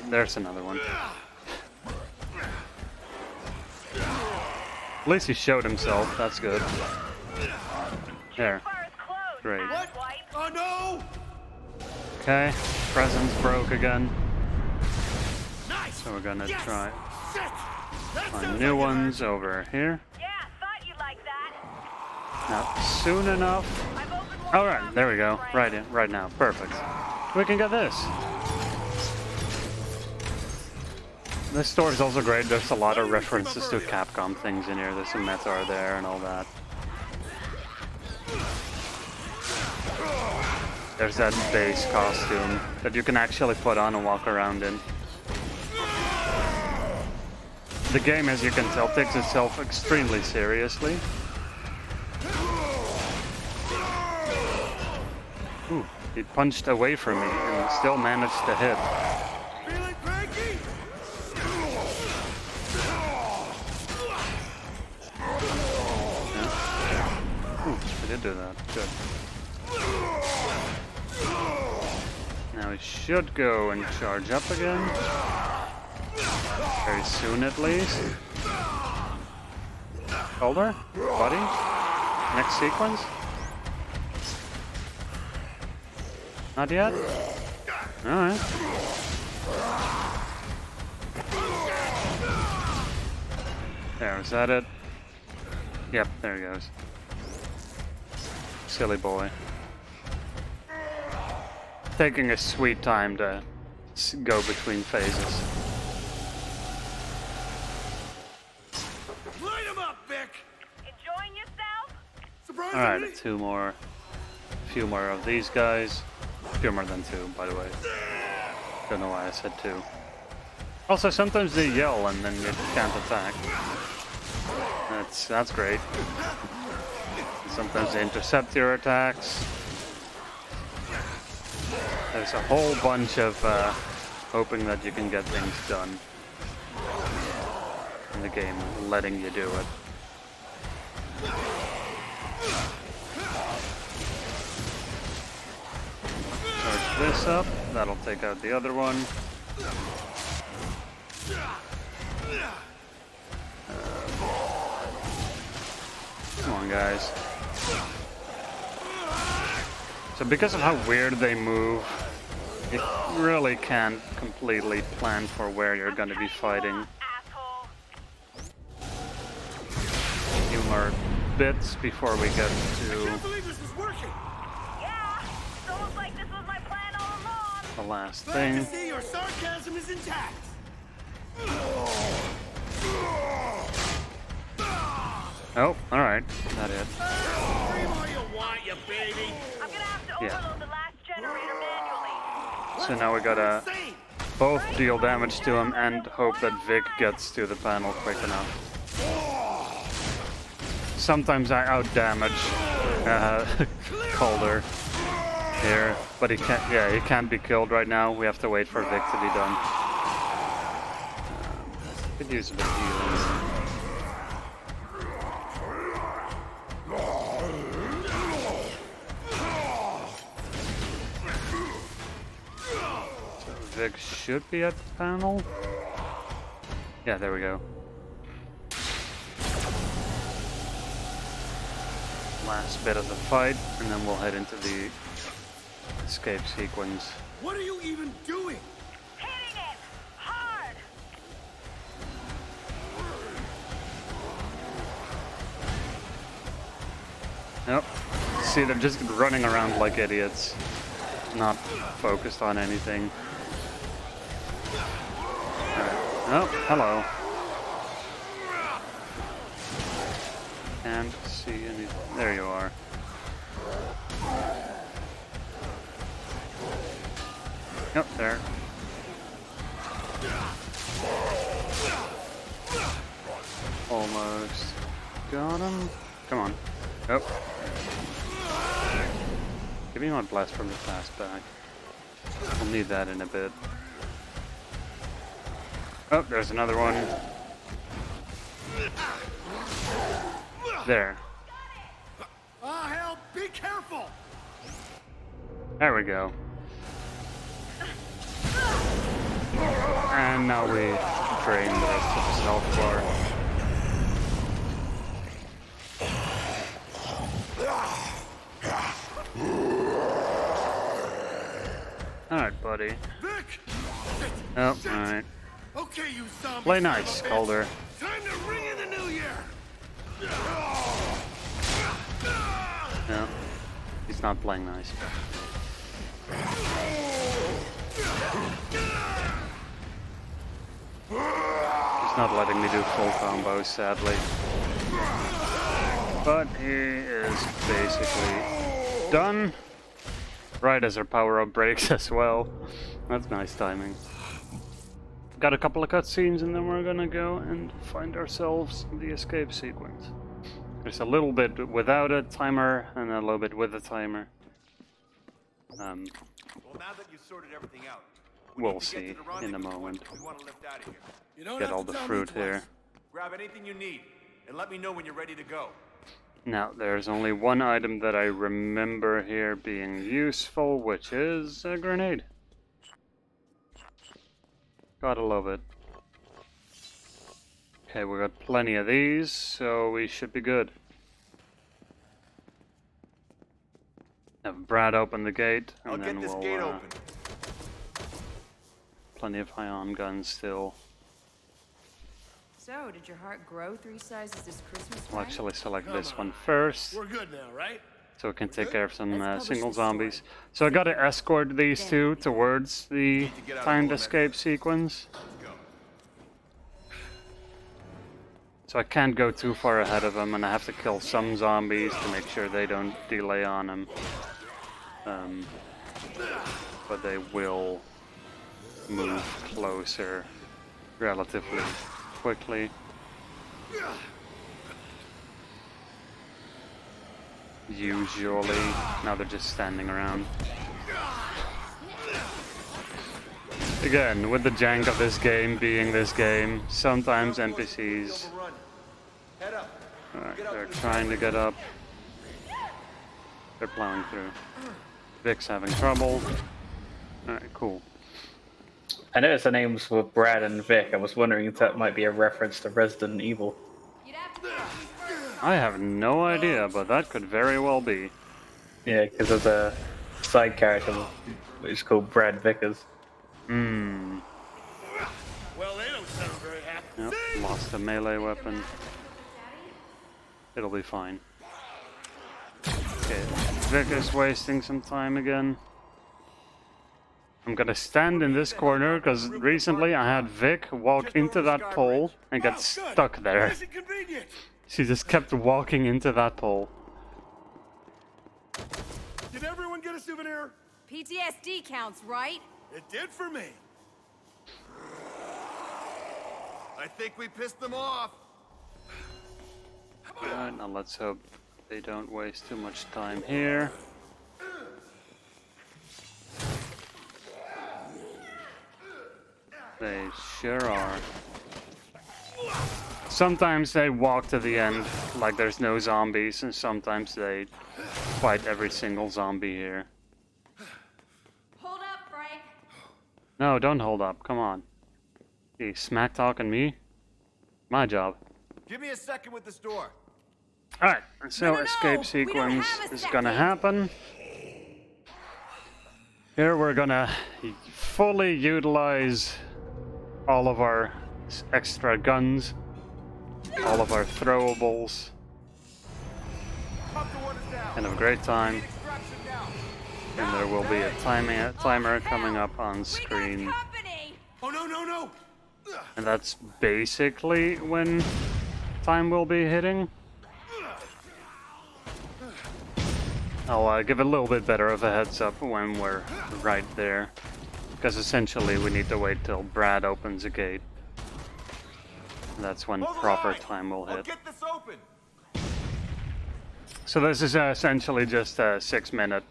Speaker 2: there's another one. At least he showed himself. That's good. There. Great.
Speaker 3: Oh no!
Speaker 2: Okay. Presents broke again. So we're gonna try find new ones over here. Not soon enough. Alright, there we go. Right now. Perfect. We can get this. This store is also great. There's a lot of references to Capcom things in here. There's some Metar there and all that. There's that base costume that you can actually put on and walk around in. The game, as you can tell, takes itself extremely seriously. Ooh, he punched away from me and still managed to hit.
Speaker 3: Feeling cranky?
Speaker 2: Ooh, he did do that. Good. Now he should go and charge up again. Very soon, at least. Shoulder? Buddy? Next sequence? Not yet? Alright. There, is that it? Yep, there he goes. Silly boy. Taking a sweet time to go between phases.
Speaker 3: Light him up, Vic!
Speaker 10: Enjoying yourself?
Speaker 3: Surprisingly.
Speaker 2: Alright, two more. A few more of these guys. A few more than 2, by the way. Don't know why I said 2. Also, sometimes they yell and then you can't attack. That's great. Sometimes they intercept your attacks. There's a whole bunch of hoping that you can get things done in the game, letting you do it. Charge this up, that'll take out the other one. Come on, guys. So because of how weird they move, you really can't completely plan for where you're going to be fighting. A few more bits before we get
Speaker 3: I
Speaker 2: to
Speaker 3: can't believe this is working.
Speaker 10: Yeah, it's almost like this was my plan all along.
Speaker 2: the last
Speaker 3: Glad
Speaker 2: thing.
Speaker 3: to see your sarcasm is intact.
Speaker 2: Oh, alright. Not it.
Speaker 3: Scream all you want, you baby.
Speaker 10: I'm gonna have to overload the last generator manually.
Speaker 2: So now we gotta
Speaker 3: Insane.
Speaker 2: both deal damage to him and hope that Vic gets to the panel quick enough. Sometimes I out-damage Calder here, but he can't. Yeah, he can't be killed right now. We have to wait for Vic to be done. Could use a bit of healing. So Vic should be at the panel. Yeah, there we go. Last bit of the fight, and then we'll head into the escape sequence.
Speaker 3: What are you even doing?
Speaker 10: Hitting it! Hard!
Speaker 2: Yep. See, they're just running around like idiots. Not focused on anything. Alright. Oh, hello. Can't see anything. There you are. Yep, there. Almost got him. Come on. Oh. Give me my blast from the fast back. We'll need that in a bit. Oh, there's another one. There.
Speaker 3: Oh, hell, be careful!
Speaker 2: There we go. And now we drain the rest of his health bar. Alright, buddy.
Speaker 3: Vic!
Speaker 2: Oh, alright.
Speaker 3: Okay, you zombie.
Speaker 2: Play nice, Calder.
Speaker 3: Time to ring in the new year!
Speaker 2: No, he's not playing nice. He's not letting me do full combos, sadly. But he is basically done. Right as our power-up breaks as well. That's nice timing. Got a couple of cutscenes and then we're gonna go and find ourselves the escape sequence. There's a little bit without a timer and a little bit with a timer.
Speaker 5: Well, now that you've sorted everything out,
Speaker 2: We'll see in a moment.
Speaker 5: we want to lift out of here.
Speaker 3: You don't
Speaker 2: Get
Speaker 3: have
Speaker 2: all
Speaker 3: to
Speaker 2: the
Speaker 3: tell me
Speaker 2: fruit
Speaker 3: twice.
Speaker 2: here.
Speaker 5: Grab anything you need, and let me know when you're ready to go.
Speaker 2: Now, there's only one item that I remember here being useful, which is a grenade. Gotta love it. Okay, we got plenty of these, so we should be good. Have Brad open the gate, and
Speaker 5: I'll
Speaker 2: then
Speaker 5: get this
Speaker 2: we'll,
Speaker 5: gate open.
Speaker 2: Plenty of ion guns still.
Speaker 13: So, did your heart grow 3 sizes this Christmas?
Speaker 2: I'll actually select
Speaker 3: Come
Speaker 2: this
Speaker 3: on.
Speaker 2: one first,
Speaker 3: We're good now, right?
Speaker 2: so we can take care of some
Speaker 13: Let's publish
Speaker 2: single
Speaker 13: the story.
Speaker 2: zombies. So I gotta escort these two towards the
Speaker 5: get out of
Speaker 2: timed
Speaker 5: the
Speaker 2: escape sequence. So I can't go too far ahead of them, and I have to kill some zombies to make sure they don't delay on him. But they will move closer relatively quickly. Usually. Now they're just standing around. Again, with the jank of this game being this game, sometimes NPCs... Alright, they're trying to get up. They're plowing through. Vic's having trouble. Alright, cool.
Speaker 1: I noticed the names were Brad and Vic. I was wondering if that might be a reference to Resident Evil.
Speaker 2: I have no idea, but that could very well be.
Speaker 1: Yeah, because there's a side character which is called Brad Vickers.
Speaker 2: Hmm.
Speaker 3: Well, they don't sound very happy.
Speaker 2: Yep, lost a melee weapon. It'll be fine. Okay, Vic is wasting some time again. I'm gonna stand in this corner because recently I had Vic walk into that pole and get stuck there.
Speaker 3: Nice and convenient.
Speaker 2: She just kept walking into that pole.
Speaker 3: Did everyone get a souvenir?
Speaker 13: PTSD counts, right?
Speaker 3: It did for me. I think we pissed them off.
Speaker 2: Alright, now let's hope they don't waste too much time here. They sure are. Sometimes they walk to the end like there's no zombies, and sometimes they fight every single zombie here.
Speaker 13: Hold up, Frank.
Speaker 2: No, don't hold up, come on. You smack talking me? My job.
Speaker 5: Give me a second with this door.
Speaker 2: Alright, so
Speaker 13: No,
Speaker 2: escape
Speaker 13: we don't
Speaker 2: sequence
Speaker 13: have a
Speaker 2: is gonna
Speaker 13: second.
Speaker 2: happen. Here we're gonna fully utilize all of our extra guns, all of our throwables, and have a great time. And there will be a timer coming up on screen.
Speaker 3: Oh no, no, no!
Speaker 2: And that's basically when time will be hitting. I'll give a little bit better of a heads up when we're right there. Because essentially we need to wait till Brad opens a gate. That's when proper time will hit.
Speaker 3: Get this open.
Speaker 2: So this is essentially just a 6-minute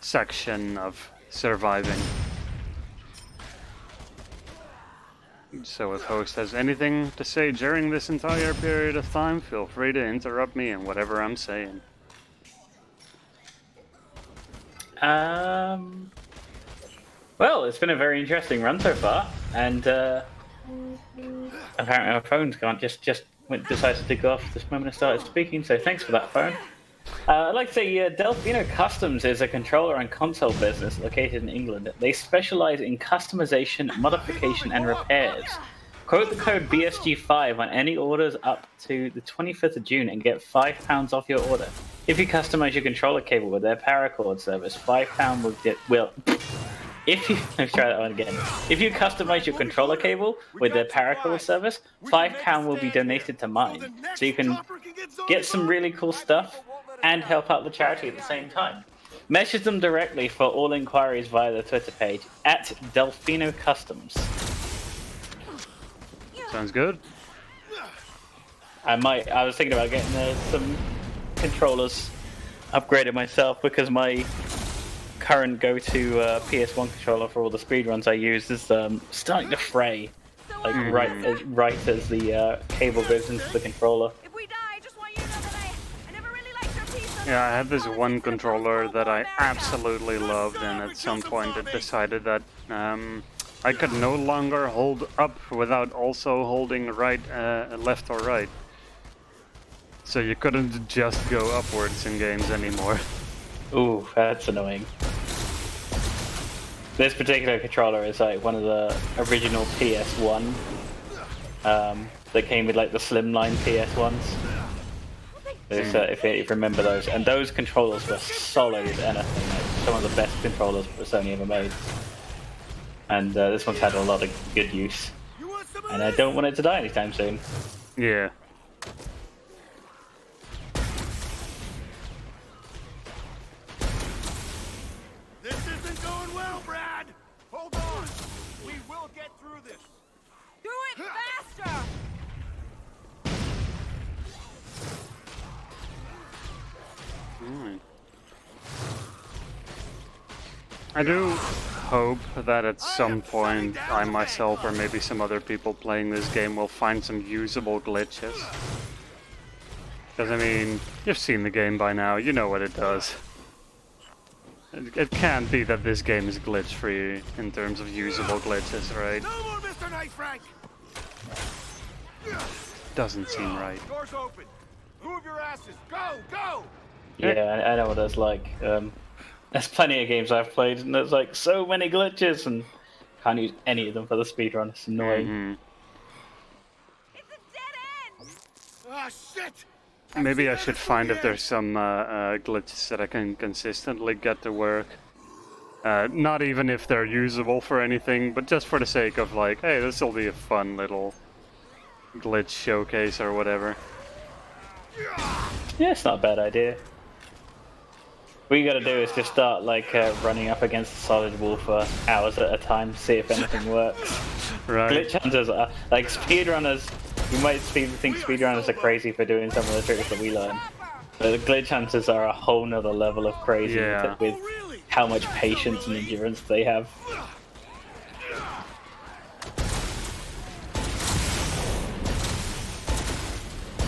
Speaker 2: section of surviving. So if host has anything to say during this entire period of time, feel free to interrupt me in whatever I'm saying.
Speaker 1: Well, it's been a very interesting run so far, and apparently our phones can't decided to go off this moment I started speaking, so thanks for that, phone. I'd like to say Delfino Customs is a controller and console business located in England. They specialize in customization, modification, and repairs. Quote the code BSG5 on any orders up to the 25th of June and get £5 off your order. If you customize your controller cable with their paracord service, £5 will If you let's try that one again. If you customize your controller cable with their paracord service, £5 will be donated to mine, so you can get some really cool stuff and help out the charity at the same time. Message them directly for all inquiries via the Twitter page at Delfino Customs.
Speaker 2: Sounds good.
Speaker 1: I was thinking about getting some controllers upgraded myself because my current go-to PS1 controller for all the speedruns I use is starting to fray, like right as the cable goes into the controller.
Speaker 2: Yeah, I had this one controller that I absolutely loved, and at some point it decided that I could no longer hold up without also holding left or right. So you couldn't just go upwards in games anymore.
Speaker 1: Ooh, that's annoying. This particular controller is like one of the original PS1 that came with like the slimline PS1s. If you remember those, and those controllers were solid and some of the best controllers Sony ever made. And this one's had a lot of good use, and I don't want it to die anytime soon.
Speaker 2: Yeah.
Speaker 3: This isn't going well, Brad. Hold on. We will get through this.
Speaker 13: Do it faster!
Speaker 2: I do hope that at some point I myself or maybe some other people playing this game will find some usable glitches. Because I mean, you've seen the game by now, you know what it does. It can't be that this game is glitch free in terms of usable glitches, right?
Speaker 3: No more Mr. Nice Frank.
Speaker 2: Doesn't seem right.
Speaker 3: Doors open. Move your asses. Go, go.
Speaker 1: Yeah, I know what it's like. There's plenty of games I've played, and there's like so many glitches, and can't use any of them for the speedrun. It's annoying.
Speaker 3: Ah, shit.
Speaker 2: Maybe I should find if there's some glitches that I can consistently get to work. Not even if they're usable for anything, but just for the sake of like, hey, this will be a fun little glitch showcase or whatever.
Speaker 1: Yeah, it's not a bad idea. What you gotta do is just start like running up against a solid wall for hours at a time, see if anything works.
Speaker 2: Right.
Speaker 1: Glitch hunters are like speedrunners. You might think speedrunners are crazy for doing some of the tricks that we learn, but the glitch hunters are a whole nother level of crazy with how much patience and endurance they have.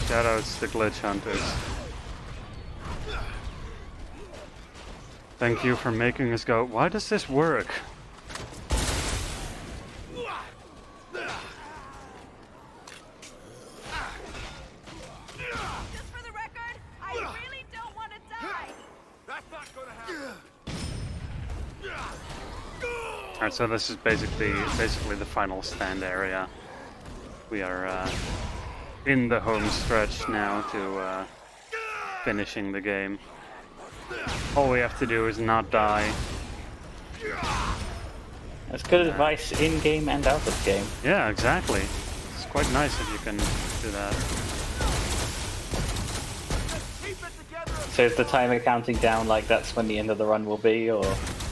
Speaker 2: Shoutouts to glitch hunters. Thank you for making us go, why does this work?
Speaker 13: Just for the record, I really don't want to die.
Speaker 3: That's not gonna happen.
Speaker 2: Alright, so this is basically the final stand area. We are in the home stretch now to finishing the game. All we have to do is not die.
Speaker 1: That's good advice in-game and out of game.
Speaker 2: Yeah, exactly. It's quite nice if you can do that.
Speaker 1: So is the timer counting down like that's when the end of the run will be, or?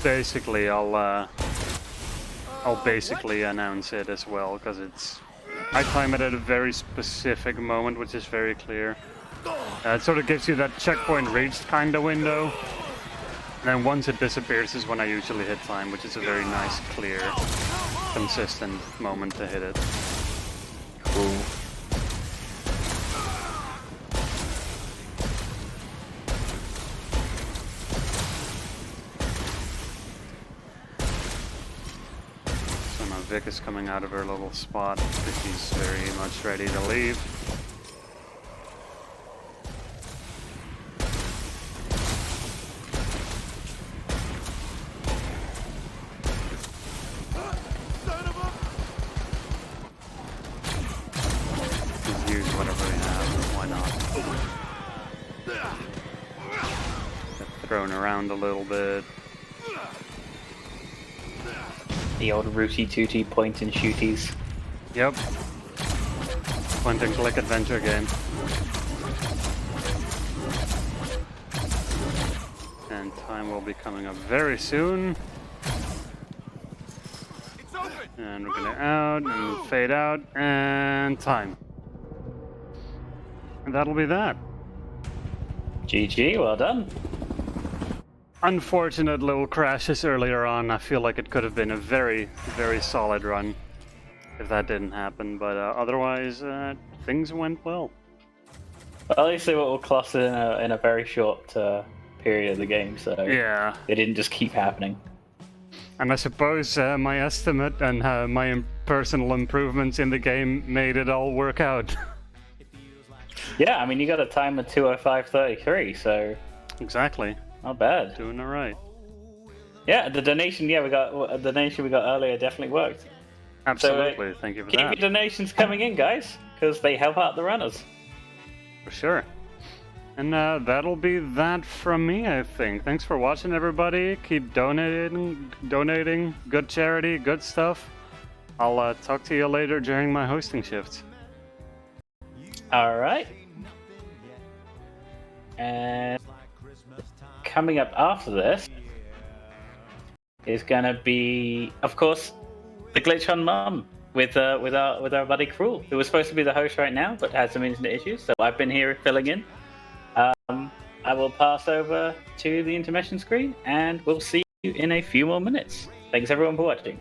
Speaker 2: Basically, I'll basically announce it as well, because I time it at a very specific moment, which is very clear. It sort of gives you that checkpoint reached kind of window. And then once it disappears is when I usually hit time, which is a very nice, clear, consistent moment to hit it.
Speaker 1: Cool.
Speaker 2: So now Vic is coming out of her little spot because she's very much ready to leave. Thrown around a little bit.
Speaker 1: The old rooty tooty point and shooties.
Speaker 2: Yep. Point and click adventure game. And time will be coming up very soon. And we're gonna out and fade out and time. And that'll be that.
Speaker 1: GG, well done.
Speaker 2: Unfortunate little crashes earlier on. I feel like it could have been a very, very solid run if that didn't happen, but otherwise things went well.
Speaker 1: Well, at least they were all clustered in a very short period of the game, so
Speaker 2: yeah,
Speaker 1: they didn't just keep happening.
Speaker 2: And I suppose my estimate and my personal improvements in the game made it all work out.
Speaker 1: Yeah, I mean, you got a time of 2:05:33, so
Speaker 2: exactly.
Speaker 1: Not bad.
Speaker 2: Doing all right.
Speaker 1: Yeah, the donation. Yeah, the donation we got earlier definitely worked.
Speaker 2: Absolutely. So, thank you for that.
Speaker 1: Keep your donations coming in, guys, because they help out the runners.
Speaker 2: For sure. And that'll be that from me, I think. Thanks for watching, everybody. Keep donating. Good charity, good stuff. I'll talk to you later during my hosting shift.
Speaker 1: All right. And coming up after this is gonna be, of course, the Glitch on Mum with our buddy Cruel, who was supposed to be the host right now, but had some internet issues. So I've been here filling in. I will pass over to the intermission screen, and we'll see you in a few more minutes. Thanks everyone for watching.